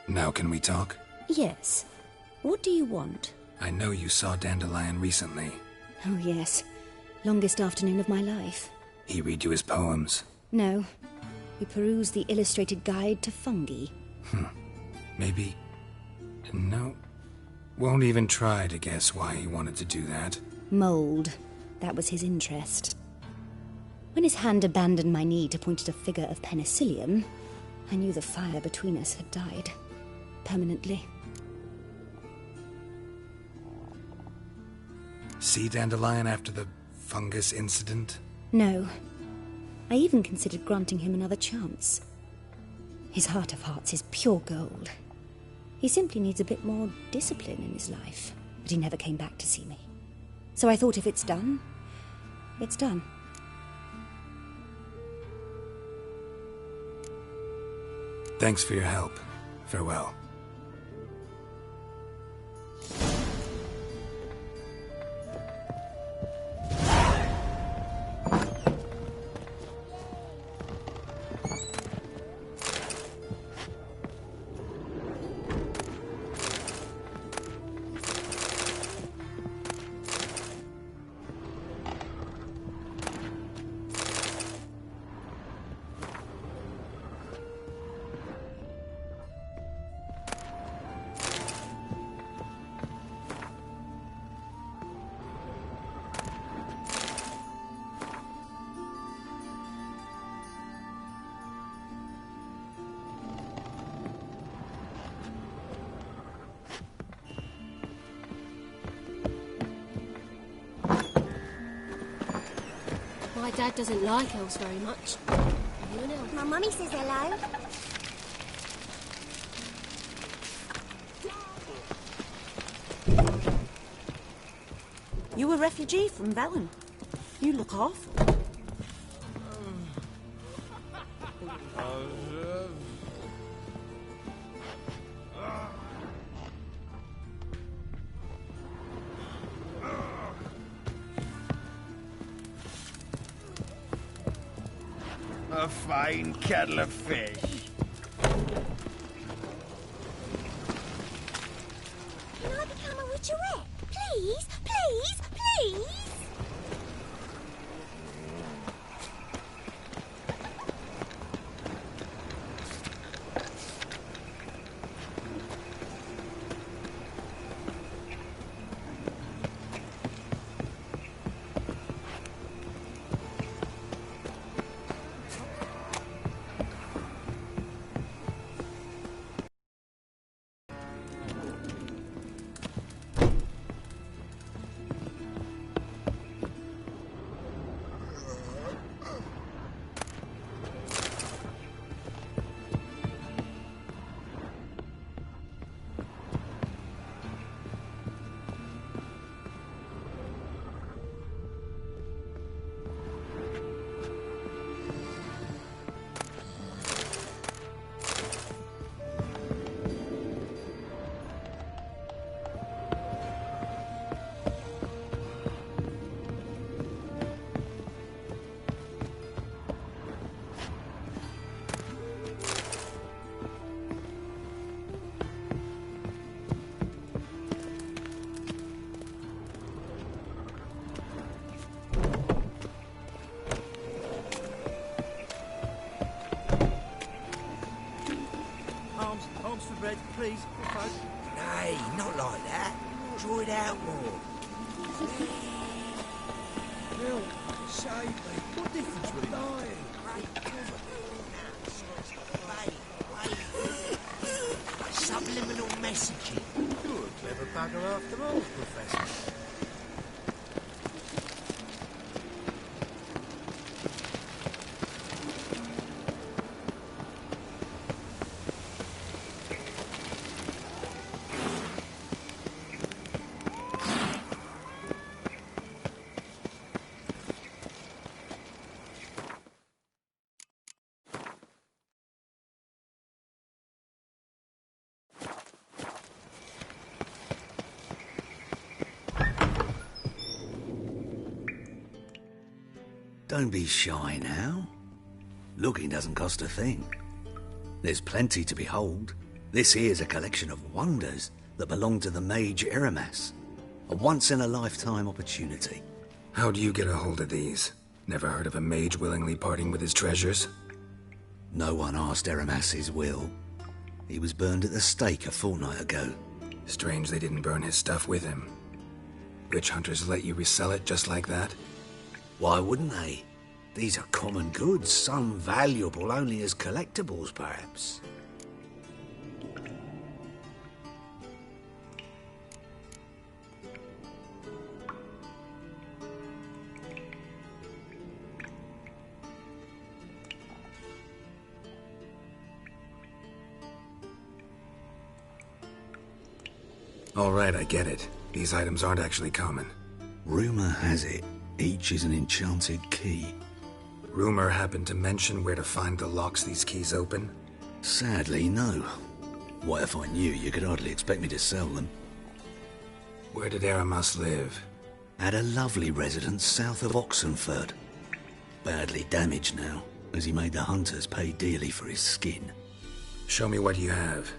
Now can we talk? Yes. What do you want? I know you saw Dandelion recently. Oh, yes. Longest afternoon of my life. He read you his poems? No. We perused the illustrated guide to fungi. Maybe... No. Won't even try to guess why he wanted to do that. Mold. That was his interest. When his hand abandoned my knee to point at a figure of penicillium, I knew the fire between us had died. Permanently. See Dandelion after the fungus incident? No. I even considered granting him another chance. His heart of hearts is pure gold. He simply needs a bit more discipline in his life. But he never came back to see me. So I thought if it's done, it's done. Thanks for your help. Farewell. My dad doesn't like elves very much. You an elf? My mummy says hello. You a refugee from Velen? You look awful. A fine kettle of fish. Can I become a witcherette? Please, please, please? Arms for bread, please. Nay, not like that. Draw it out more. Bill, save me. What difference will it make? Great cover. Wait. Subliminal messaging. You're a clever bugger after all, Professor. Don't be shy now. Looking doesn't cost a thing. There's plenty to behold. This here's a collection of wonders that belong to the mage Eramas. A once-in-a-lifetime opportunity. How do you get a hold of these? Never heard of a mage willingly parting with his treasures? No one asked Eramas's will. He was burned at the stake a fortnight ago. Strange they didn't burn his stuff with him. Witch hunters let you resell it just like that? Why wouldn't they? These are common goods, some valuable only as collectibles, perhaps. All right, I get it. These items aren't actually common. Rumor has it, each is an enchanted key. Rumor happened to mention where to find the locks these keys open? Sadly, no. What if I knew, you could hardly expect me to sell them. Where did Eramas live? At a lovely residence south of Oxenford. Badly damaged now, as he made the hunters pay dearly for his skin. Show me what you have.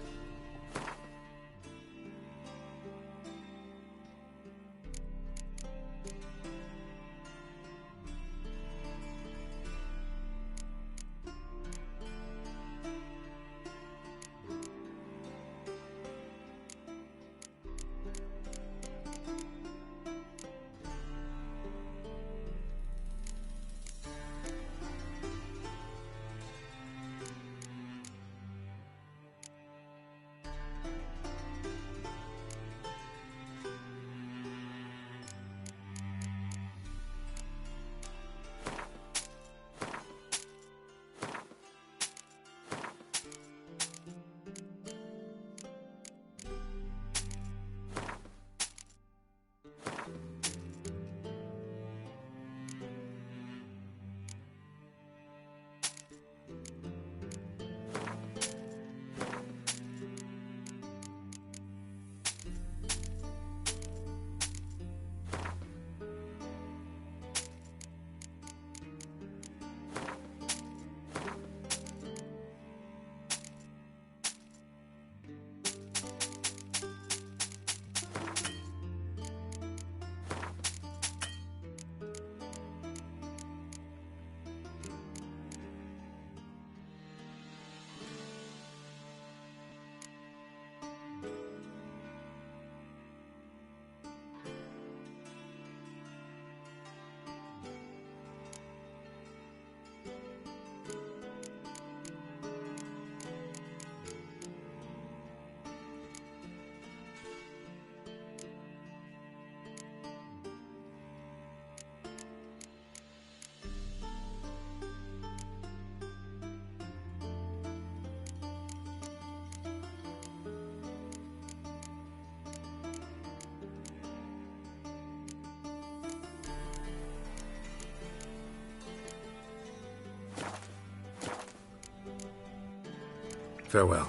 Farewell.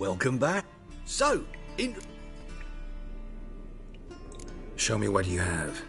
Welcome back. So, Show me what you have.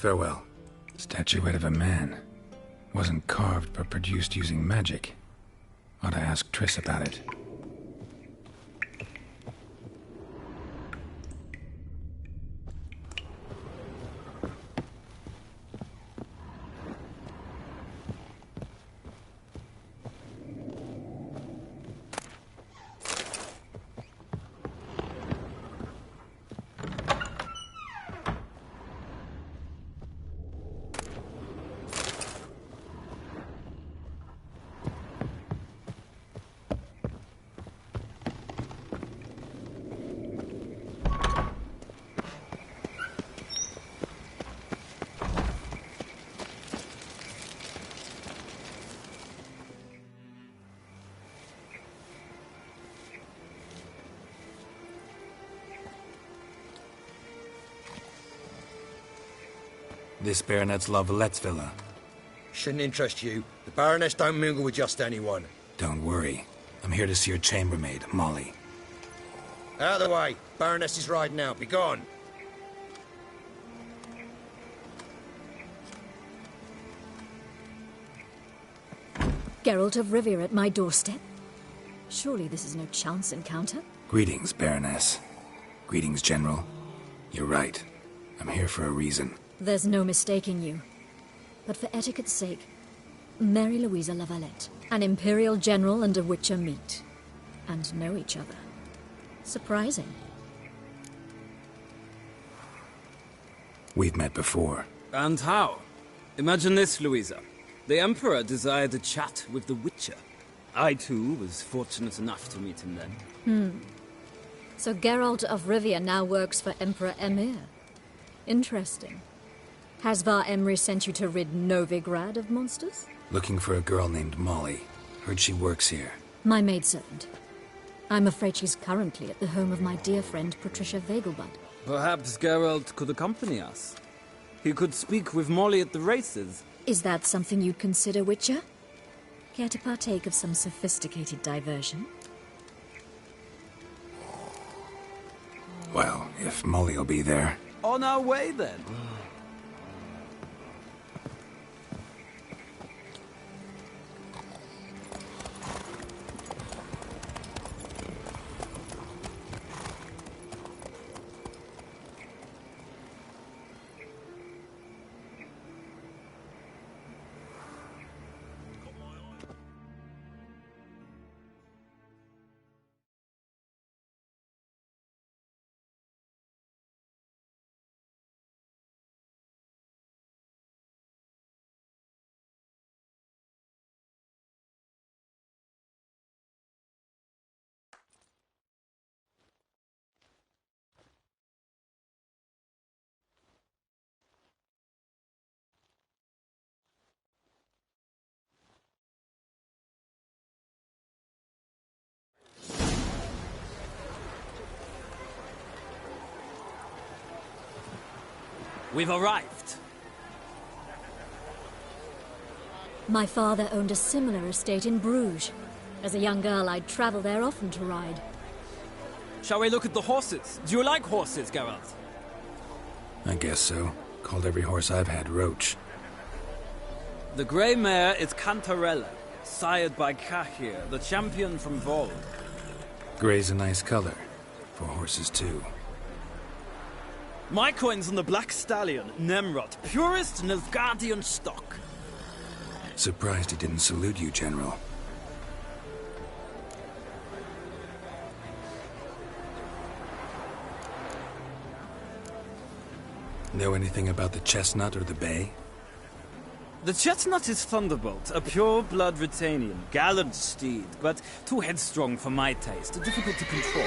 Farewell. Statuette of a man. Wasn't carved, but produced using magic. Ought to ask Triss about it. This Baronet's La Vallette's villa. shouldn't interest you. The Baroness don't mingle with just anyone. Don't worry. I'm here to see your chambermaid, Molly. Out of the way. Baroness is riding out. Be gone. Geralt of Rivia at my doorstep? Surely this is no chance encounter? Greetings, Baroness. Greetings, General. You're right. I'm here for a reason. There's no mistaking you. But for etiquette's sake, Mary Louisa La Valette, an Imperial General and a Witcher meet. And know each other. Surprising. We've met before. And how? Imagine this, Louisa. The Emperor desired a chat with the Witcher. I, too, was fortunate enough to meet him then. So Geralt of Rivia now works for Emperor Emhyr. Interesting. Has Var Emry sent you to rid Novigrad of monsters? Looking for a girl named Molly. Heard she works here. My maidservant. I'm afraid she's currently at the home of my dear friend Patricia Vegelbud. Perhaps Geralt could accompany us. He could speak with Molly at the races. Is that something you'd consider, Witcher? Care to partake of some sophisticated diversion? Well, if Molly'll be there. On our way, then. We've arrived. My father owned a similar estate in Bruges. As a young girl, I'd travel there often to ride. Shall we look at the horses? Do you like horses, Geralt? I guess so. Called every horse I've had Roach. The grey mare is Cantarella, sired by Cahir, the champion from Vold. Grey's a nice color. For horses, too. My coin's on the Black Stallion, Nemrod, purest Nilfgaardian stock. Surprised he didn't salute you, General. Know anything about the Chestnut or the Bay? The Chestnut is Thunderbolt, a pure-blood Britannian, gallant steed, but too headstrong for my taste, difficult to control.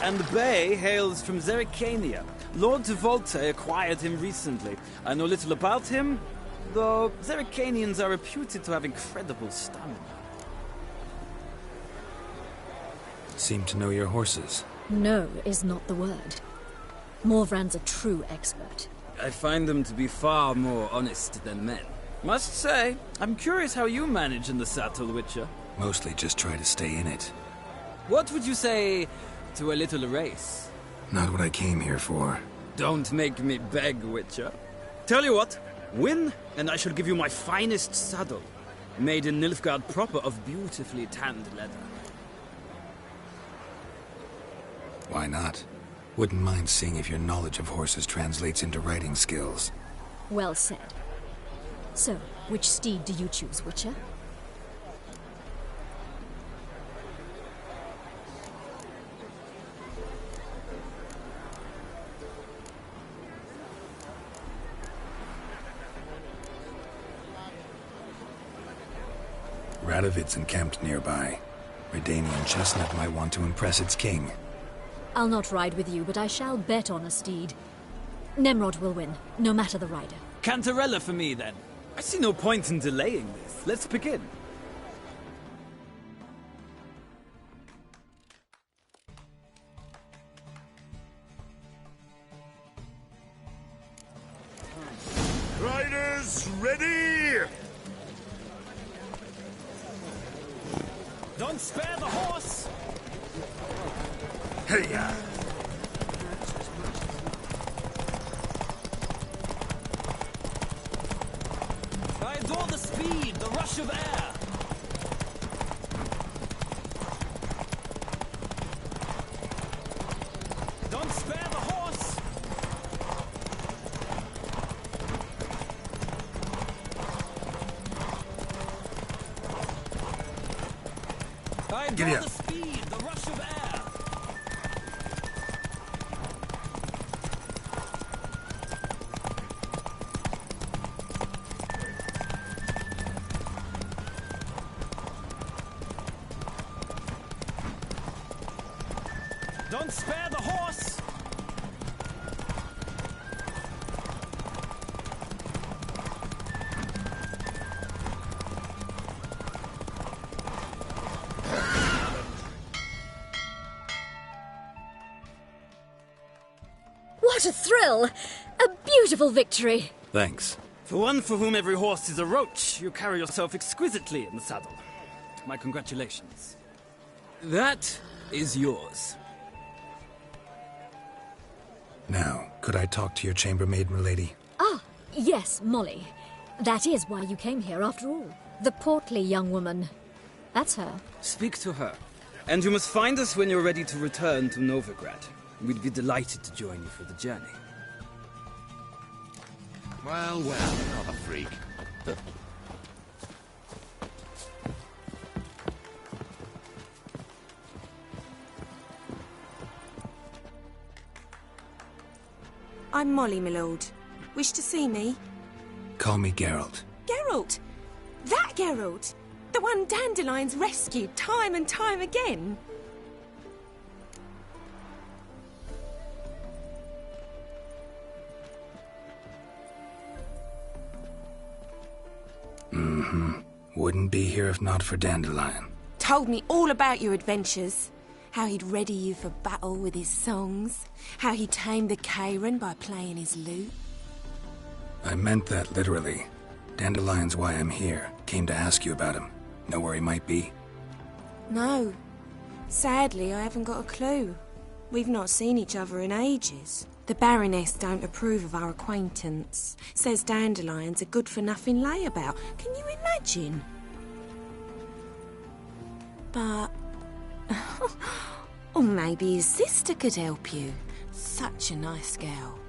And the Bay hails from Zerrikania. Lord de Volte acquired him recently. I know little about him, though Zerrikanians are reputed to have incredible stamina. Seem to know your horses. No is not the word. Morvran's a true expert. I find them to be far more honest than men. Must say, I'm curious how you manage in the saddle, Witcher. Mostly just try to stay in it. What would you say to a little race? Not what I came here for. Don't make me beg, Witcher. Tell you what, win, and I shall give you my finest saddle. Made in Nilfgaard proper of beautifully tanned leather. Why not? Wouldn't mind seeing if your knowledge of horses translates into riding skills. Well said. So, which steed do you choose, Witcher? Radovid's encamped nearby. Redanian Chestnut might want to impress its king. I'll not ride with you, but I shall bet on a steed. Nemrod will win, no matter the rider. Cantarella for me, then. I see no point in delaying this. Let's begin. Riders, ready! Don't spare the horse! Hey-ya! I adore the speed, the rush of air. Don't spare the horse. I adore the speed, the rush of air. Don't spare the horse! What a thrill! A beautiful victory! Thanks. For one for whom every horse is a roach, you carry yourself exquisitely in the saddle. My congratulations. That is yours. Now, could I talk to your chambermaid, milady? Ah, yes, Molly. That is why you came here, after all. The portly young woman. That's her. Speak to her. And you must find us when you're ready to return to Novigrad. We'd be delighted to join you for the journey. Well, not a freak. I'm Molly, my lord. Wish to see me? Call me Geralt. Geralt! That Geralt! The one Dandelion's rescued time and time again! Mm-hmm. Wouldn't be here if not for Dandelion. Told me all about your adventures. How he'd ready you for battle with his songs. How he tamed the Karen by playing his lute. I meant that literally. Dandelion's why I'm here. Came to ask you about him. Know where he might be? No. Sadly, I haven't got a clue. We've not seen each other in ages. The Baroness don't approve of our acquaintance. Says Dandelion's a good-for-nothing layabout. Can you imagine? But... or maybe his sister could help you. Such a nice girl.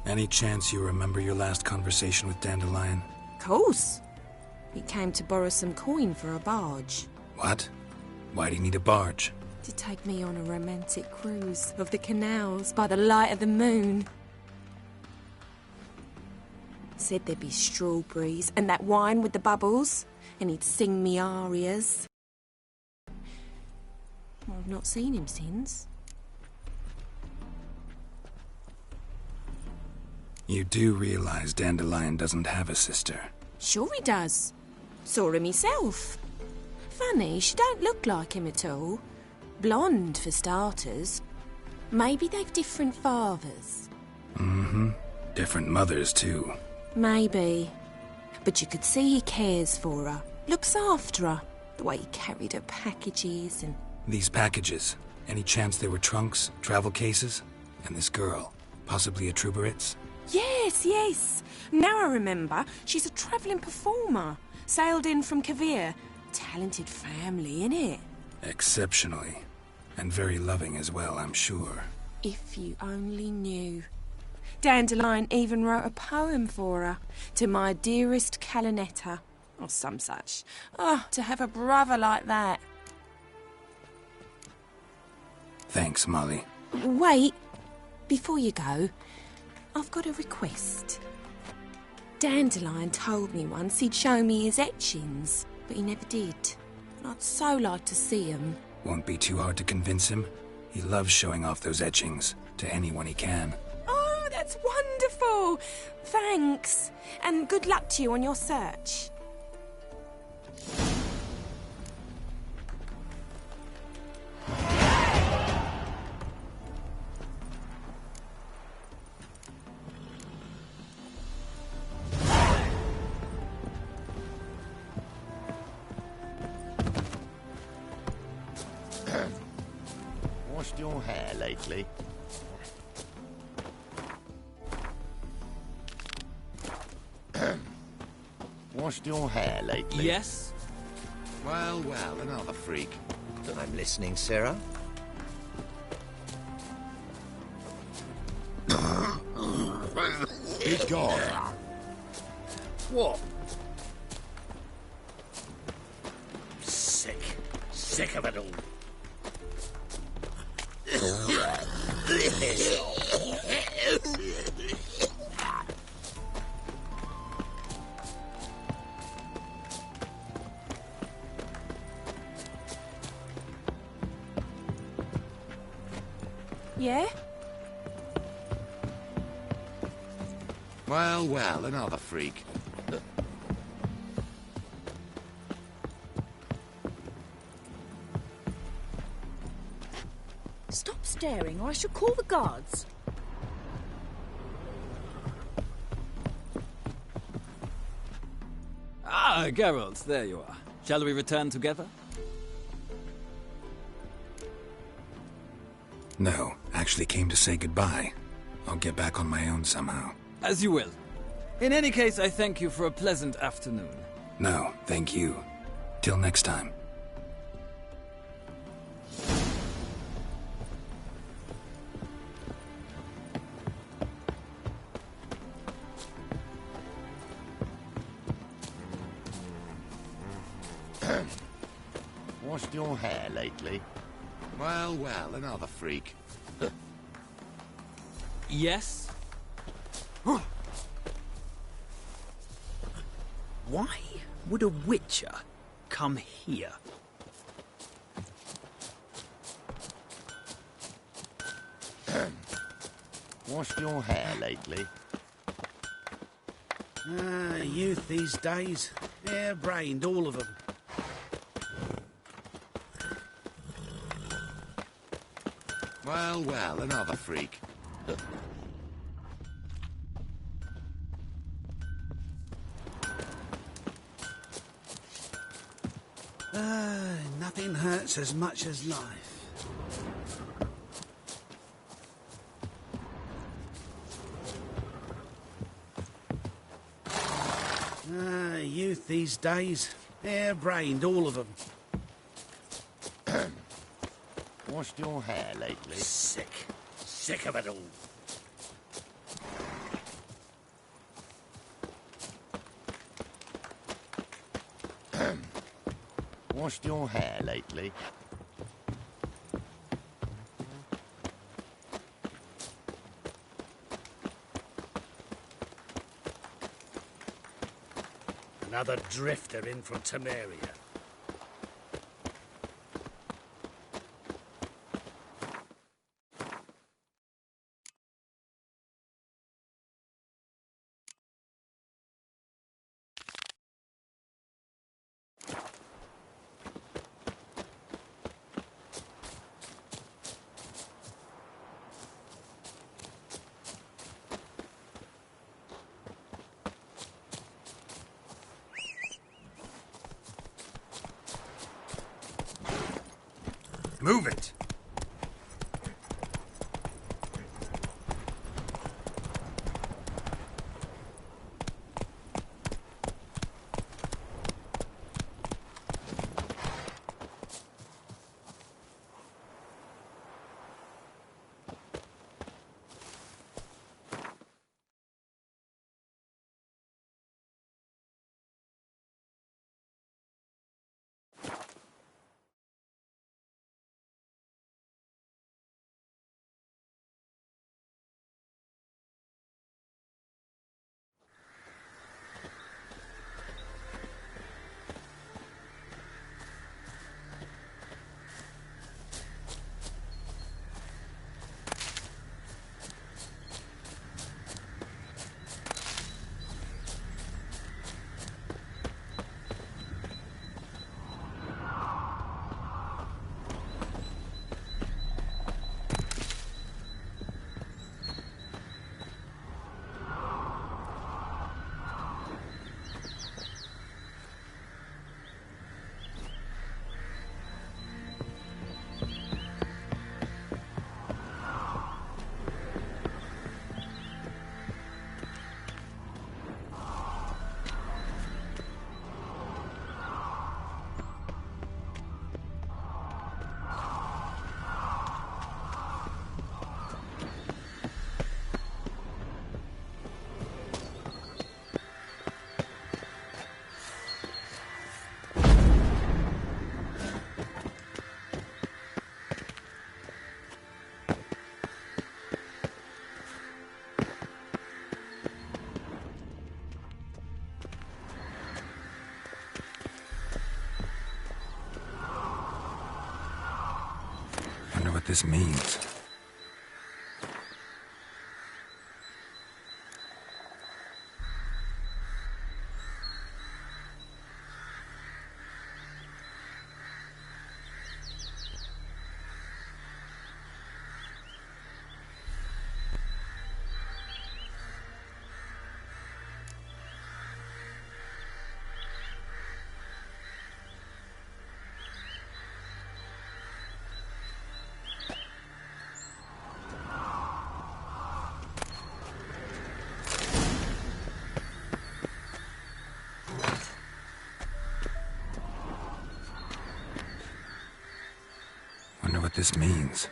Any chance you remember your last conversation with Dandelion? Course. He came to borrow some coin for a barge. What? Why do you need a barge? To take me on a romantic cruise of the canals by the light of the moon. Said there'd be strawberries and that wine with the bubbles, and he'd sing me arias. Well, I've not seen him since. You do realize Dandelion doesn't have a sister? Sure he does. Saw him myself. Funny, she don't look like him at all. Blonde, for starters. Maybe they've different fathers. Mm-hmm. Different mothers, too. Maybe. But you could see he cares for her. Looks after her. The way he carried her packages and... These packages, any chance they were trunks, travel cases? And this girl, possibly a Truberitz? Yes, yes. Now I remember. She's a travelling performer. Sailed in from Kavir. Talented family, innit? Exceptionally. And very loving as well, I'm sure. If you only knew. Dandelion even wrote a poem for her. To my dearest Calinetta. Or some such. Oh, to have a brother like that. Thanks, Molly. Wait. Before you go, I've got a request. Dandelion told me once he'd show me his etchings, but he never did. And I'd so like to see them. Won't be too hard to convince him. He loves showing off those etchings to anyone he can. Oh, that's wonderful! Thanks. And good luck to you on your search. Washed your hair lately? Washed your hair lately? Yes? Well, well, another freak. I'm listening, Sarah. Good God. What? Sick. Sick of it all. Yeah? Well, well, another freak. Stop staring or I shall call the guards. Ah, Geralt, there you are. Shall we return together? No, actually came to say goodbye. I'll get back on my own somehow. As you will. In any case, I thank you for a pleasant afternoon. No, thank you. Till next time. Washed your hair lately? Well, well, another freak. Yes? Why would a witcher come here? Washed your hair lately? Youth these days. Hair-brained, all of them. Well, well, another freak. Nothing hurts as much as life. Youth these days. Hair-brained, all of them. Washed your hair lately? Sick. Sick of it all. Washed your hair lately? Another drifter in from Temeria. Move it! What this means. Wonder what this means.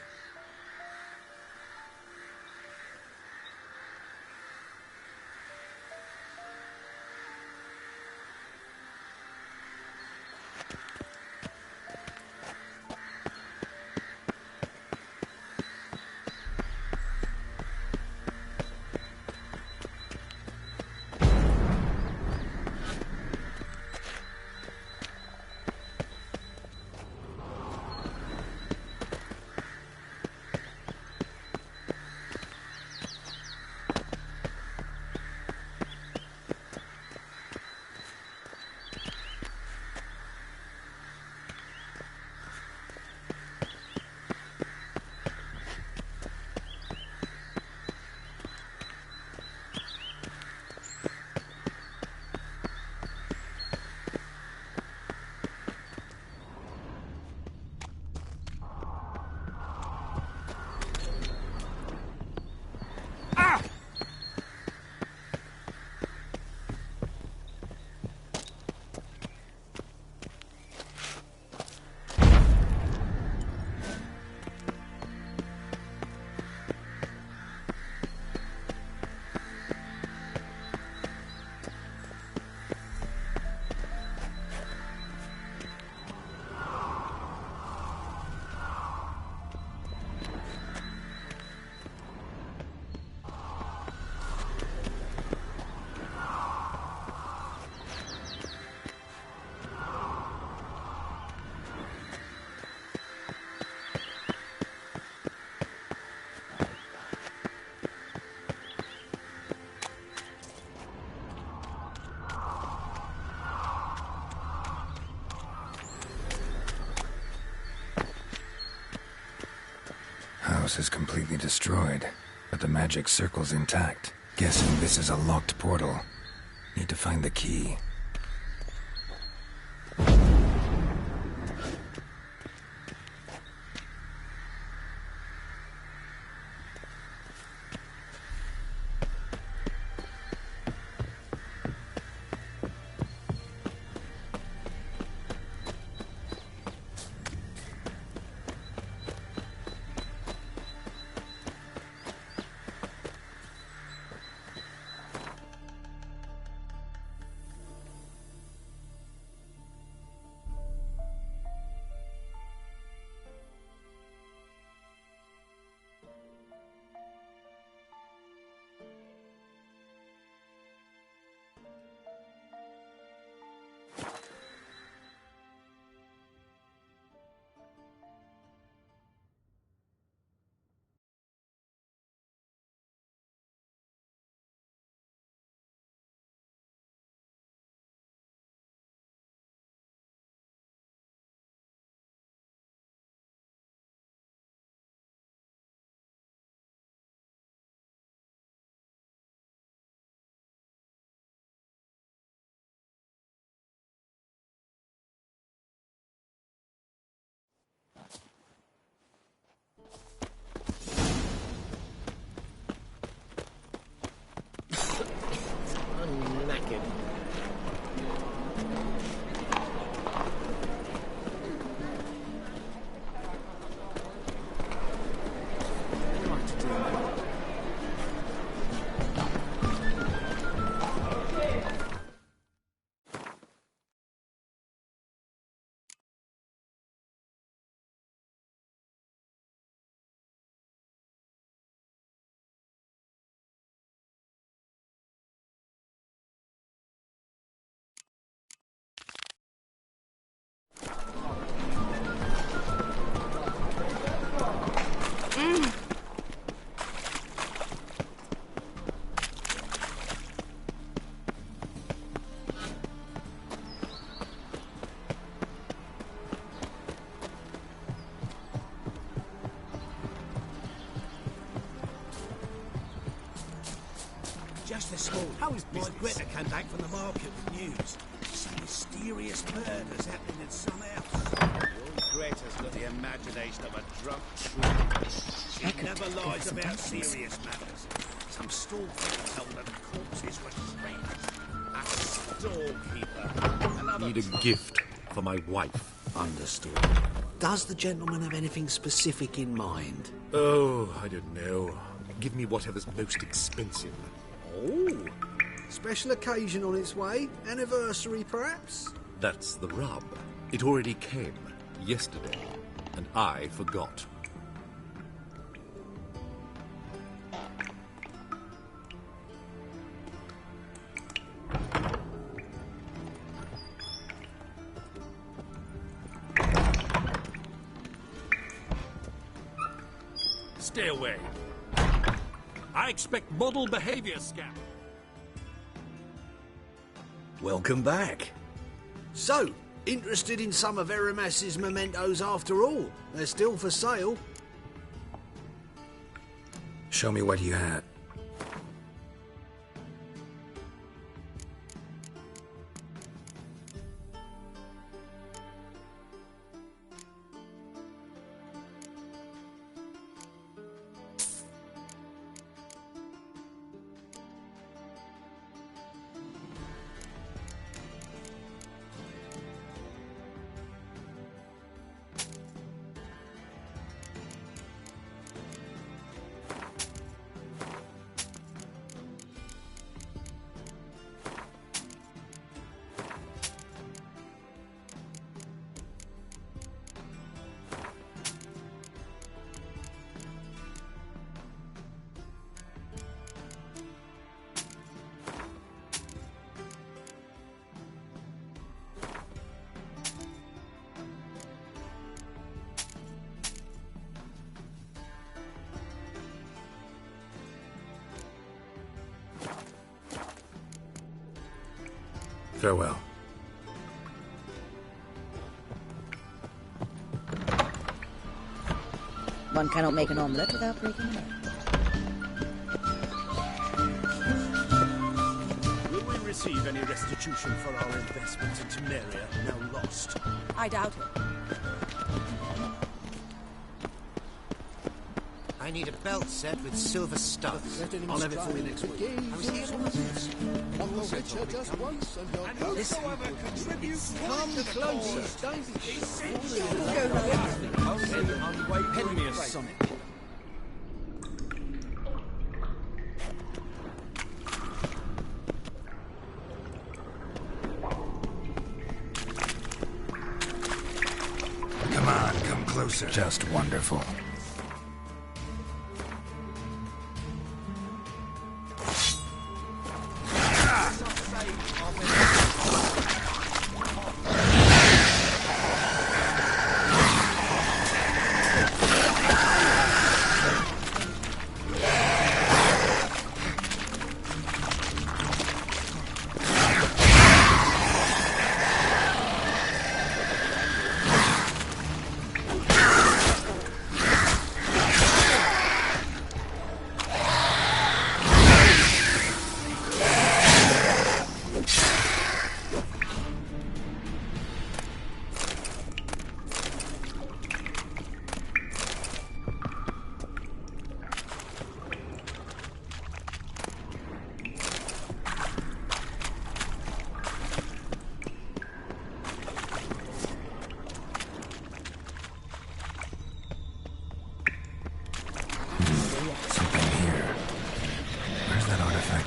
house is completely destroyed, but the magic circle's intact. Guessing this is a locked portal. Need to find the key. I'm knackered. Just this morning, how is my Greta came back from the market with news. Some mysterious murders happening in some house. Your Greta's got the imagination of a drunk troubadour. She never lies about serious matters. Some storekeeper told her the corpses were strange. A storekeeper. Need a gift for my wife. Understood. Does the gentleman have anything specific in mind? Oh, I don't know. Give me whatever's most expensive. Oh, special occasion on its way? Anniversary, perhaps? That's the rub. It already came yesterday, and I forgot. Stay away. I expect model behavior, Scamp. Welcome back. So, interested in some of Aramas's mementos after all? They're still for sale. Show me what you had. Farewell. One cannot make an omelette without breaking an egg. Will we receive any restitution for our investment in Temeria, now lost? I doubt it. I need a belt set with silver studs. I'll have it for you next week. I was here once. Uncle Richard just once, and your whosoever contributes Come closer. Don't be Pen me a sonnet. Come on, come closer. Just wonderful.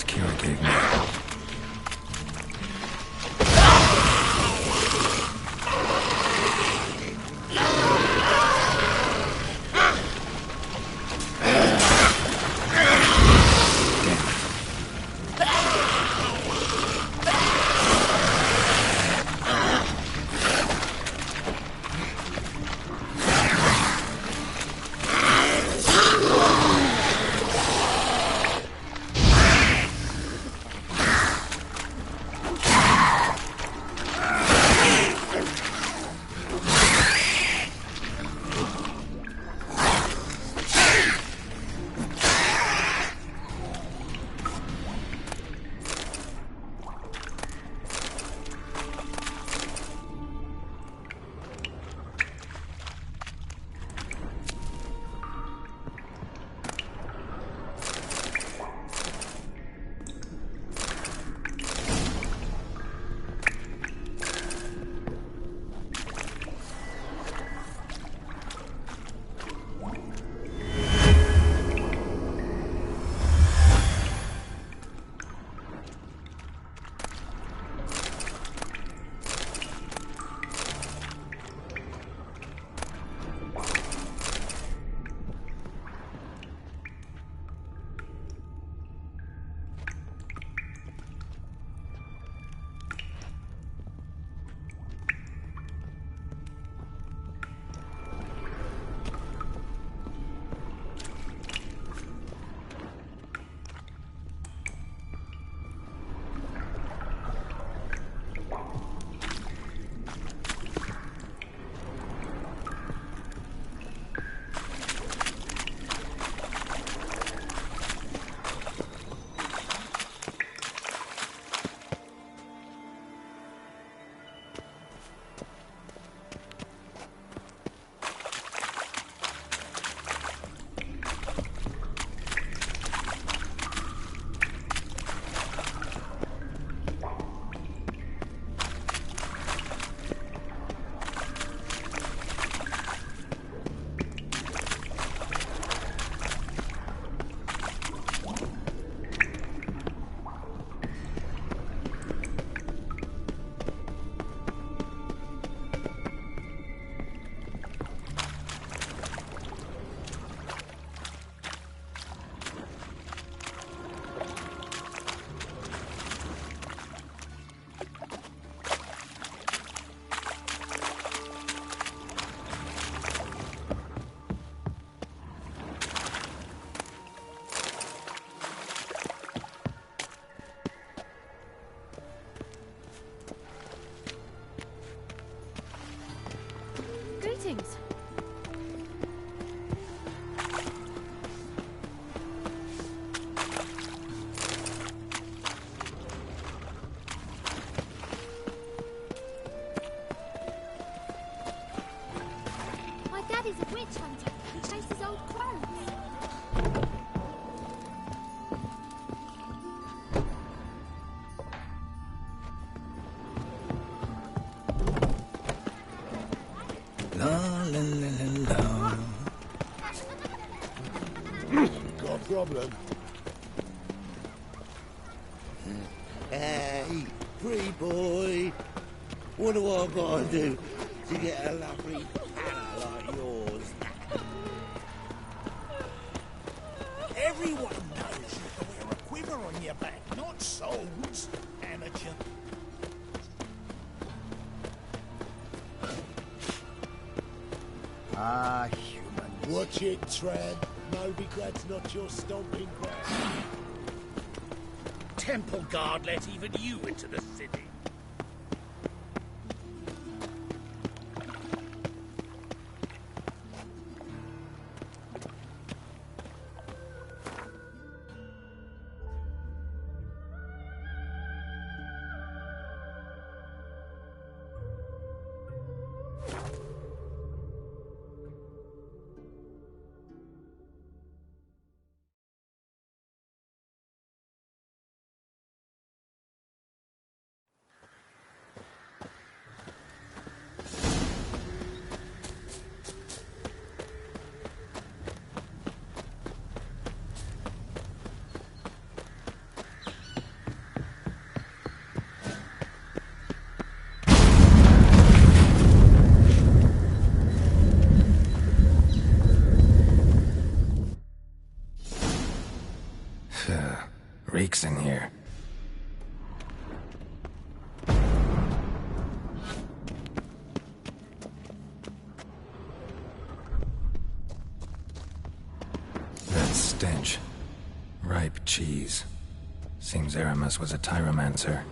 Kira gave me. He's a witch hunter. He chases old crows. La la la la la. Got a problem? Hey, pretty boy. What do I gotta do to get a lovely panna like yours? Everyone knows you can wear a quiver on your back, not swords, amateur. Ah, human. Watch it, Trad. Moby Grad's not your stomping ground. Temple Guard let even you into the city. Reeks in here. That stench. Ripe cheese. Seems Aramis was a tyromancer.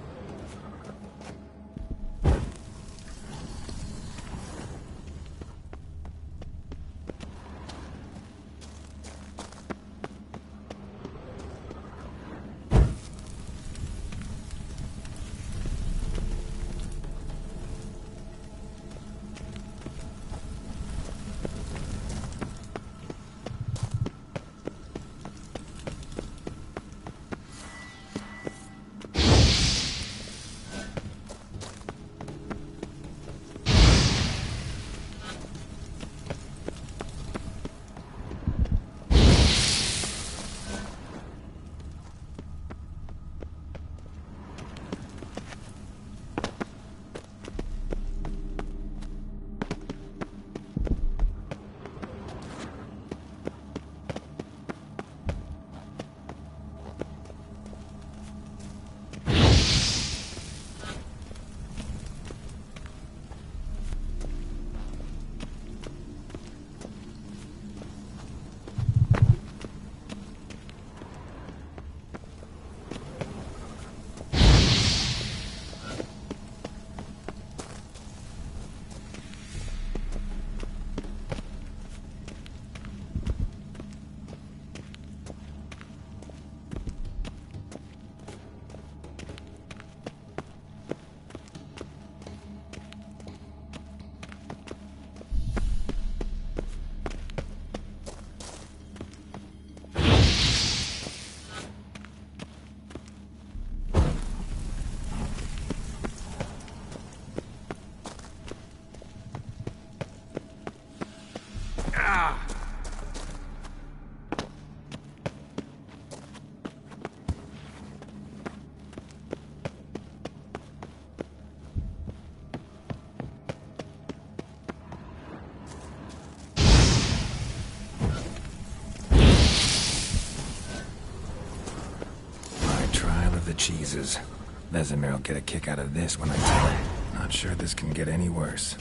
Cheeses. Vesemir will get a kick out of this when I tell him. Not sure this can get any worse.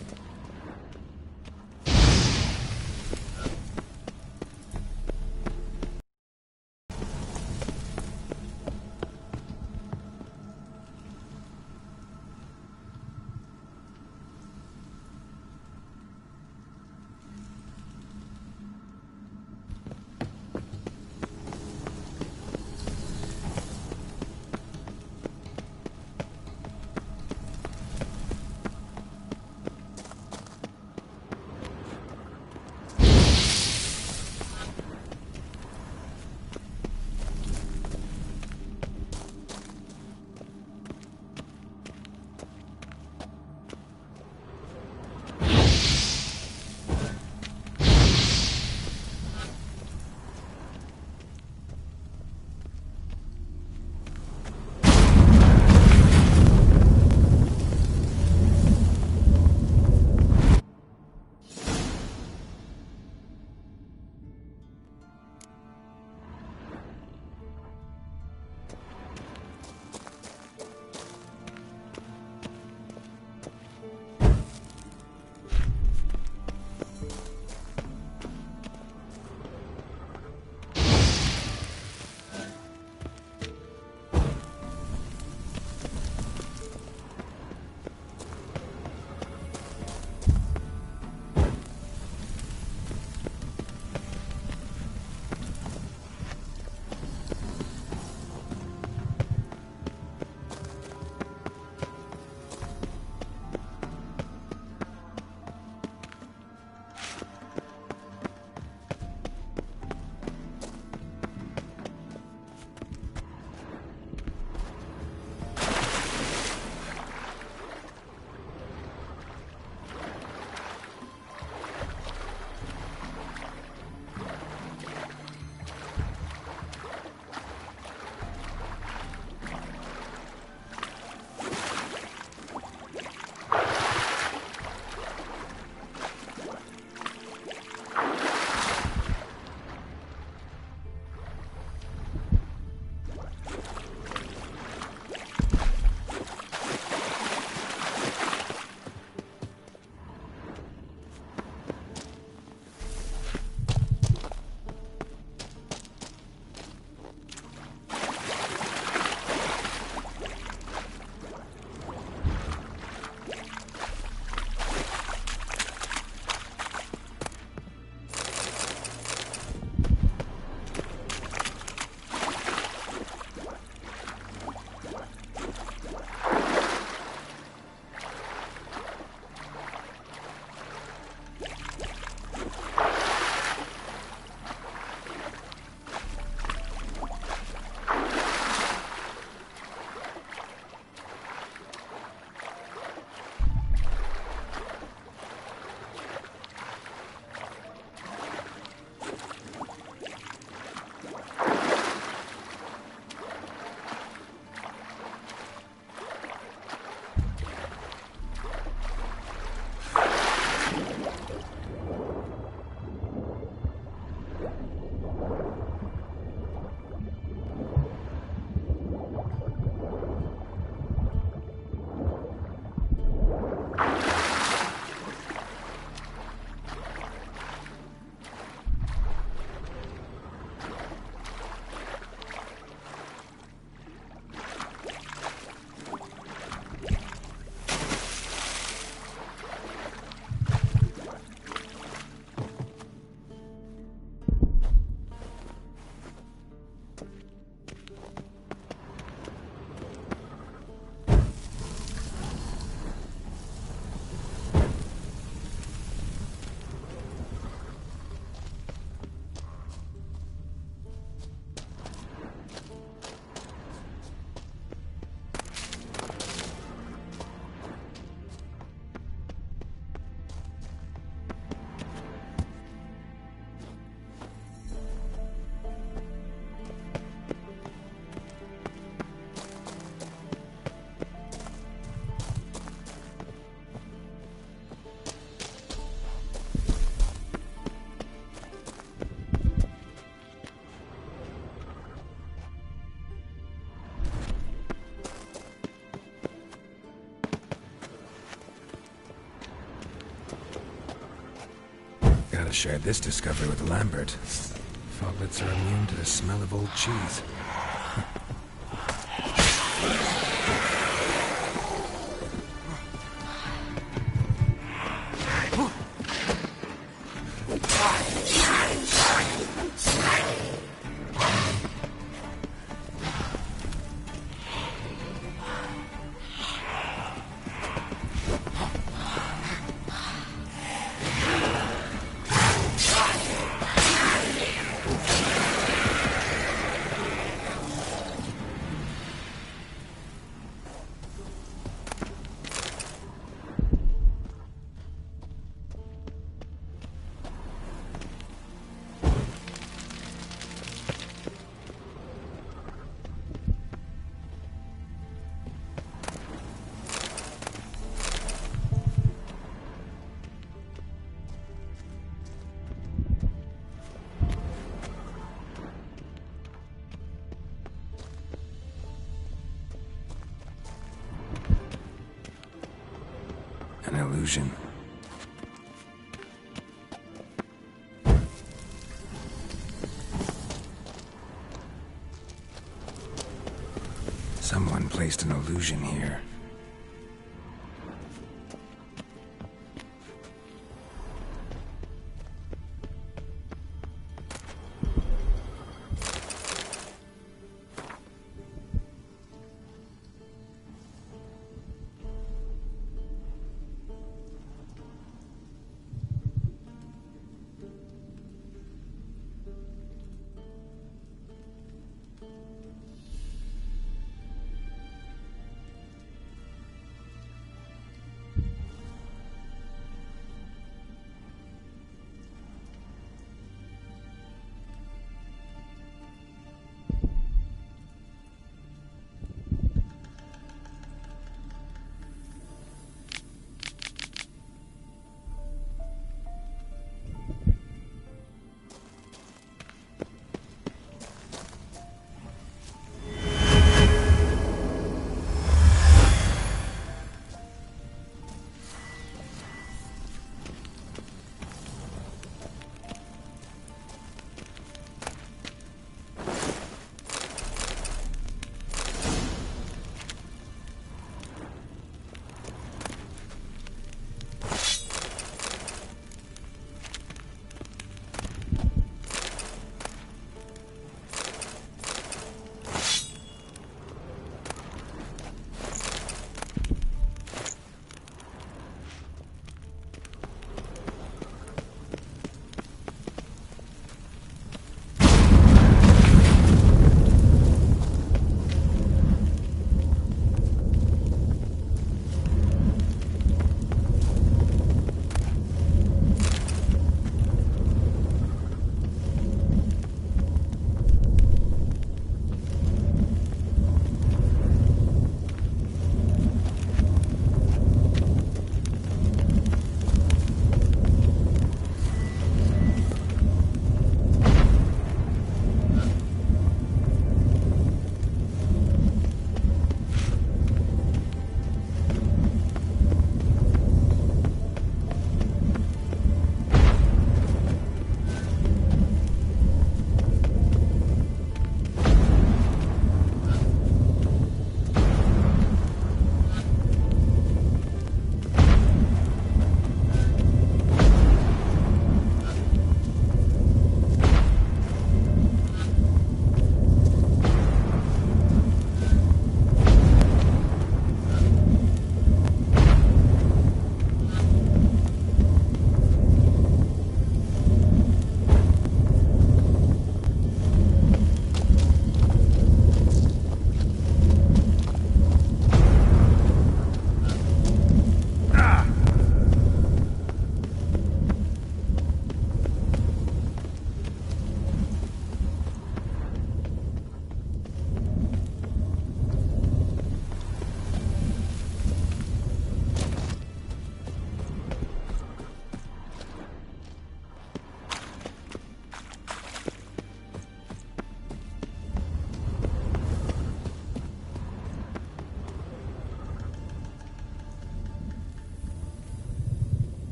have shared this discovery with Lambert. Foglets are immune to the smell of old cheese. An illusion. Someone placed an illusion here.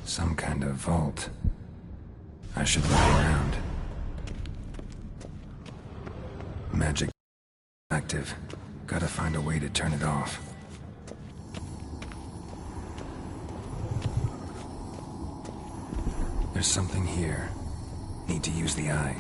Some kind of vault. I should look around. Magic active. Gotta find a way to turn it off. There's something here. Need to use the eye.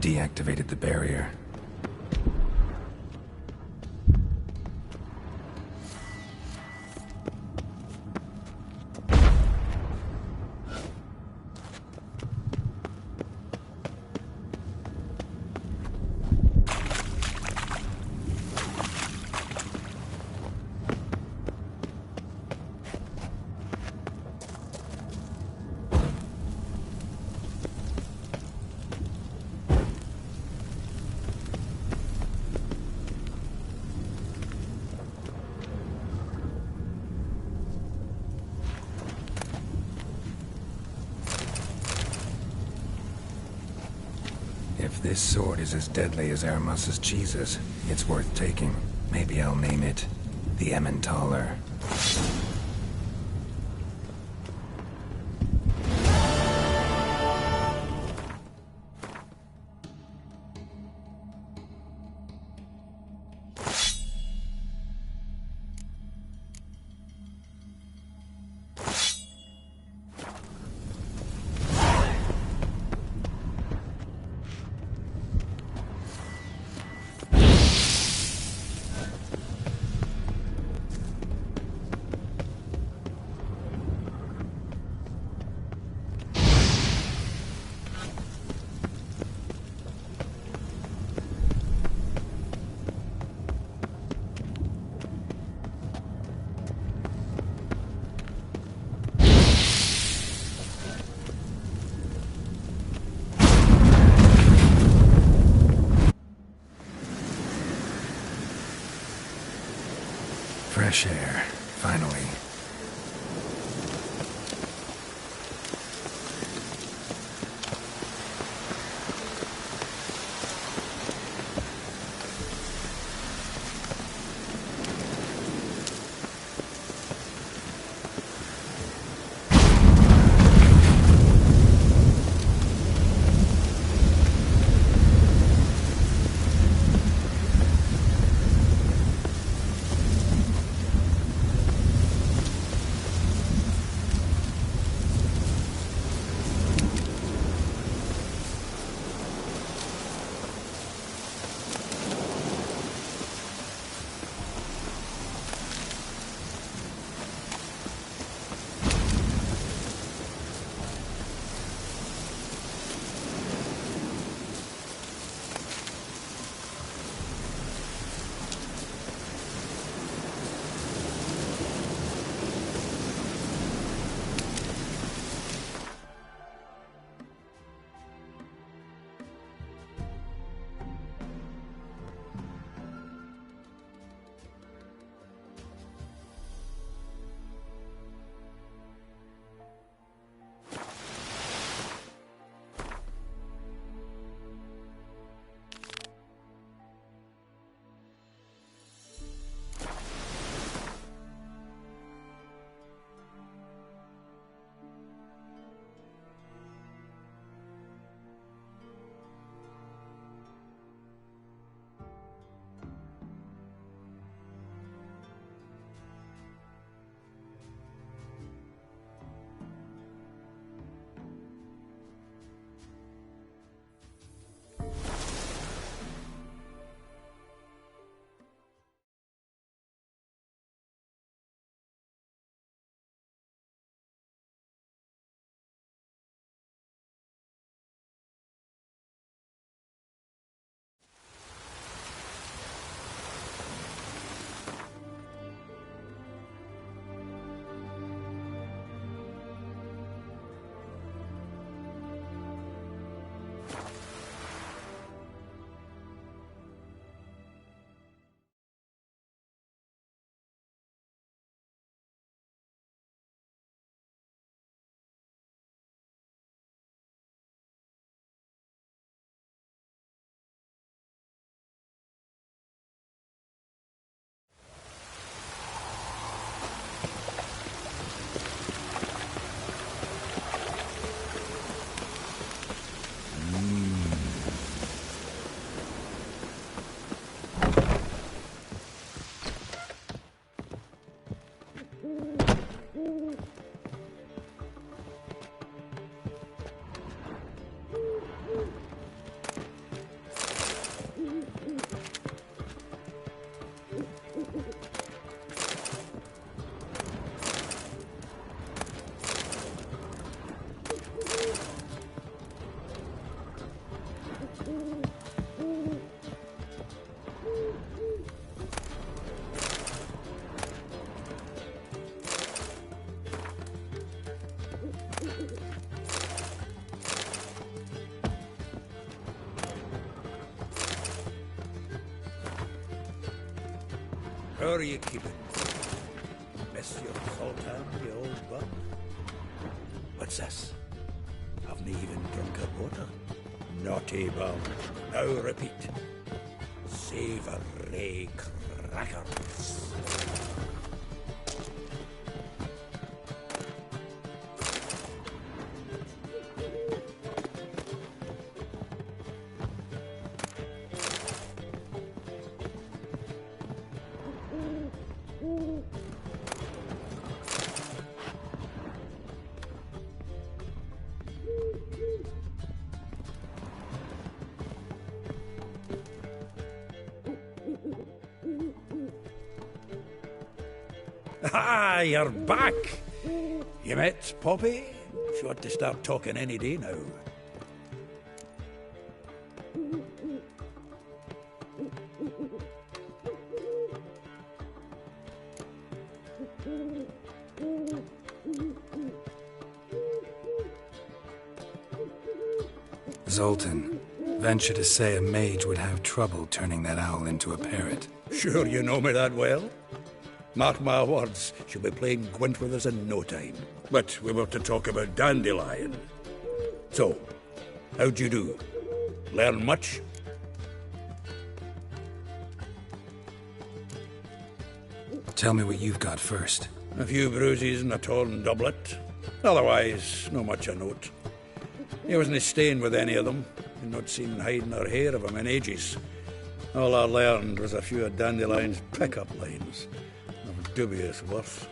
Deactivated the barrier. If this sword is as deadly as Aramus's Jesus, it's worth taking. Maybe I'll name it the Emmentaler. Fresh air, finally. How are you keeping? Miss your Sultan, you old buck? What's this? Haven't even drunk her water. Naughty bum. Now repeat. Savoury crackers. Ah, you're back. You met Poppy? She ought to start talking any day now. Zoltan, venture to say a mage would have trouble turning that owl into a parrot. Sure you know me that well? Mark my words, she'll be playing Gwent with us in no time. But we were to talk about Dandelion. So, how'd you do? Learn much? Tell me what you've got first. A few bruises and a torn doublet. Otherwise, no much a note. He wasn't staying with any of them. I'd not seen hide or hair of him in ages. All I learned was a few of Dandelion's pickup lines. Of dubious worth.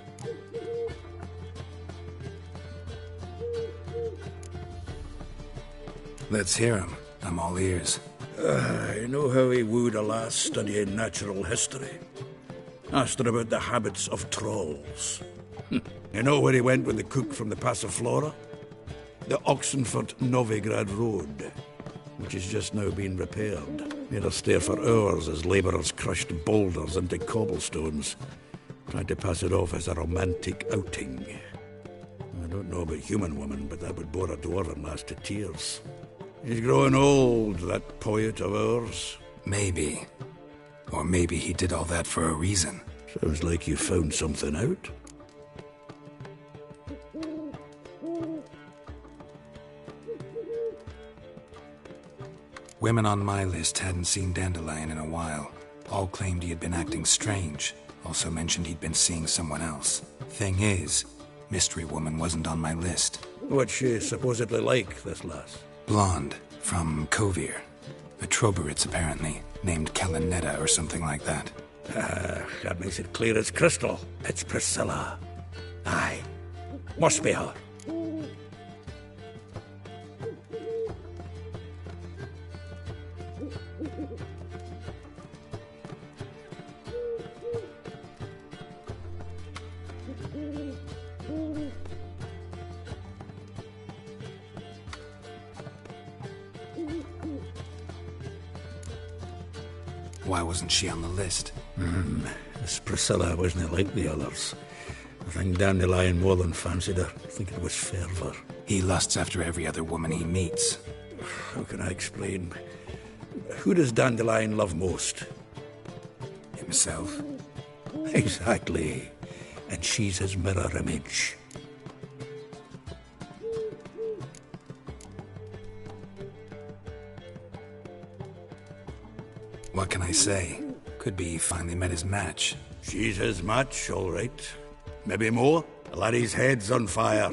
Let's hear him. I'm all ears. You know how he wooed a lass studying natural history? Asked her about the habits of trolls. You know where he went with the cook from the Passiflora? The Oxenford Novigrad Road, which is just now being repaired. Made her stare for hours as labourers crushed boulders into cobblestones, trying to pass it off as a romantic outing. I don't know about human women, but that would bore a dwarven lass to tears. He's growing old, that poet of ours. Maybe. Or maybe he did all that for a reason. Sounds like you found something out. Women on my list hadn't seen Dandelion in a while. All claimed he had been acting strange. Also mentioned he'd been seeing someone else. Thing is, Mystery Woman wasn't on my list. What's she supposedly like, this lass? Blonde, from Kovir. A Troberitz, apparently, named Kalanetta or something like that. That makes it clear as crystal. It's Priscilla. Aye. Must be her. Why wasn't she on the list? This Priscilla wasn't like the others. I think Dandelion more than fancied her. I think it was fervour. He lusts after every other woman he meets. How can I explain? Who does Dandelion love most? Himself. Exactly. And she's his mirror image. What can I say? Could be he finally met his match. She's his match, all right. Maybe more. The laddie's head's on fire.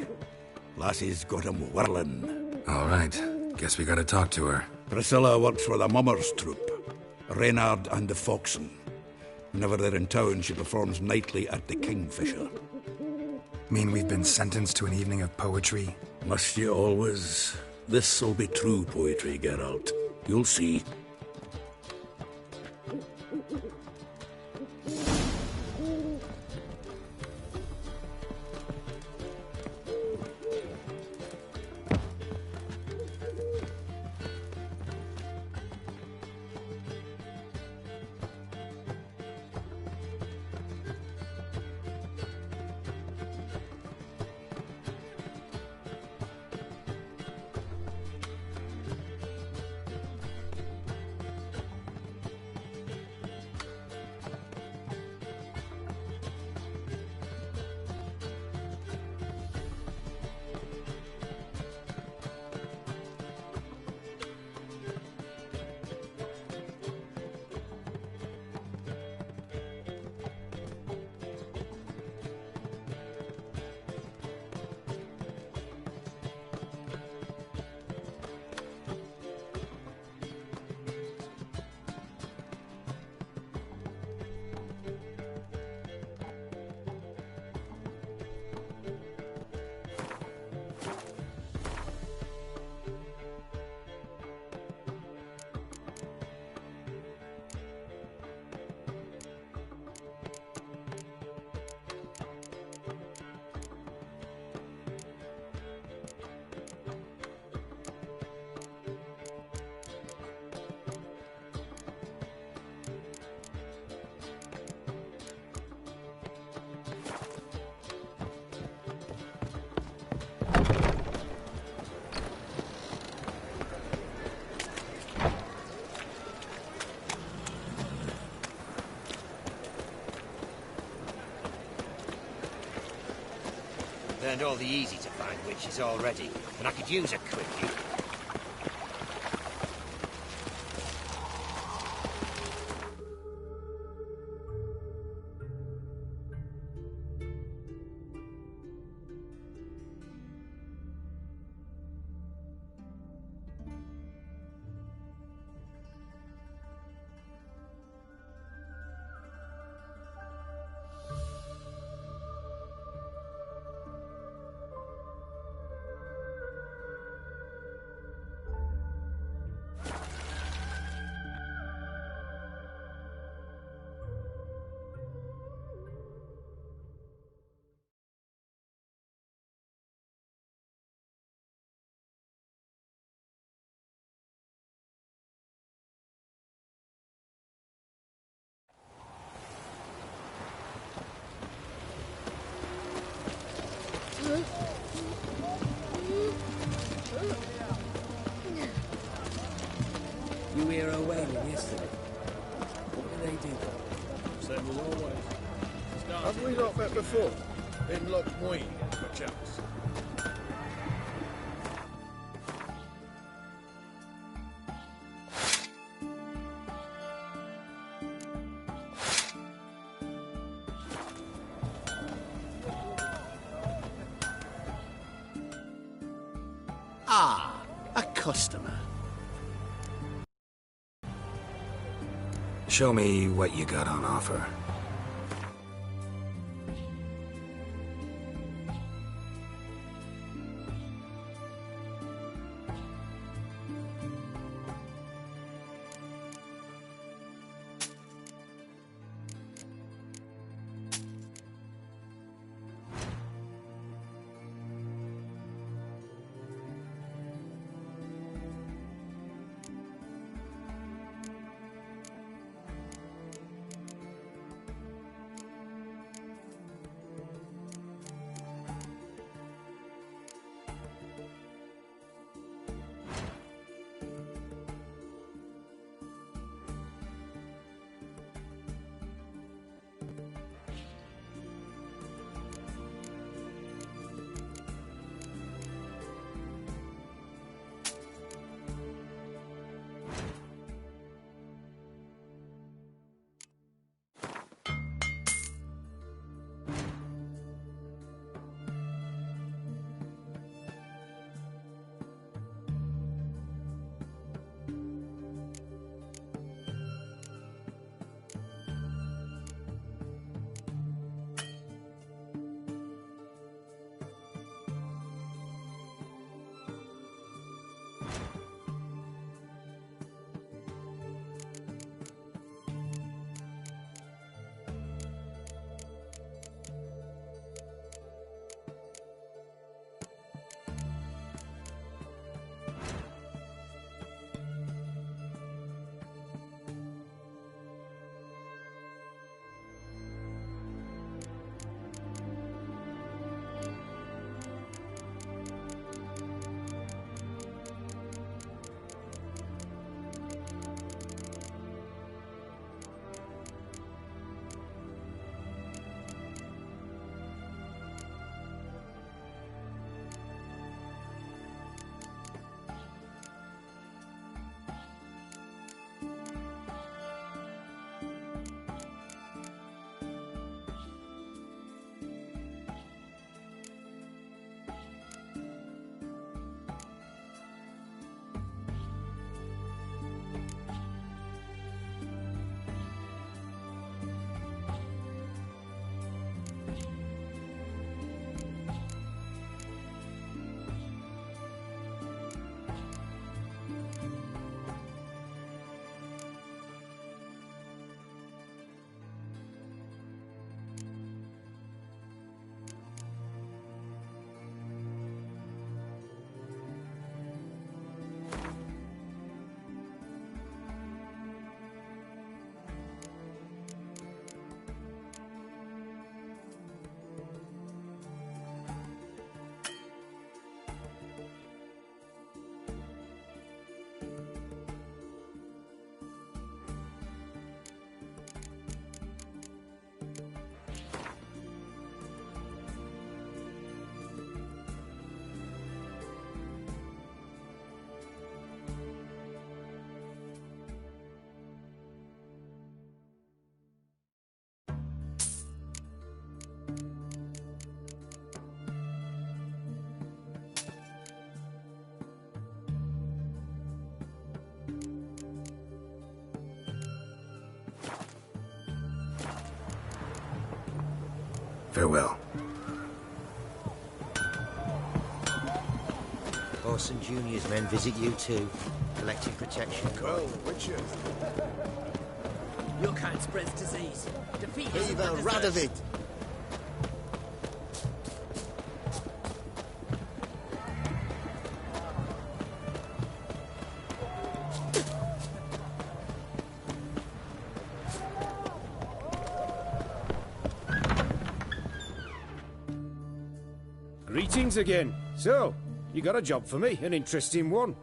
Lassie's got him whirling. All right. Guess we gotta talk to her. Priscilla works for the Mummers troupe. Reynard and the Foxen. Whenever they're in town, she performs nightly at the Kingfisher. Mean we've been sentenced to an evening of poetry? Must you always? This'll be true poetry, Geralt. You'll see. Learned all the easy-to-find witches already, and I could use a quickie. You hear her wailing yesterday. What do they do? Same as always. Have we not met before? In Lochmoy, perchance. Ah, a customer. Show me what you got on offer. Farewell. Orson Jr.'s men visit you too, collecting protection. Well, Witcher. Your kind spreads disease. Defeat is Viva Radovid! Greetings again. So, you got a job for me, an interesting one.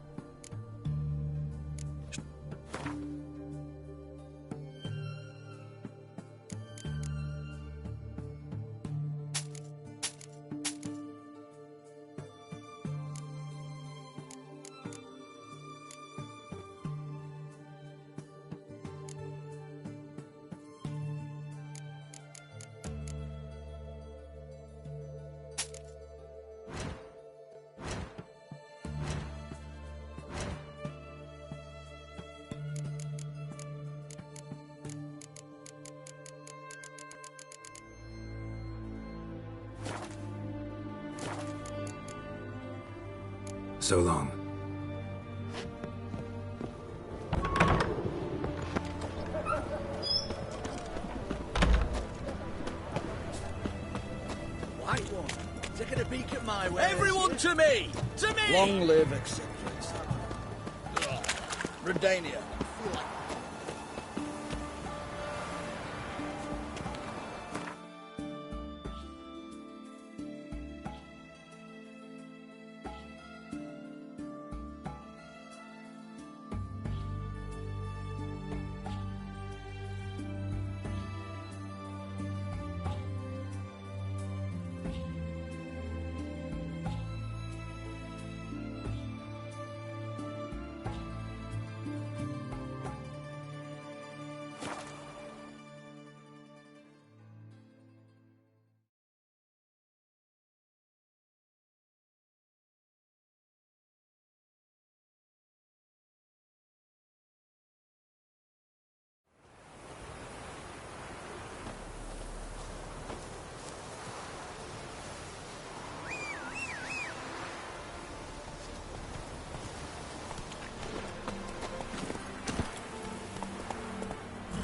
So long. White one, taking a peek at my way. Everyone to me! To me! Long live acceptance. Redania.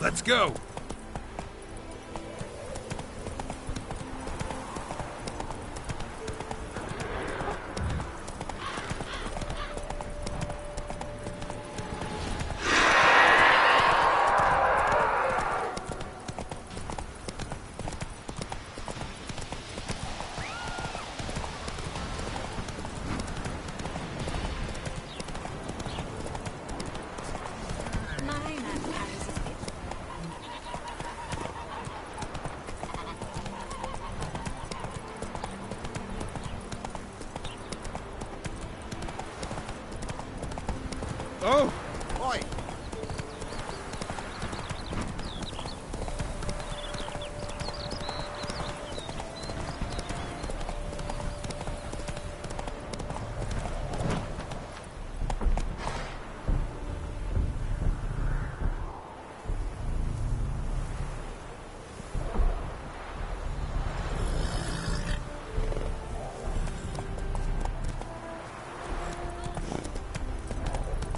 Let's go! Oh! Oi!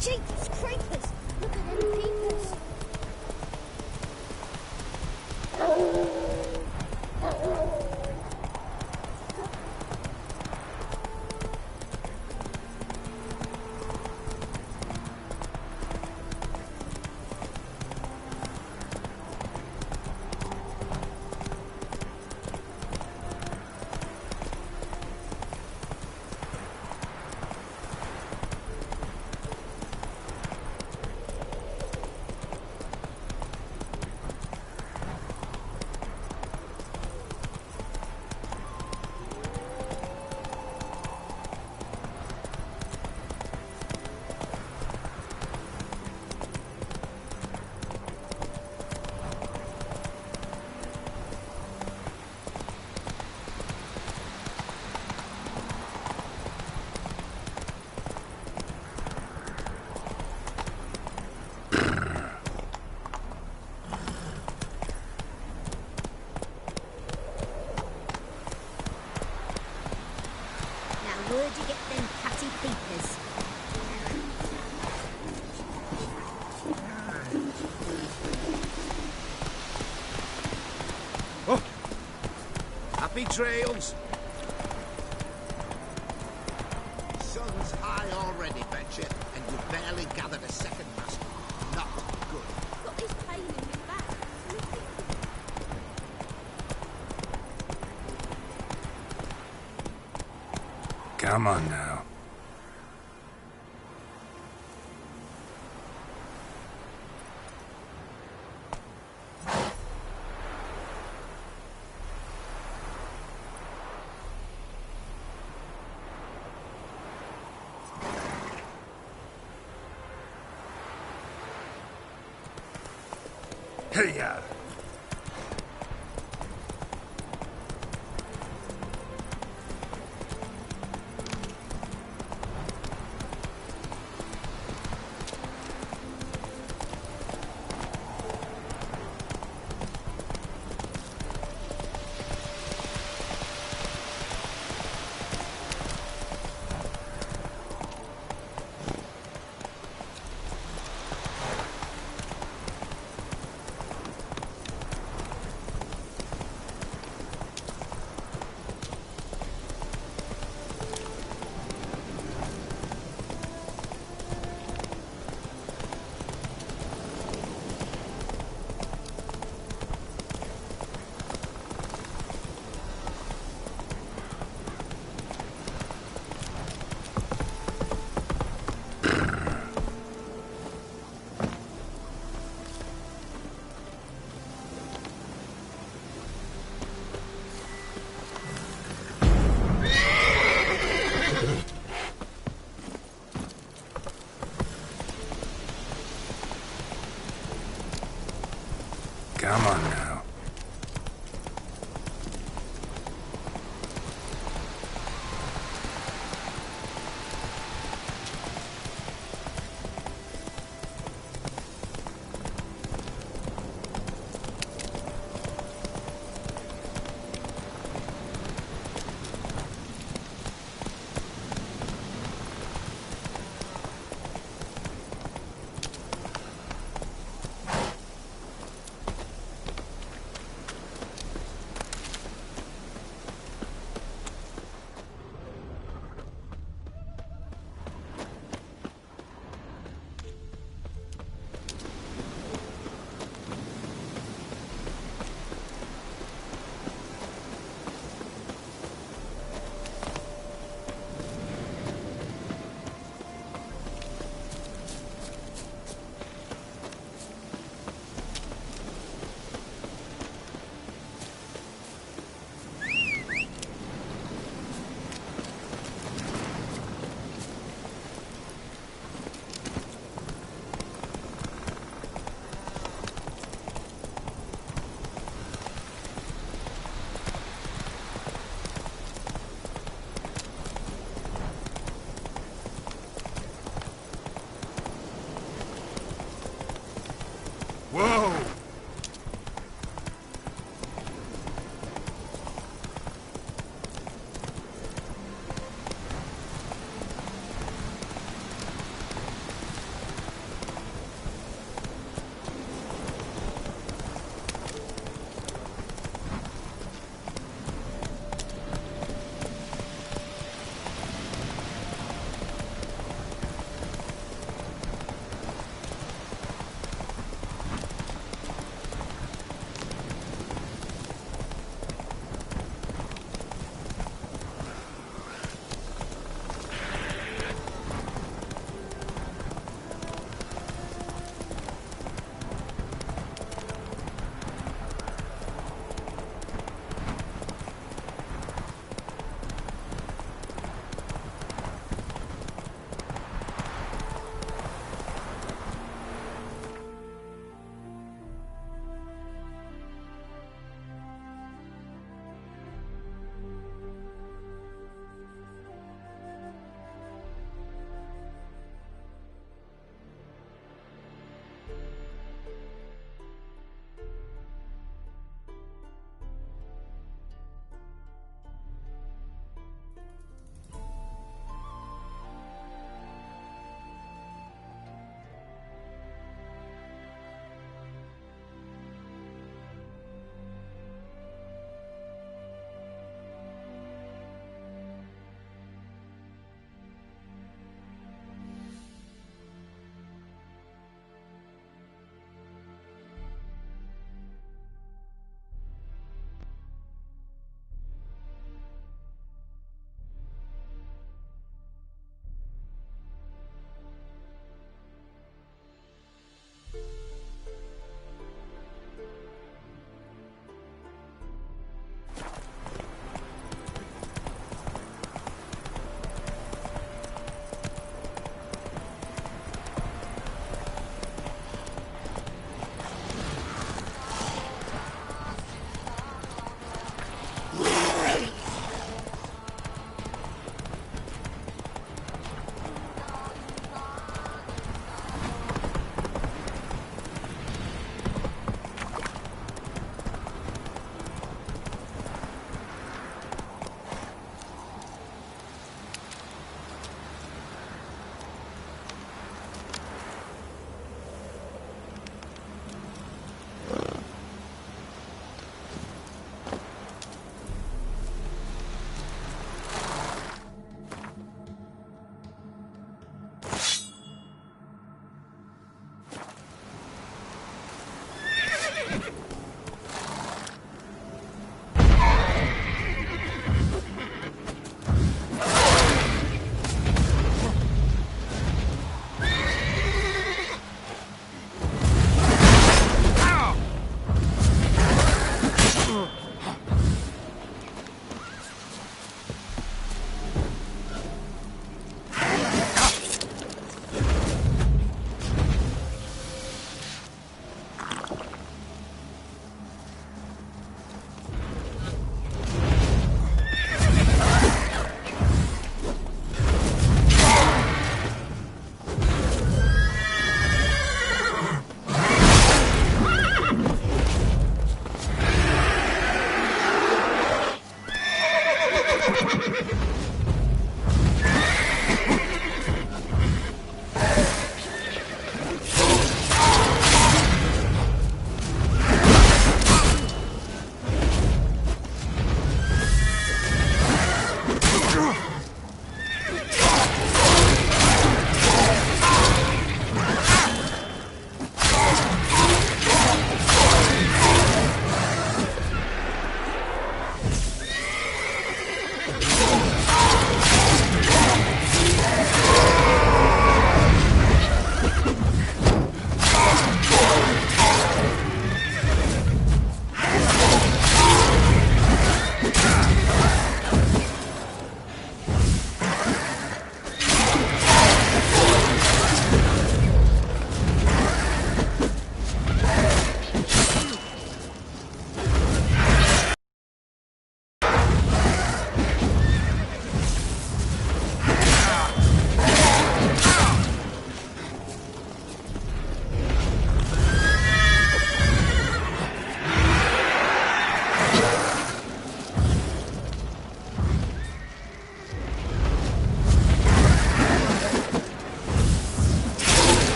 Jesus creepers! Look at them peepers! happy trails. Sun's high already, Betcha, and you've barely gathered a second master. Not good. Got this pain in my back. Come on now. Hey-ya. Come on now. Whoa!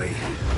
way.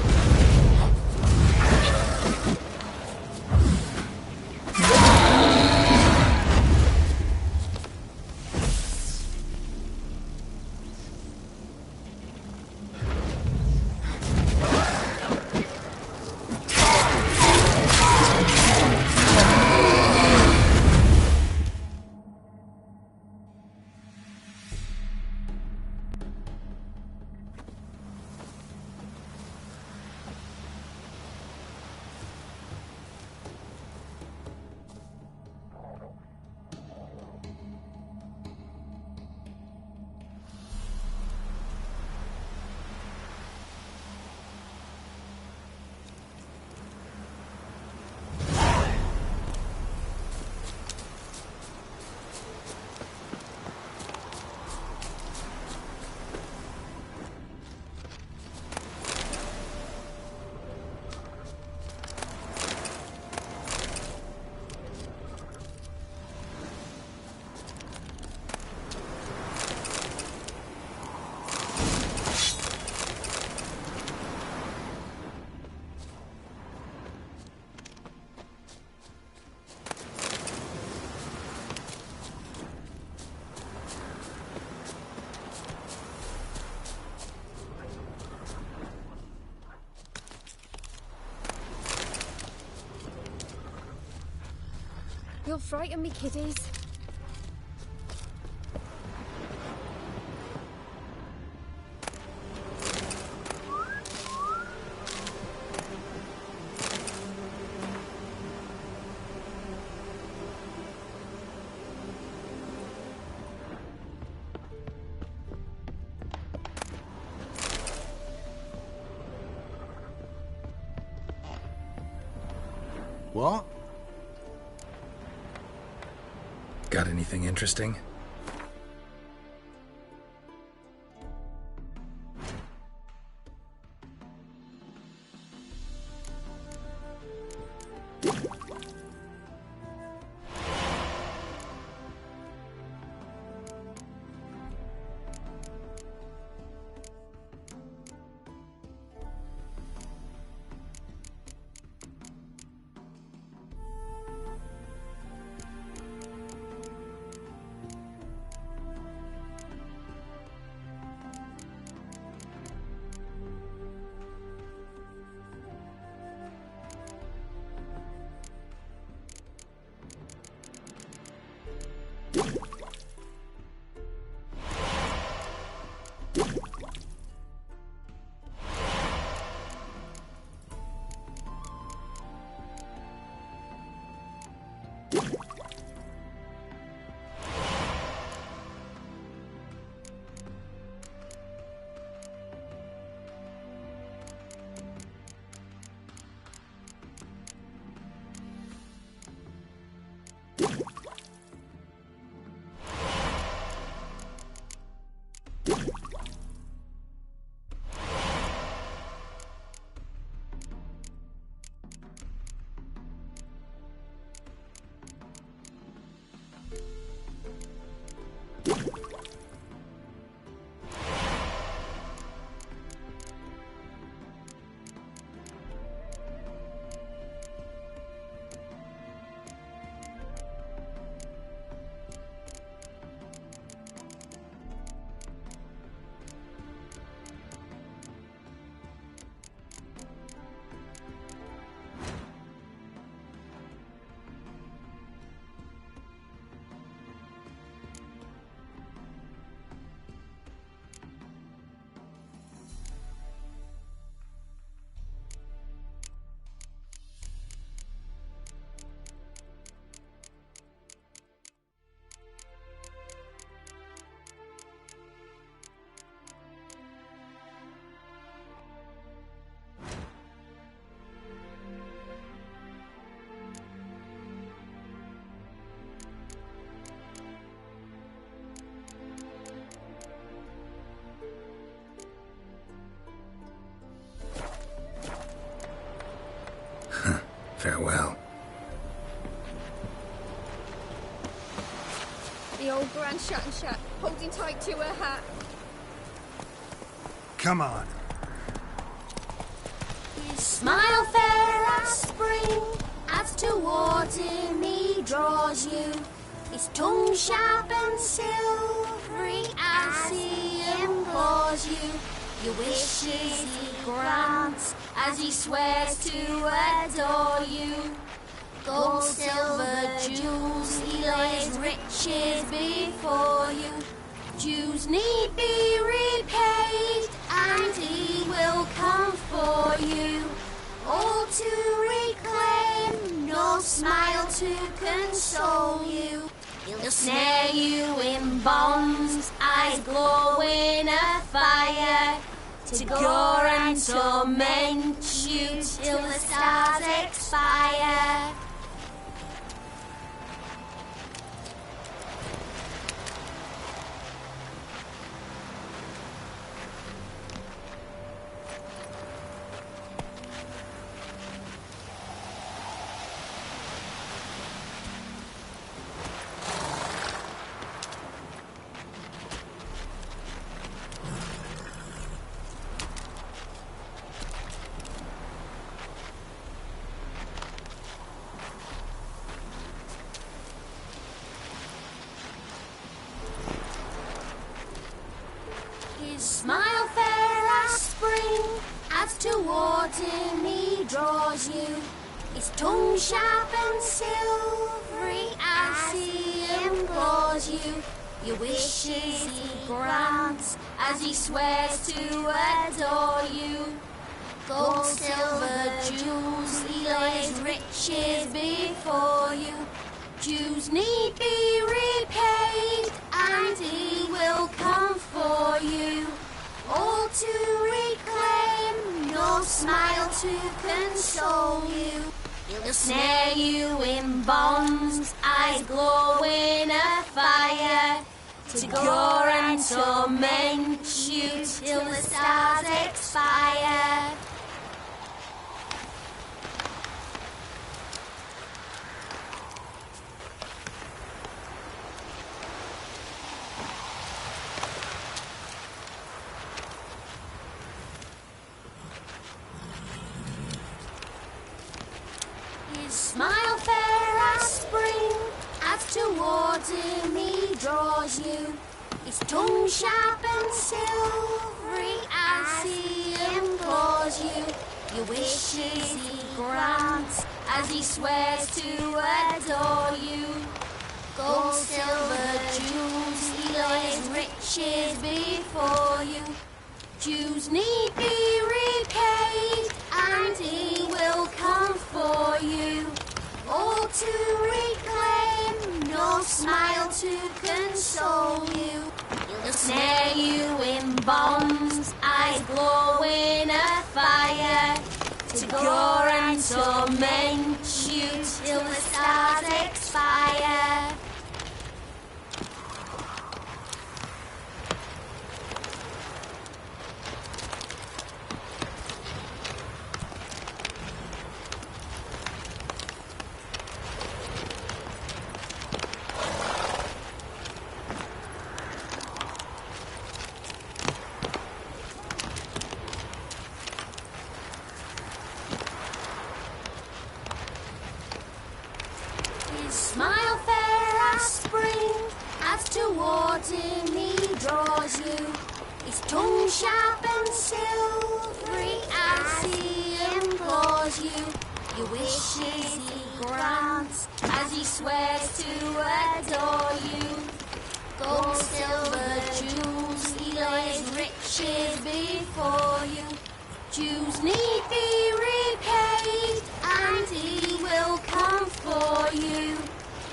You'll frighten me, kiddies. What? Got anything interesting? Farewell. The old Grand Shat, holding tight to her hat. Come on. His smile fair as spring, as towards him he draws you. His tongue sharp and silvery as he implores you. Your wishes he grants as he swears to adore you. Gold, silver, jewels, he lays riches before you. Dues need be repaid, and he will come for you. All to reclaim, no smile to console you. He'll snare you in bonds, eyes glow in a fire, to gore and torment you till the stars expire. Smile fair as spring, as towards him he draws you. His tongue sharp and silvery as he implores you. Your wishes he grants as he swears to adore you. Gold, silver, jewels, he lays riches before you. Dues need be repaid, and he will come for you. All to reclaim, no smile to console you. He'll snare you in bonds, eyes glow in a fire, to gore and torment you till the stars expire. Smile fair as spring, as towards him he draws you. His tongue sharp and silvery as he implores you. Your wishes he grants as he swears to adore you. Gold, silver, jewels, he lays riches before you. Dues need be repaid, and he will come for you. All to reclaim, no smile to console you. He'll snare you in bonds, eyes glow in a fire, to gore and torment you till the stars expire. Smile fair as spring, as towards him he draws you. His tongue sharp and silvery as he implores you. Your wishes he grants as he swears to adore you. Gold, silver, jewels, he lays riches before you. Dues need be repaid, and he will come for you.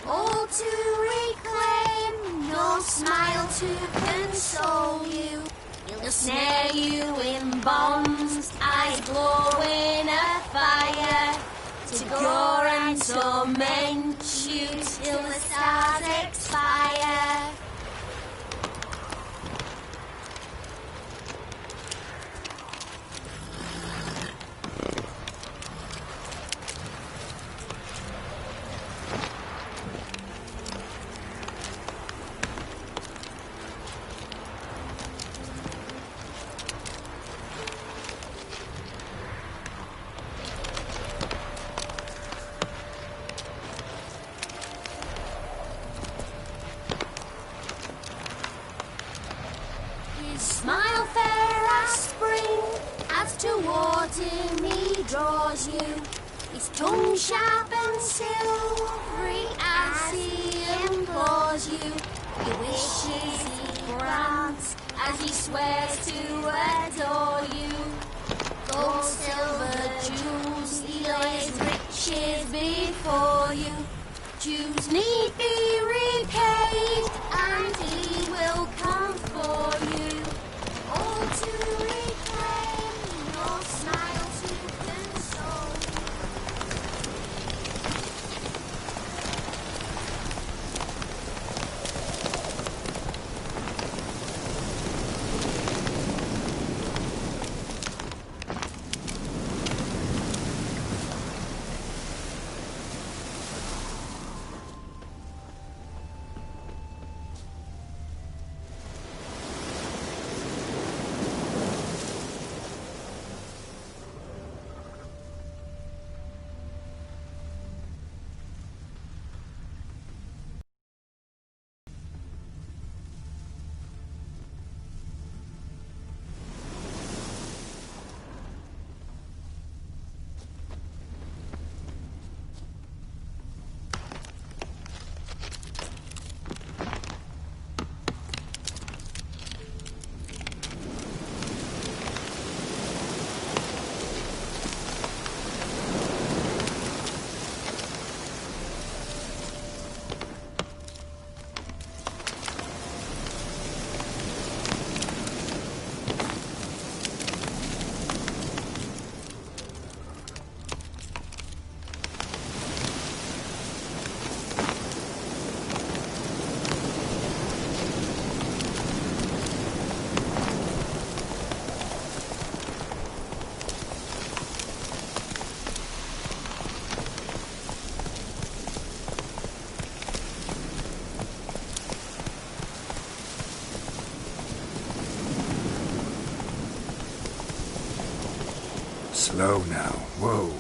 All to reclaim, no smile to console you. He'll snare you in bonds, eyes glow in a fire, to gore and torment you till the stars expire. Smile fair as spring, as towards him he draws you. His tongue sharp and silvery as he implores you. He wishes he grants as he swears to adore you. Gold, silver, jewels, he lays riches before you. Dues need be repaid, and he will come for you. All to reclaim your smile to console you. Slow now. Whoa.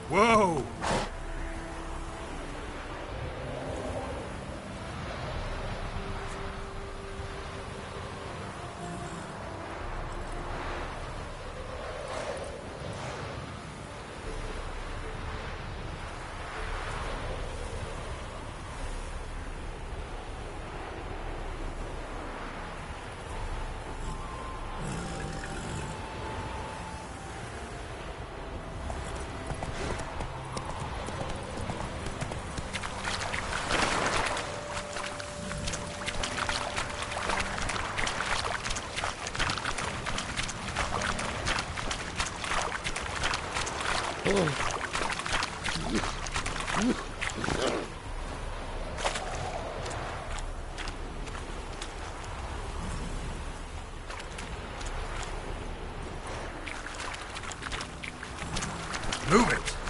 Whoa! Move it!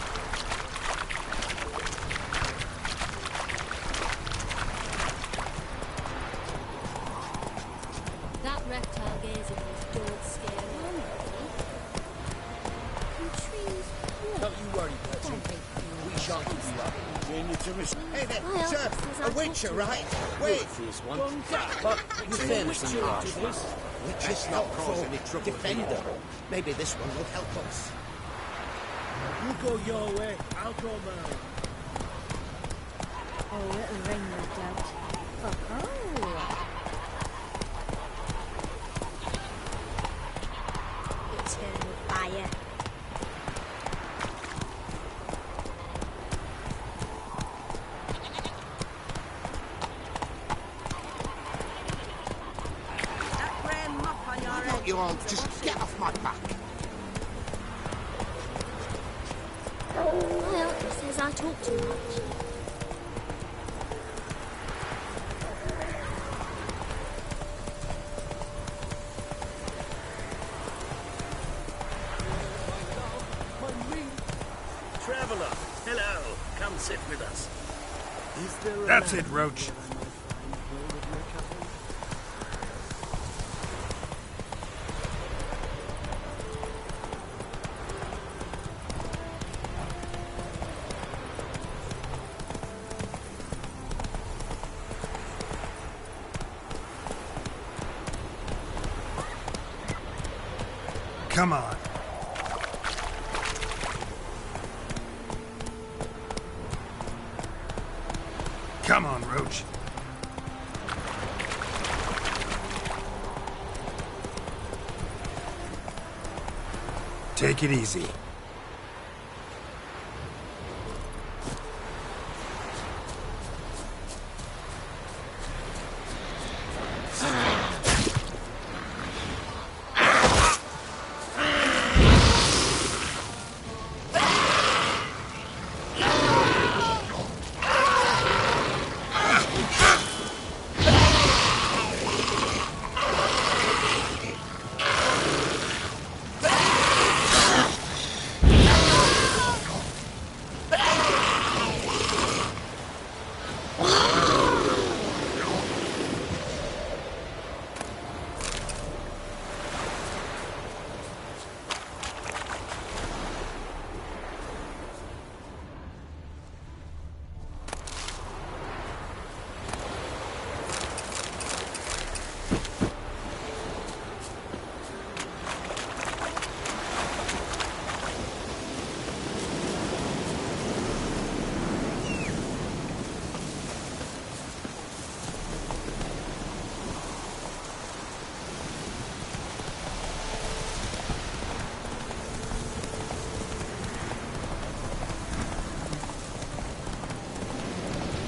We shan't give you up. Hey there, Well, sir, says I a witcher, talked to right? Wait! This one. But with fairness in your eyes, Witcher's not cause any trouble. Defender. Maybe this one will help us. You go your way, I'll go mine. Oh, it'll ring, no doubt. Oh. Eternal fire. Not you all, just get off my back. Well, it says I talk too much. Traveller, hello. Come sit with us. Is there a That's it, Roach. Come on. Come on, Roach. Take it easy.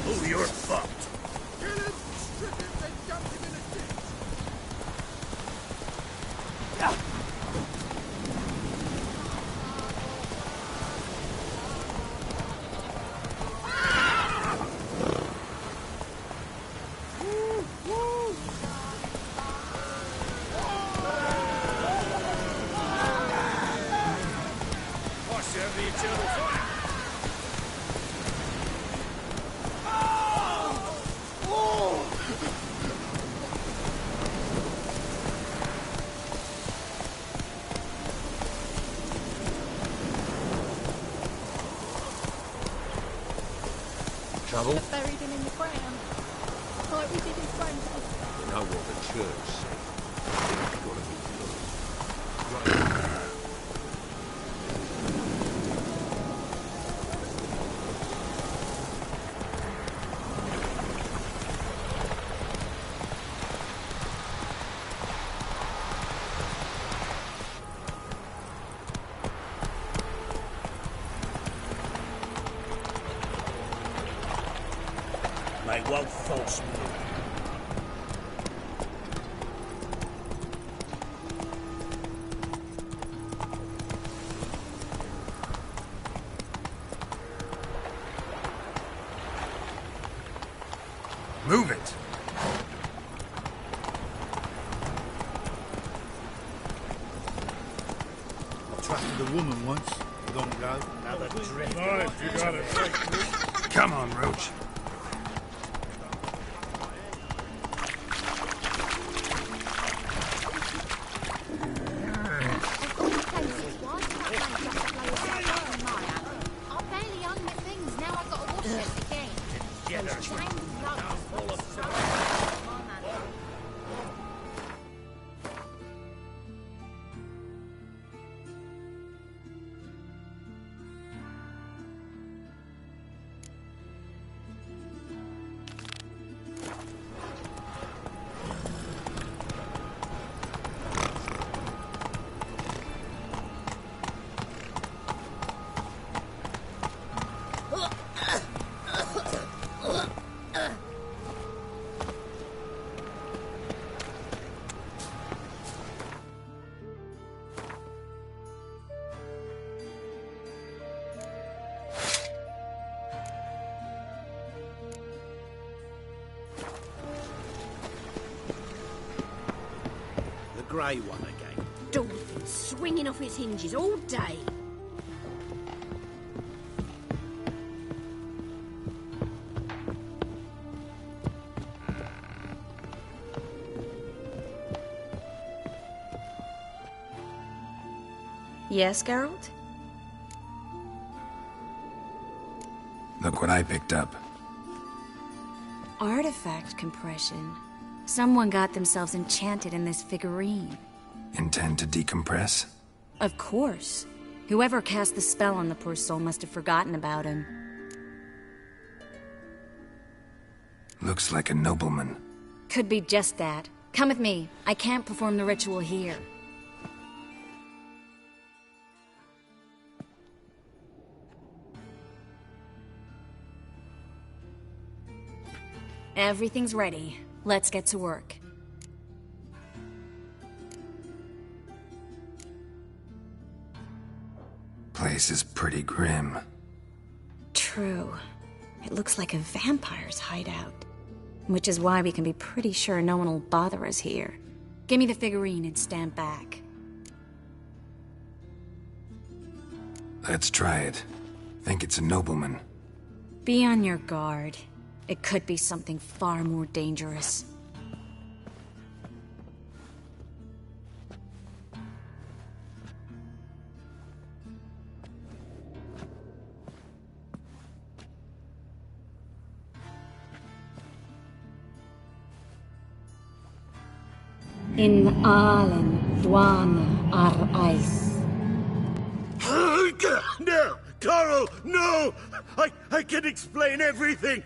Oh, you're fucked. Kill him, strip him, then dump him in a ditch. I serve the eternal fire. Trouble? Buried him in the ground. Like we did in Francis. You know what the church said. It's gotta be blood. Right. Make one false move. Move it. I trusted a woman once, long ago. Another drift. Right, you got it. Come on, Roach. Grey one again. Dolphin swinging off his hinges all day. Yes, Geralt? Look what I picked up. Artifact compression. Someone got themselves enchanted in this figurine. Intend to decompress? Of course. Whoever cast the spell on the poor soul must have forgotten about him. Looks like a nobleman. Could be just that. Come with me. I can't perform the ritual here. Everything's ready. Let's get to work. Place is pretty grim. True. It looks like a vampire's hideout. Which is why we can be pretty sure no one will bother us here. Give me the figurine and stand back. Let's try it. Think it's a nobleman. Be on your guard. It could be something far more dangerous. In Allen, Dwana, ar Eis. No! Coral, no! I can explain everything!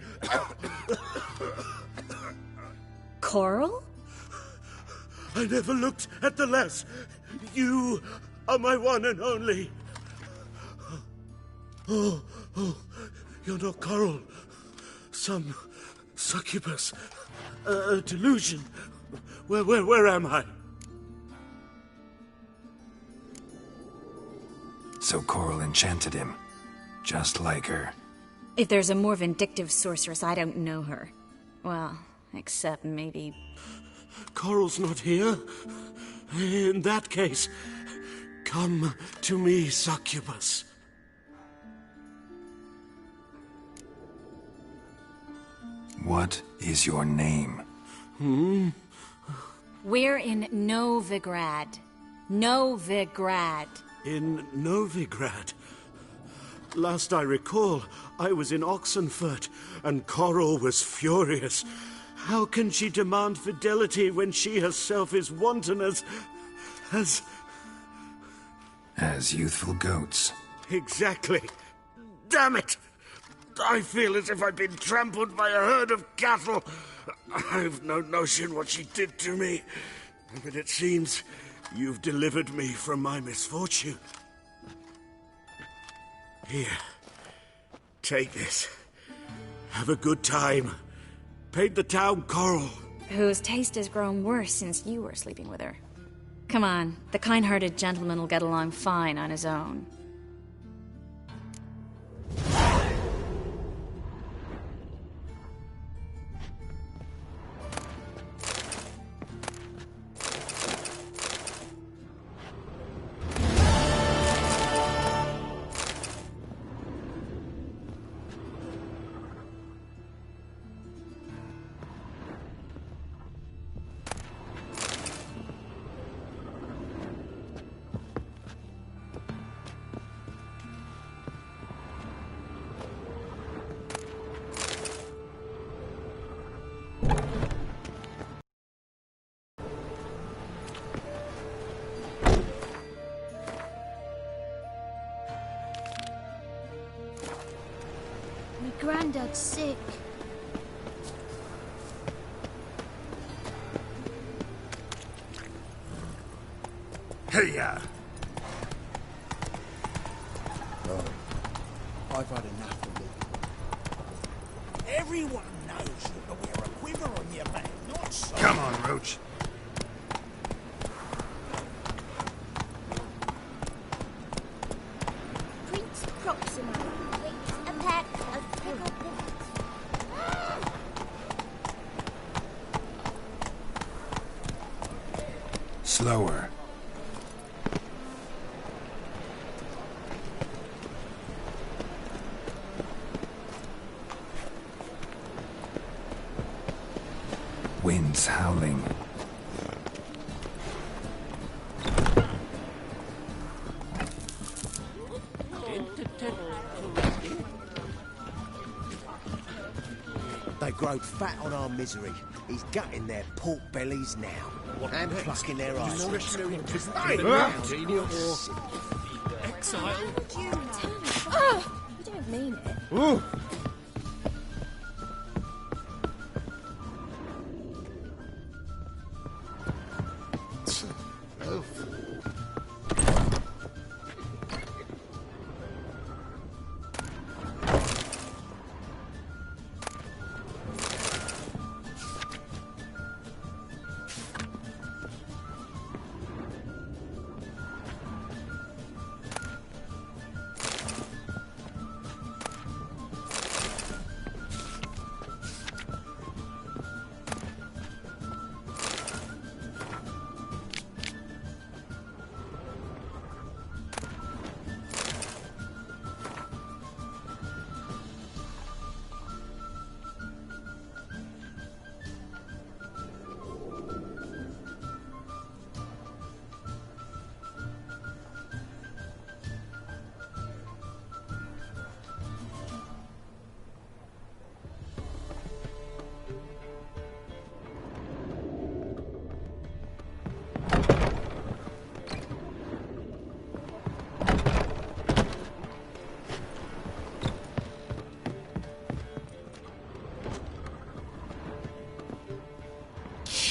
Coral? I never looked at the lass. You are my one and only. Oh, you're not Coral. Some succubus. A delusion. Where am I? So Coral enchanted him. Just like her. If there's a more vindictive sorceress, I don't know her. Well, except maybe... Coral's not here. In that case, come to me, succubus. What is your name? We're in Novigrad. Novigrad. In Novigrad? Last I recall, I was in Oxenfurt, and Coral was furious. How can she demand fidelity when she herself is wanton as youthful goats. Exactly. Damn it! I feel as if I've been trampled by a herd of cattle. I've no notion what she did to me, but it seems you've delivered me from my misfortune. Here, take this. Have a good time. Paint the town Coral. Whose taste has grown worse since you were sleeping with her. Come on, the kind-hearted gentleman will get along fine on his own. Grandad's sick. Hey-ya! Oh, I've had enough of it. Everyone knows you're to wear a quiver on your back, not so. Come on, Roach. Prince Proximo. Please, a pack of pickled pickles. Slower. Wind's howling. They growed fat on our misery. He's gutting their pork bellies now. And plucking their eyes. Exile. Oh, you don't mean it. Ooh.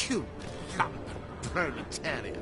You lump proletariat.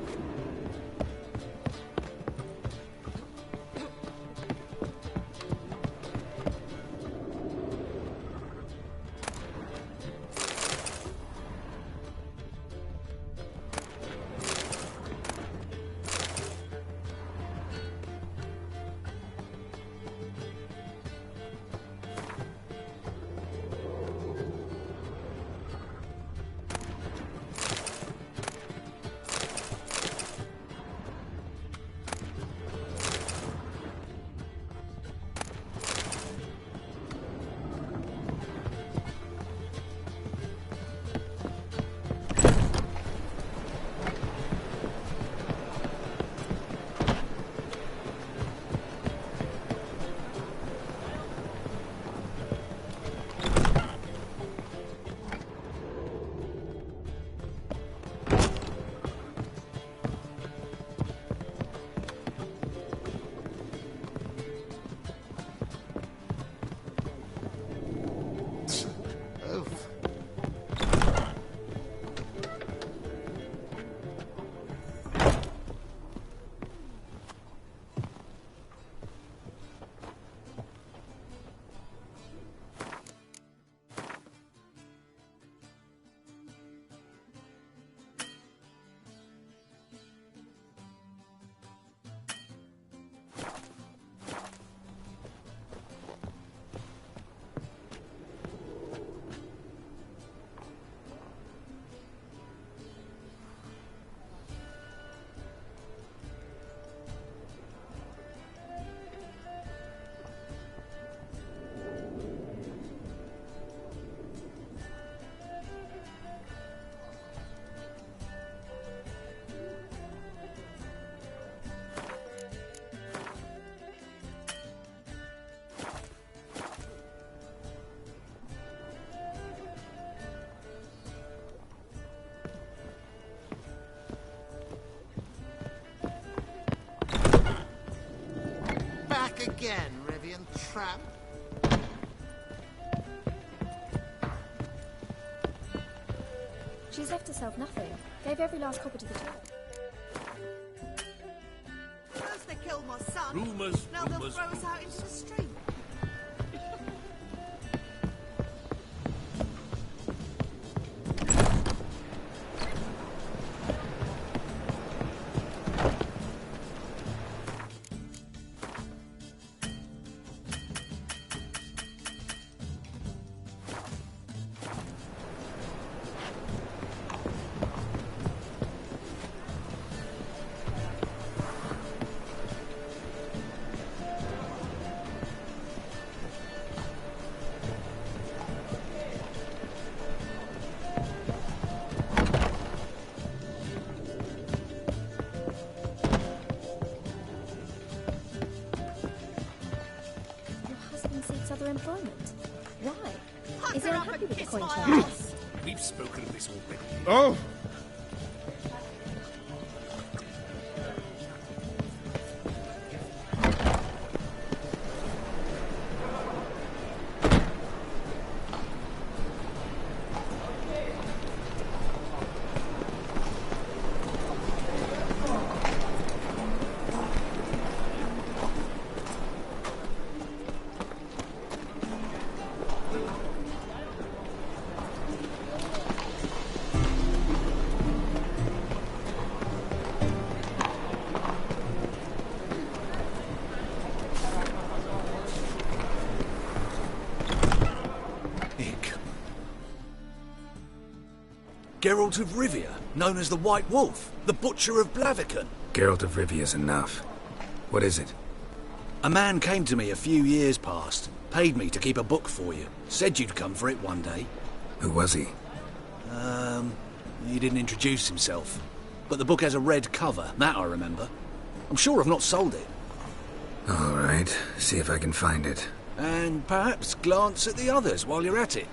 Back again, Rivian tramp. She's left herself nothing. Gave every last copper to the church. First they killed my son. Rumours, Now they'll rumours, throw us out into the street. Other employment. Why? Huck Is he her up unhappy and with the kiss coin my charge? ass. We've spoken of this already. Oh! Geralt of Rivia, known as the White Wolf, the Butcher of Blaviken. Geralt of Rivia's enough. What is it? A man came to me a few years past, paid me to keep a book for you, said you'd come for it one day. Who was he? He didn't introduce himself. But the book has a red cover, that I remember. I'm sure I've not sold it. All right, see if I can find it. And perhaps glance at the others while you're at it.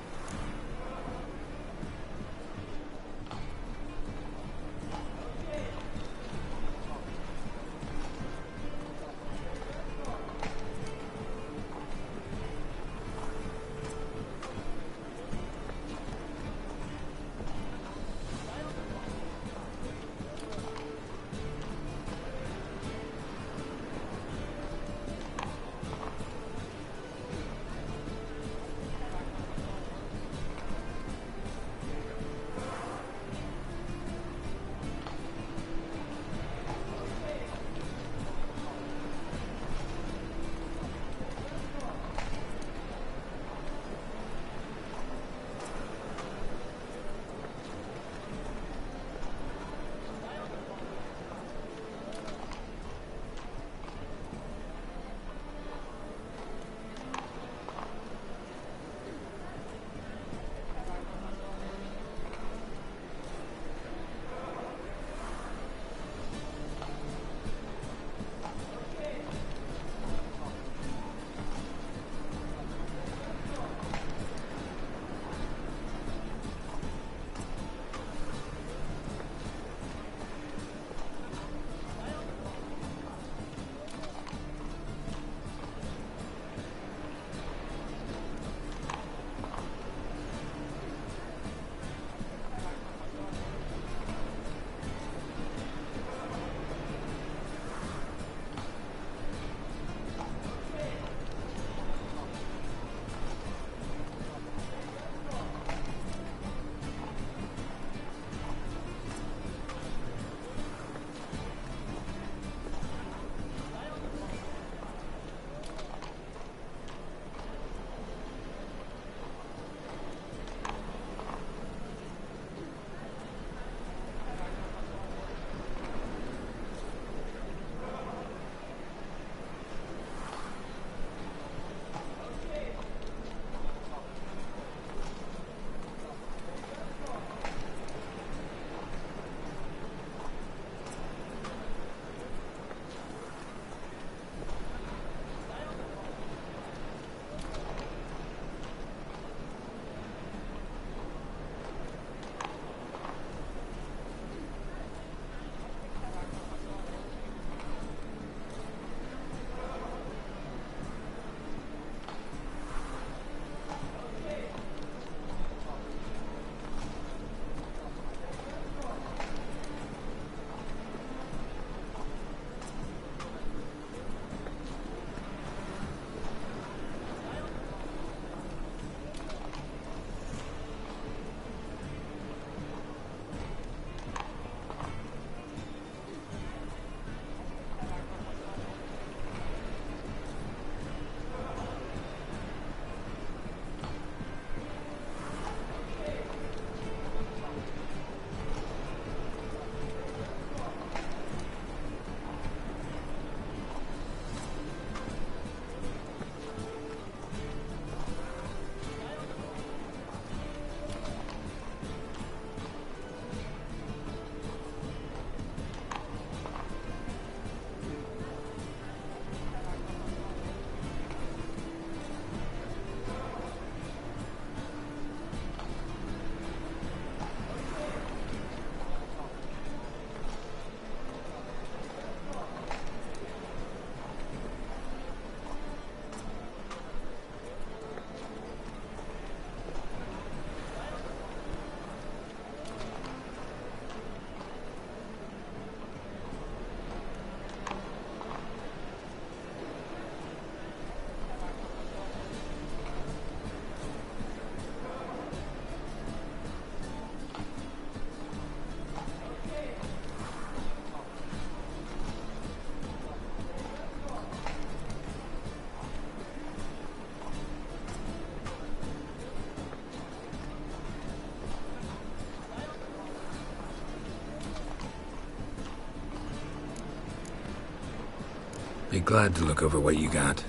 Be glad to look over what you got.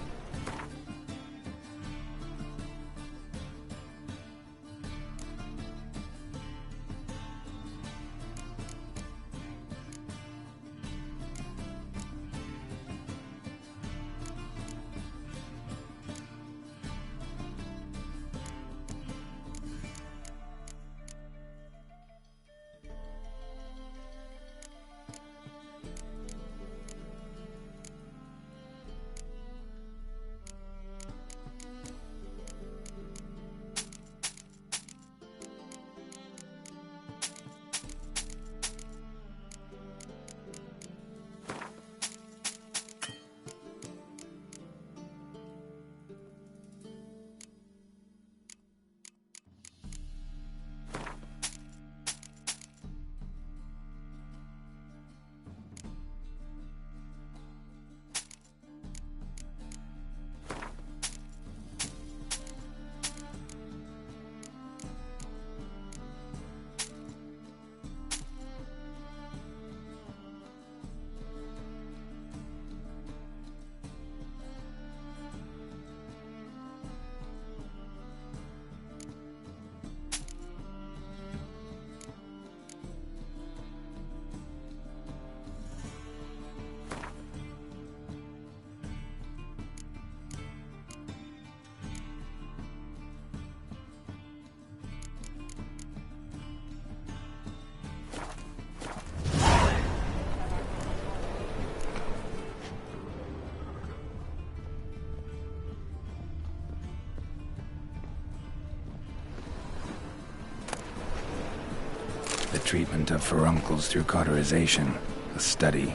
The treatment of furuncles through cauterization, a study.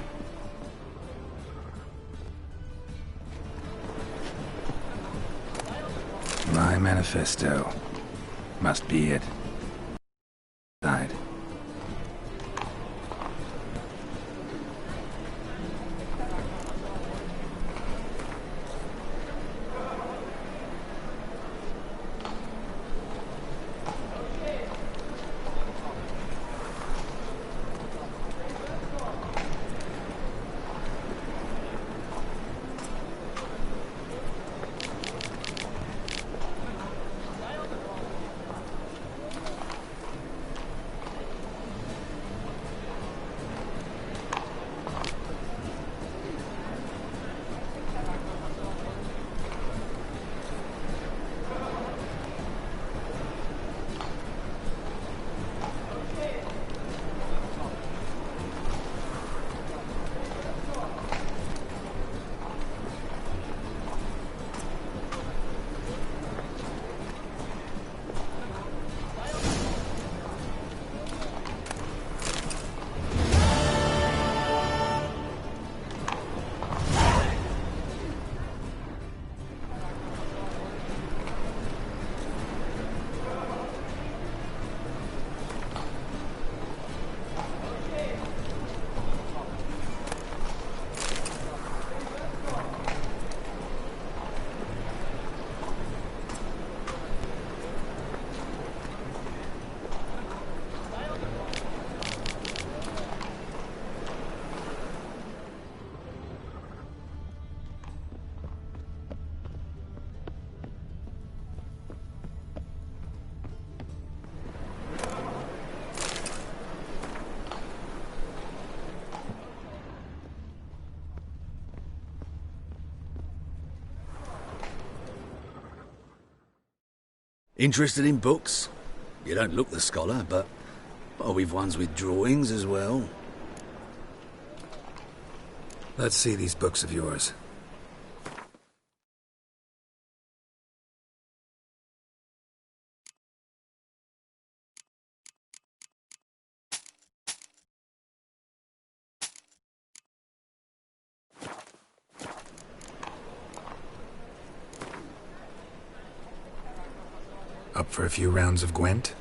My manifesto. Must be it. Died. Interested in books? You don't look the scholar, but we've ones with drawings as well. Let's see these books of yours. Up for a few rounds of Gwent?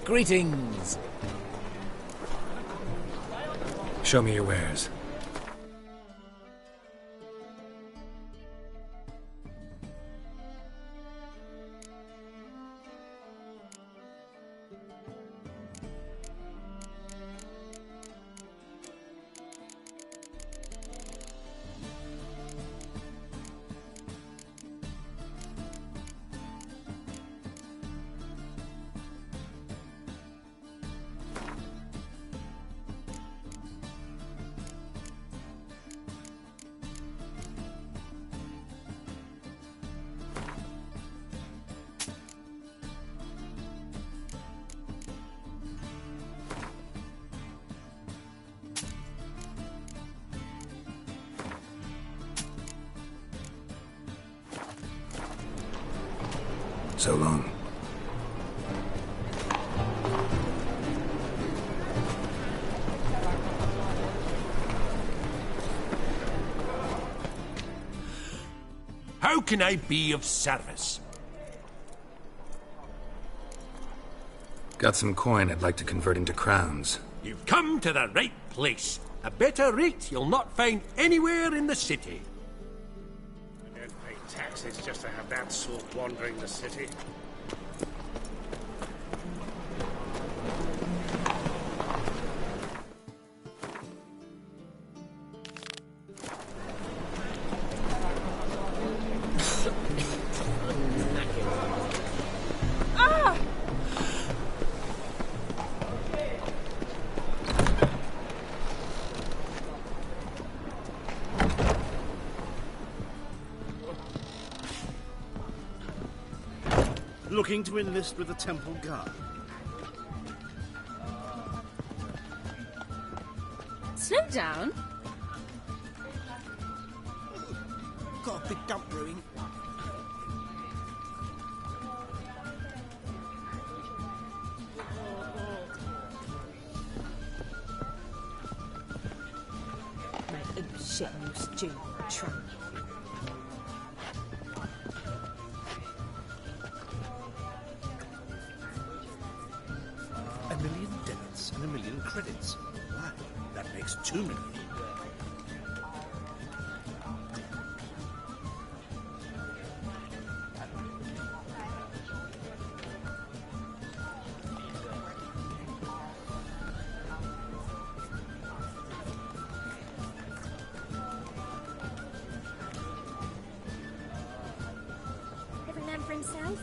Greetings. Show me your wares. So long. How can I be of service? Got some coin I'd like to convert into crowns. You've come to the right place. A better rate you'll not find anywhere in the city. I don't pay taxes just to have that sort wandering the city. Looking to enlist with the Temple Guard. Slow down. Got a big dump brewing. Mate, shit, you stupid trunk. $1 million debits and $1 million credits. Why? That makes $2 million. Every man for himself?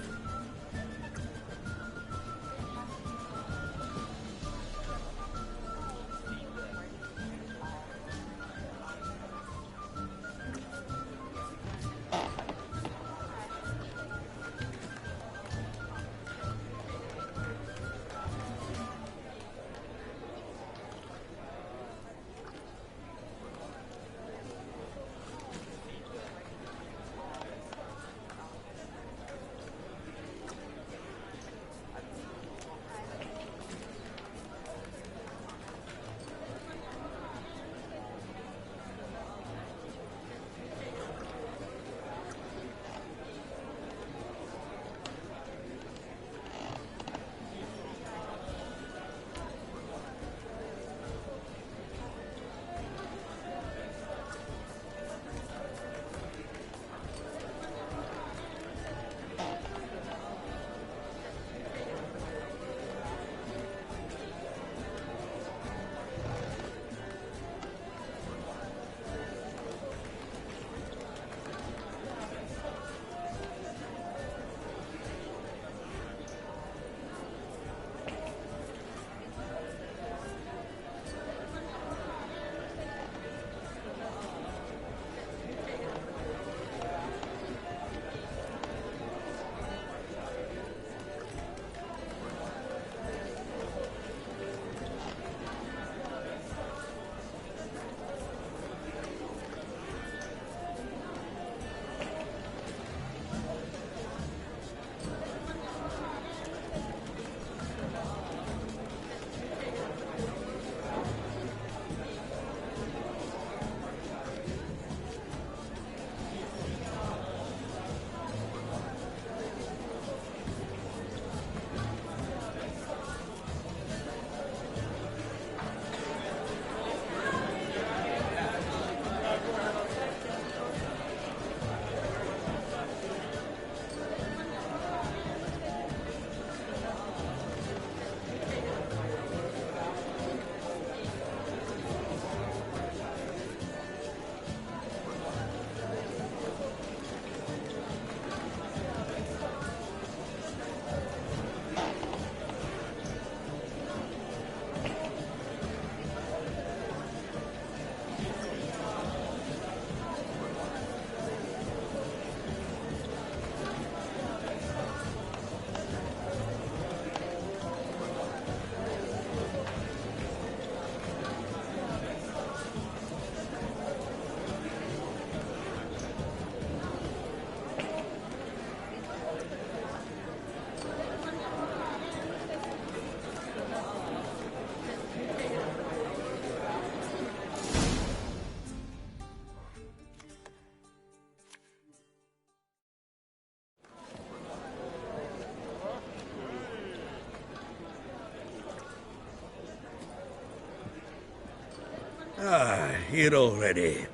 Ah, here already.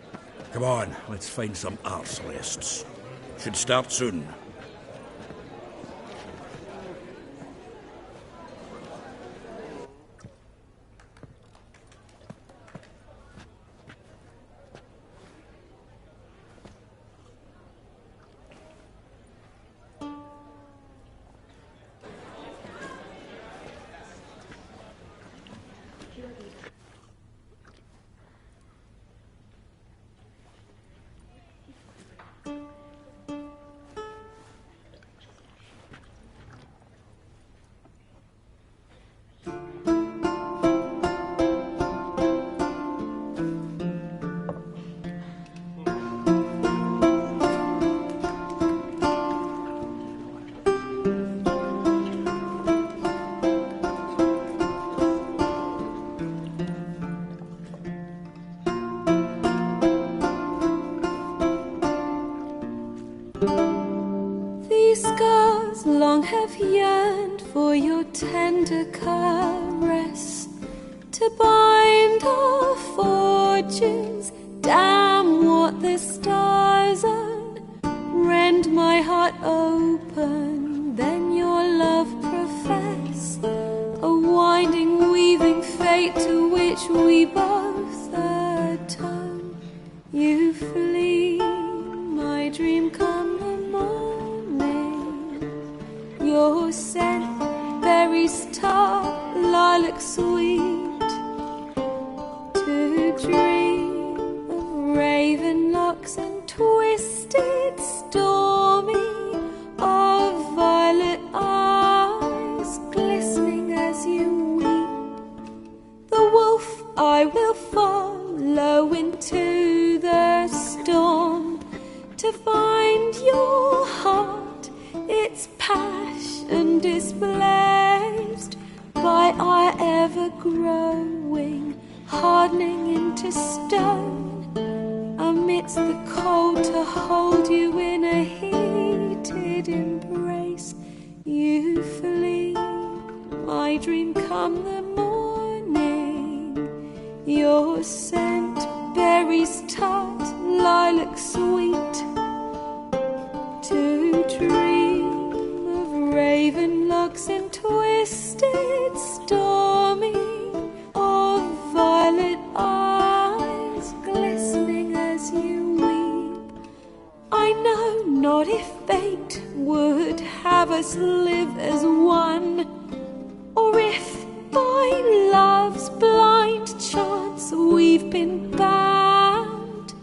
Come on, let's find some arse lists. Should start soon. These scars long have yearned for your tender caress, to bind our fortunes. Damn what the stars own. Rend my heart open, then your love profess, a winding, weaving fate to which we both atone. You flee, my dream come the morning. Your scent, berries tart, lilac sweet, to dream of raven locks and twisted stormy, of violet eyes glistening as you weep. The wolf I will follow into the storm, to find your heart, its passion displaced by our ever-growing, hardening into stone, amidst the cold to hold you in a heated embrace. You flee, my dream come the morning, your scent, berries tart, lilac sweet, to dream of raven locks and twisted stormy, of violet eyes glistening as you weep. I know not if fate would have us live as one, or if by love's blind chance we've been bound.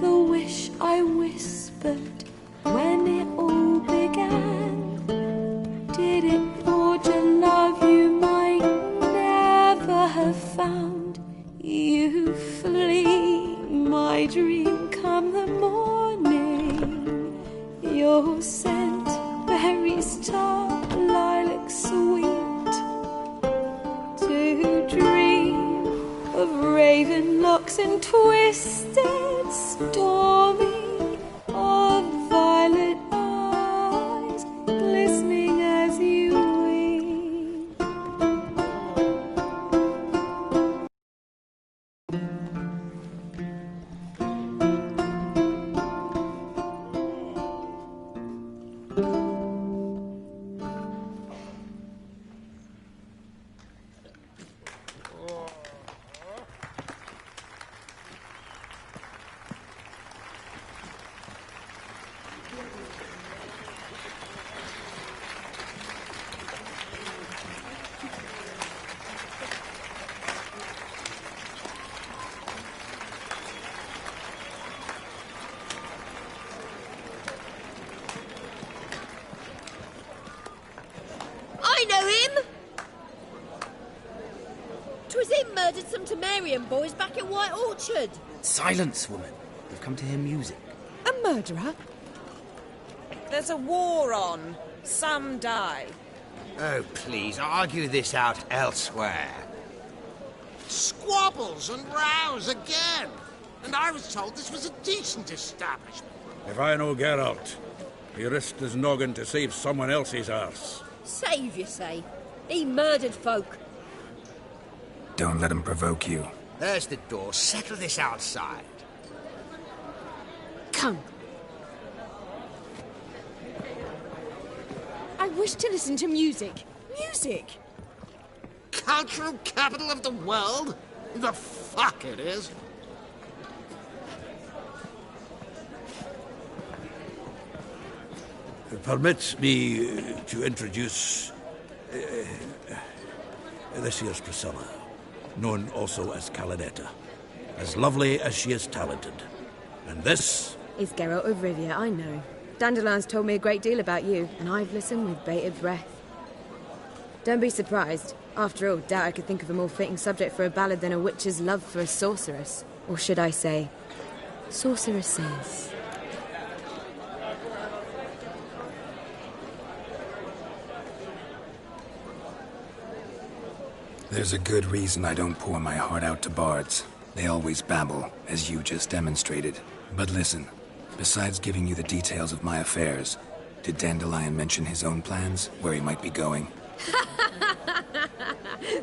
The wish I whispered when it all began, did it forge a love you might never have found? You flee, my dream come the morning, your scent, berries tart, lilac sweet, to dream of raven locks and twisted stormy, of violet eyes glistening as you weep. I know him! 'Twas him murdered some Temerian boys back at White Orchard. Silence, woman. They've come to hear music. A murderer? There's a war on. Some die. Oh, please, argue this out elsewhere. Squabbles and rows again. And I was told this was a decent establishment. If I know Geralt, he risked his noggin to save someone else's arse. Save, you say? He murdered folk. Don't let him provoke you. There's the door. Settle this outside. Come. I wish to listen to music. Music! Cultural capital of the world? The fuck it is. Permit me to introduce... this here's Priscilla, known also as Calinetta. As lovely as she is talented. And this... It's Geralt of Rivia, I know. Dandelion's told me a great deal about you, and I've listened with bated breath. Don't be surprised. After all, doubt I could think of a more fitting subject for a ballad than a witch's love for a sorceress. Or should I say, sorceresses. There's a good reason I don't pour my heart out to bards. They always babble, as you just demonstrated. But listen, besides giving you the details of my affairs, did Dandelion mention his own plans, where he might be going?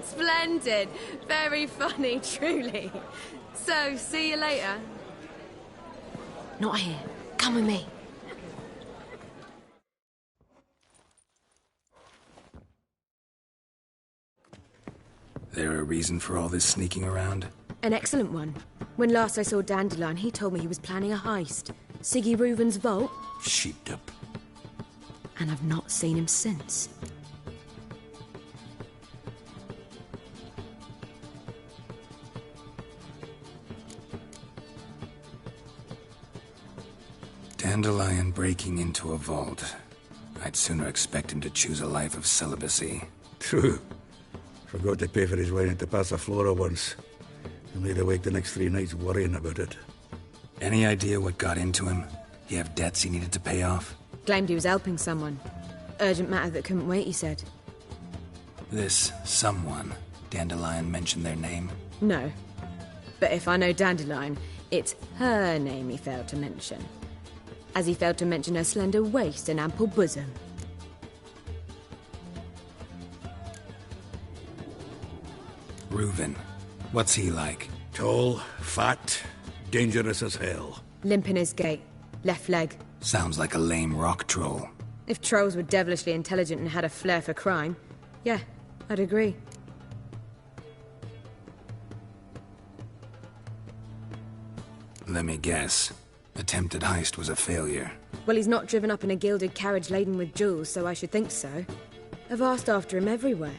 Splendid. Very funny, truly. So, see you later. Not here. Come with me. There a reason for all this sneaking around? An excellent one. When last I saw Dandelion, he told me he was planning a heist. Siggy Reuven's vault. Sheepdip. And I've not seen him since. Dandelion breaking into a vault. I'd sooner expect him to choose a life of celibacy. True. Forgot to pay for his wine at the Passaflora once. And laid awake the next 3 nights worrying about it. Any idea what got into him? He have debts he needed to pay off? Claimed he was helping someone. Urgent matter that couldn't wait, he said. This someone, Dandelion mentioned their name? No. But if I know Dandelion, it's her name he failed to mention. As he failed to mention her slender waist and ample bosom. Reuven. What's he like? Tall, fat, dangerous as hell. Limp in his gait. Left leg. Sounds like a lame rock troll. If trolls were devilishly intelligent and had a flair for crime, yeah, I'd agree. Let me guess. Attempted heist was a failure. Well, he's not driven up in a gilded carriage laden with jewels, so I should think so. I've asked after him everywhere,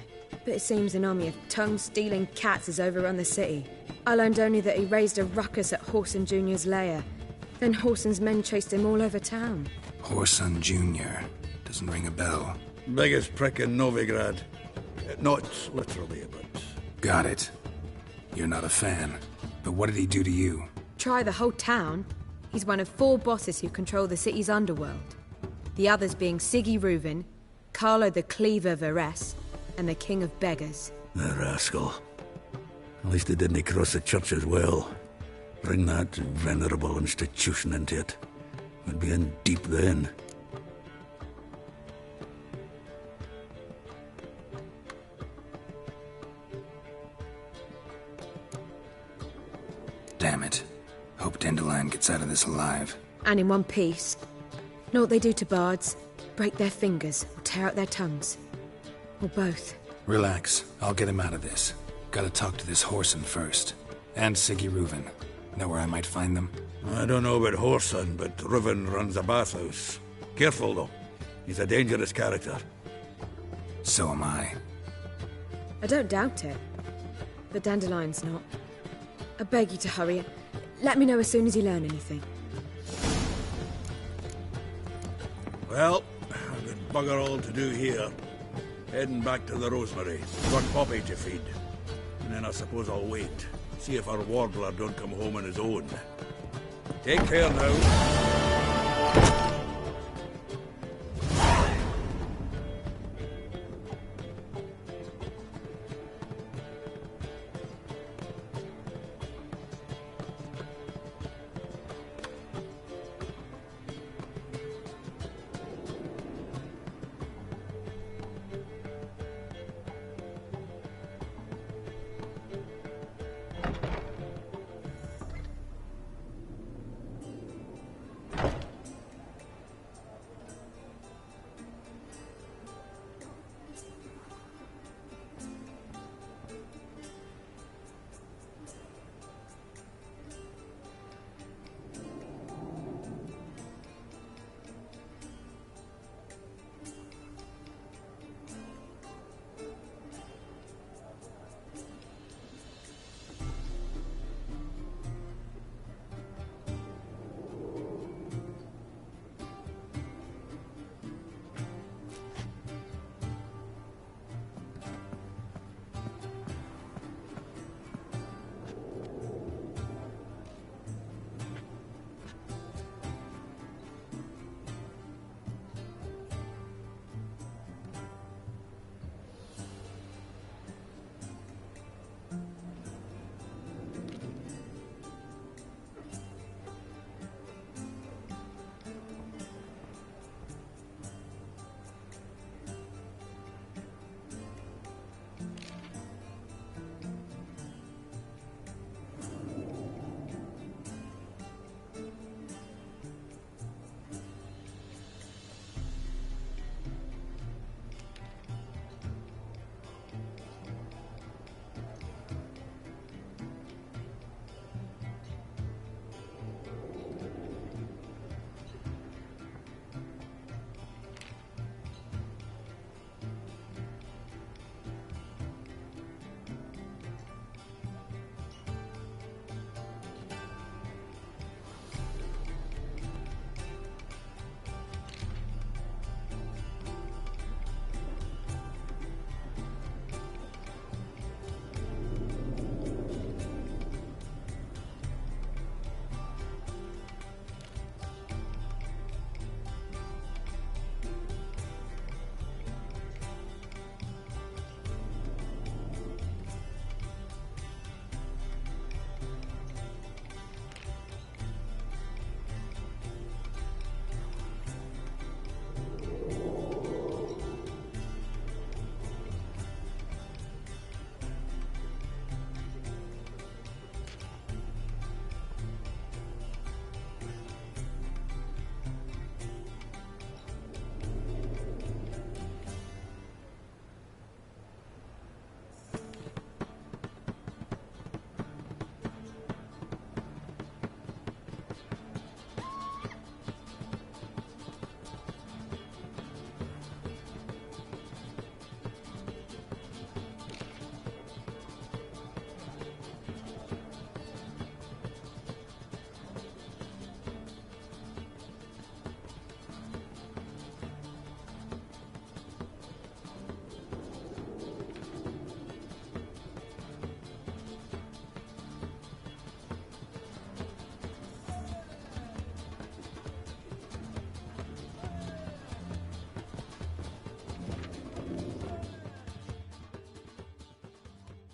but it seems an army of tongue-stealing cats has overrun the city. I learned only that he raised a ruckus at Whoreson Jr.'s lair. Then Whoreson's men chased him all over town. Whoreson Jr. Doesn't ring a bell. Biggest prick in Novigrad. Not literally, but... Got it. You're not a fan. But what did he do to you? Try the whole town. He's one of 4 bosses who control the city's underworld. The others being Siggy Reuven, Carlo the Cleaver Varese, and the King of Beggars. The rascal. At least he didn't cross the church as well. Bring that venerable institution into it. We'd be in deep then. Damn it. Hope Dandelion gets out of this alive. And in one piece. Know what they do to bards? Break their fingers, or tear out their tongues. Or both. Relax. I'll get him out of this. Gotta talk to this Whoreson first. And Siggy Reuven. Know where I might find them? I don't know about Whoreson, but Reuven runs a bathhouse. Careful, though. He's a dangerous character. So am I. I don't doubt it. But Dandelion's not. I beg you to hurry. Let me know as soon as you learn anything. Well, I've got bugger all to do here. Heading back to the Rosemary. Got Poppy to feed. And then I suppose I'll wait. See if our warbler don't come home on his own. Take care now.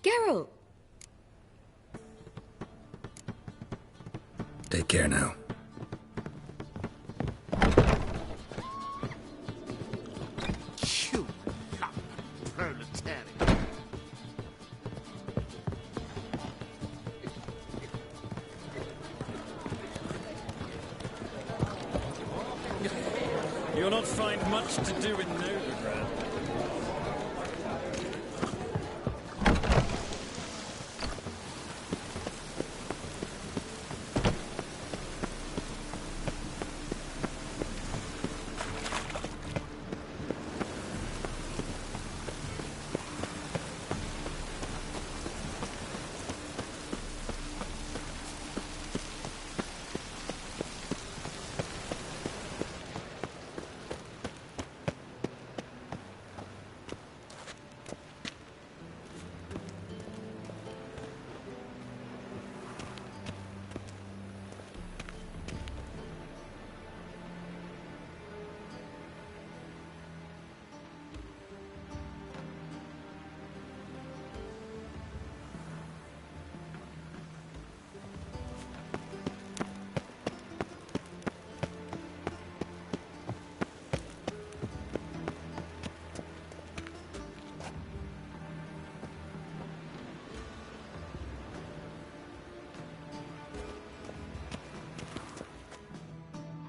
Geralt! Take care now. You lump proletariat. You'll not find much to do in Novigrad.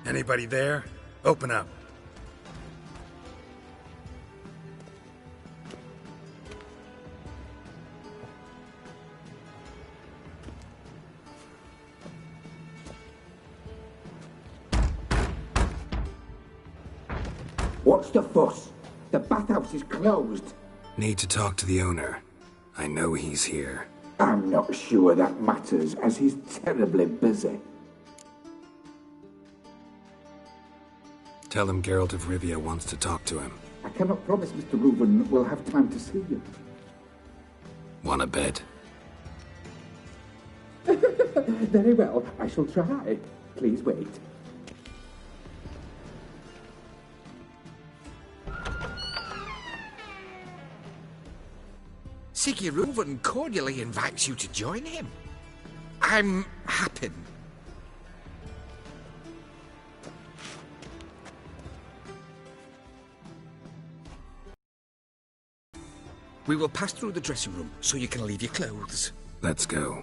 Anybody there? Open up. What's the fuss? The bathhouse is closed. Need to talk to the owner. I know he's here. I'm not sure that matters, as he's terribly busy. Tell him Geralt of Rivia wants to talk to him. I cannot promise Mr. Reuven will have time to see you. Want a bed? Very well, I shall try. Please wait. Siggy Reuven cordially invites you to join him. I'm happy. We will pass through the dressing room so you can leave your clothes. Let's go.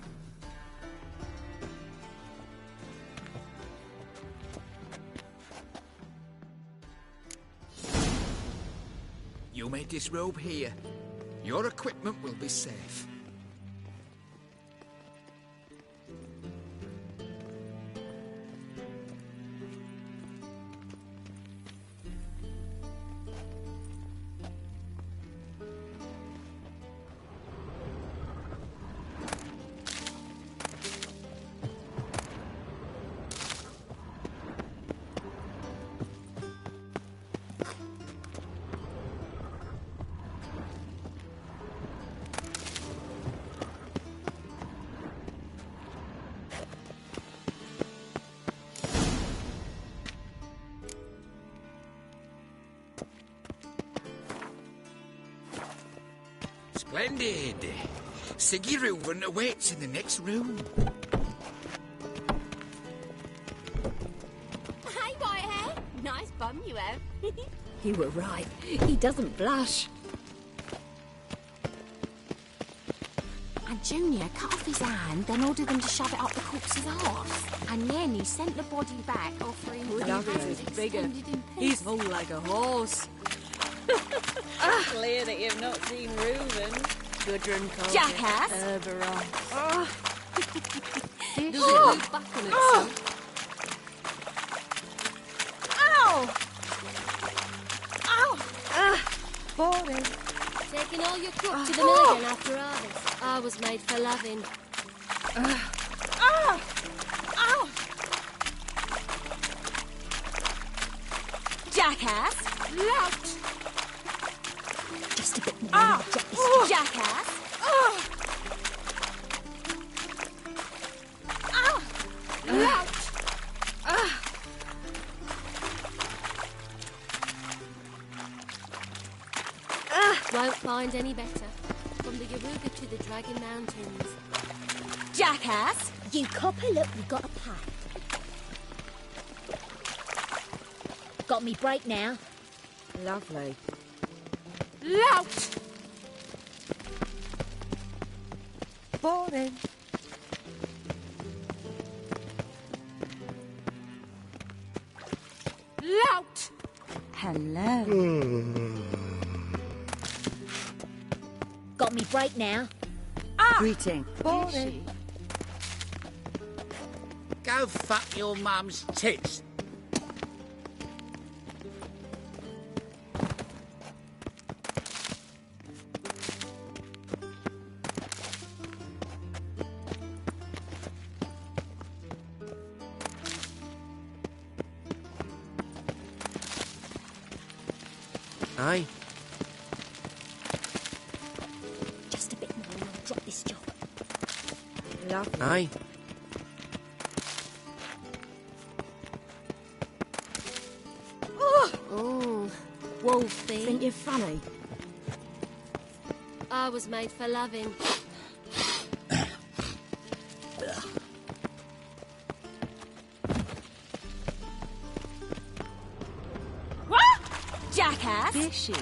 You may disrobe here. Your equipment will be safe. Splendid. Siggy Reuven awaits in the next room. Hey, Whitehair. Nice bum you have. You were right. He doesn't blush. And Junior cut off his hand, then ordered them to shove it up the corpse's arse. And then he sent the body back, offering He's bigger. He's whole like a horse. Clear that you've not seen Reuven. Gudrun calls Jackass. it Oberon. Does it look back on itself? Ow! Ow! Boring. Taking all your cook to the mill again after harvest. I was made for loving. Ow! Jackass! Lout! Just a bit more. Jackass! Lout! Won't find any better. from the Yaruga to the Dragon Mountains. Jackass! You copper, look, we got a pack. Got me break now. Lovely. Lout! Boring. Lout! Hello. Got me break now. Greeting. Boring. Go fuck your mum's tits. Aye. Just a bit more and I'll drop this job. Lovely. Aye. Oh, Wolfie. Think you're funny? I was made for loving. What? Jackass! Fishy.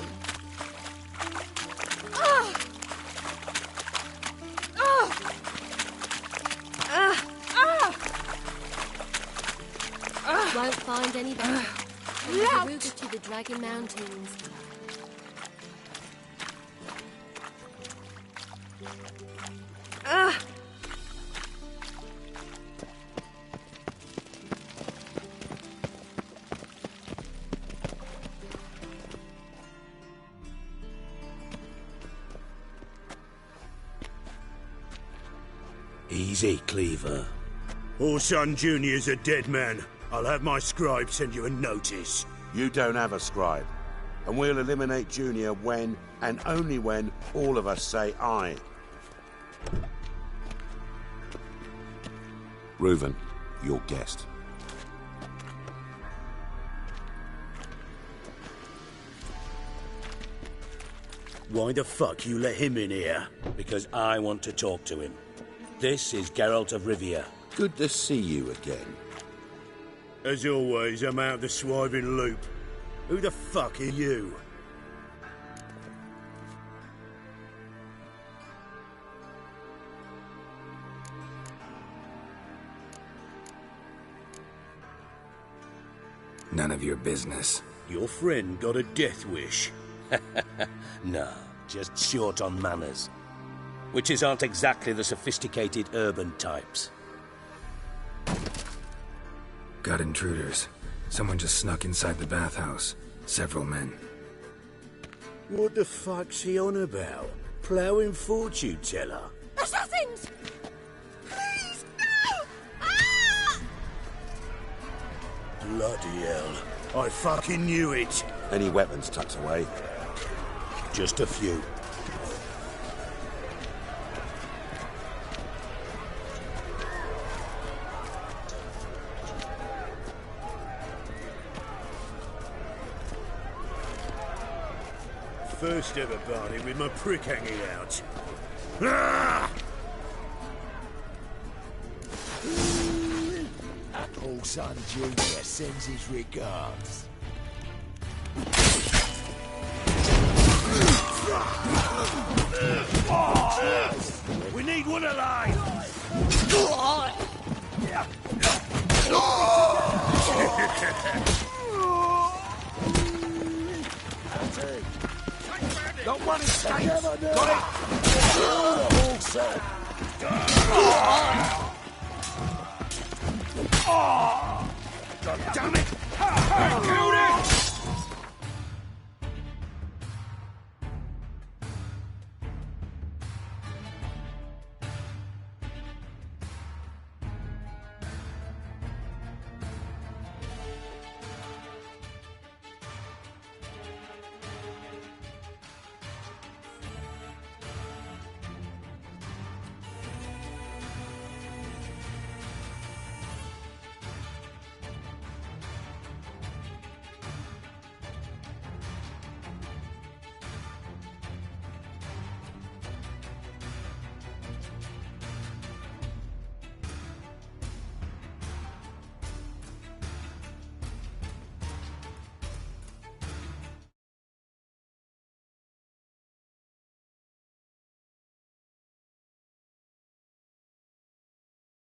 Won't find any better. From the Yaruga to the Dragon Mountains. Easy, Cleaver. Orson Jr.'s a dead man. I'll have my scribe send you a notice. You don't have a scribe. And we'll eliminate Junior when, and only when, all of us say aye. Reuven, your guest. Why the fuck you let him in here? Because I want to talk to him. This is Geralt of Rivia. Good to see you again. As always, I'm out of the swiving loop. Who the fuck are you? None of your business. Your friend got a death wish. No, just short on manners. Witches aren't exactly the sophisticated urban types. Got intruders. Someone just snuck inside the bathhouse. Several men. What the fuck's he on about? Ploughing fortune teller? Assassins! Please, no! Ah! Bloody hell. I fucking knew it. Any weapons tucked away? Just a few. First ever party with my prick hanging out. Ah! Orson Jr. sends his regards. We need one alive! Not one escapes! Got it! God damn it! I killed it!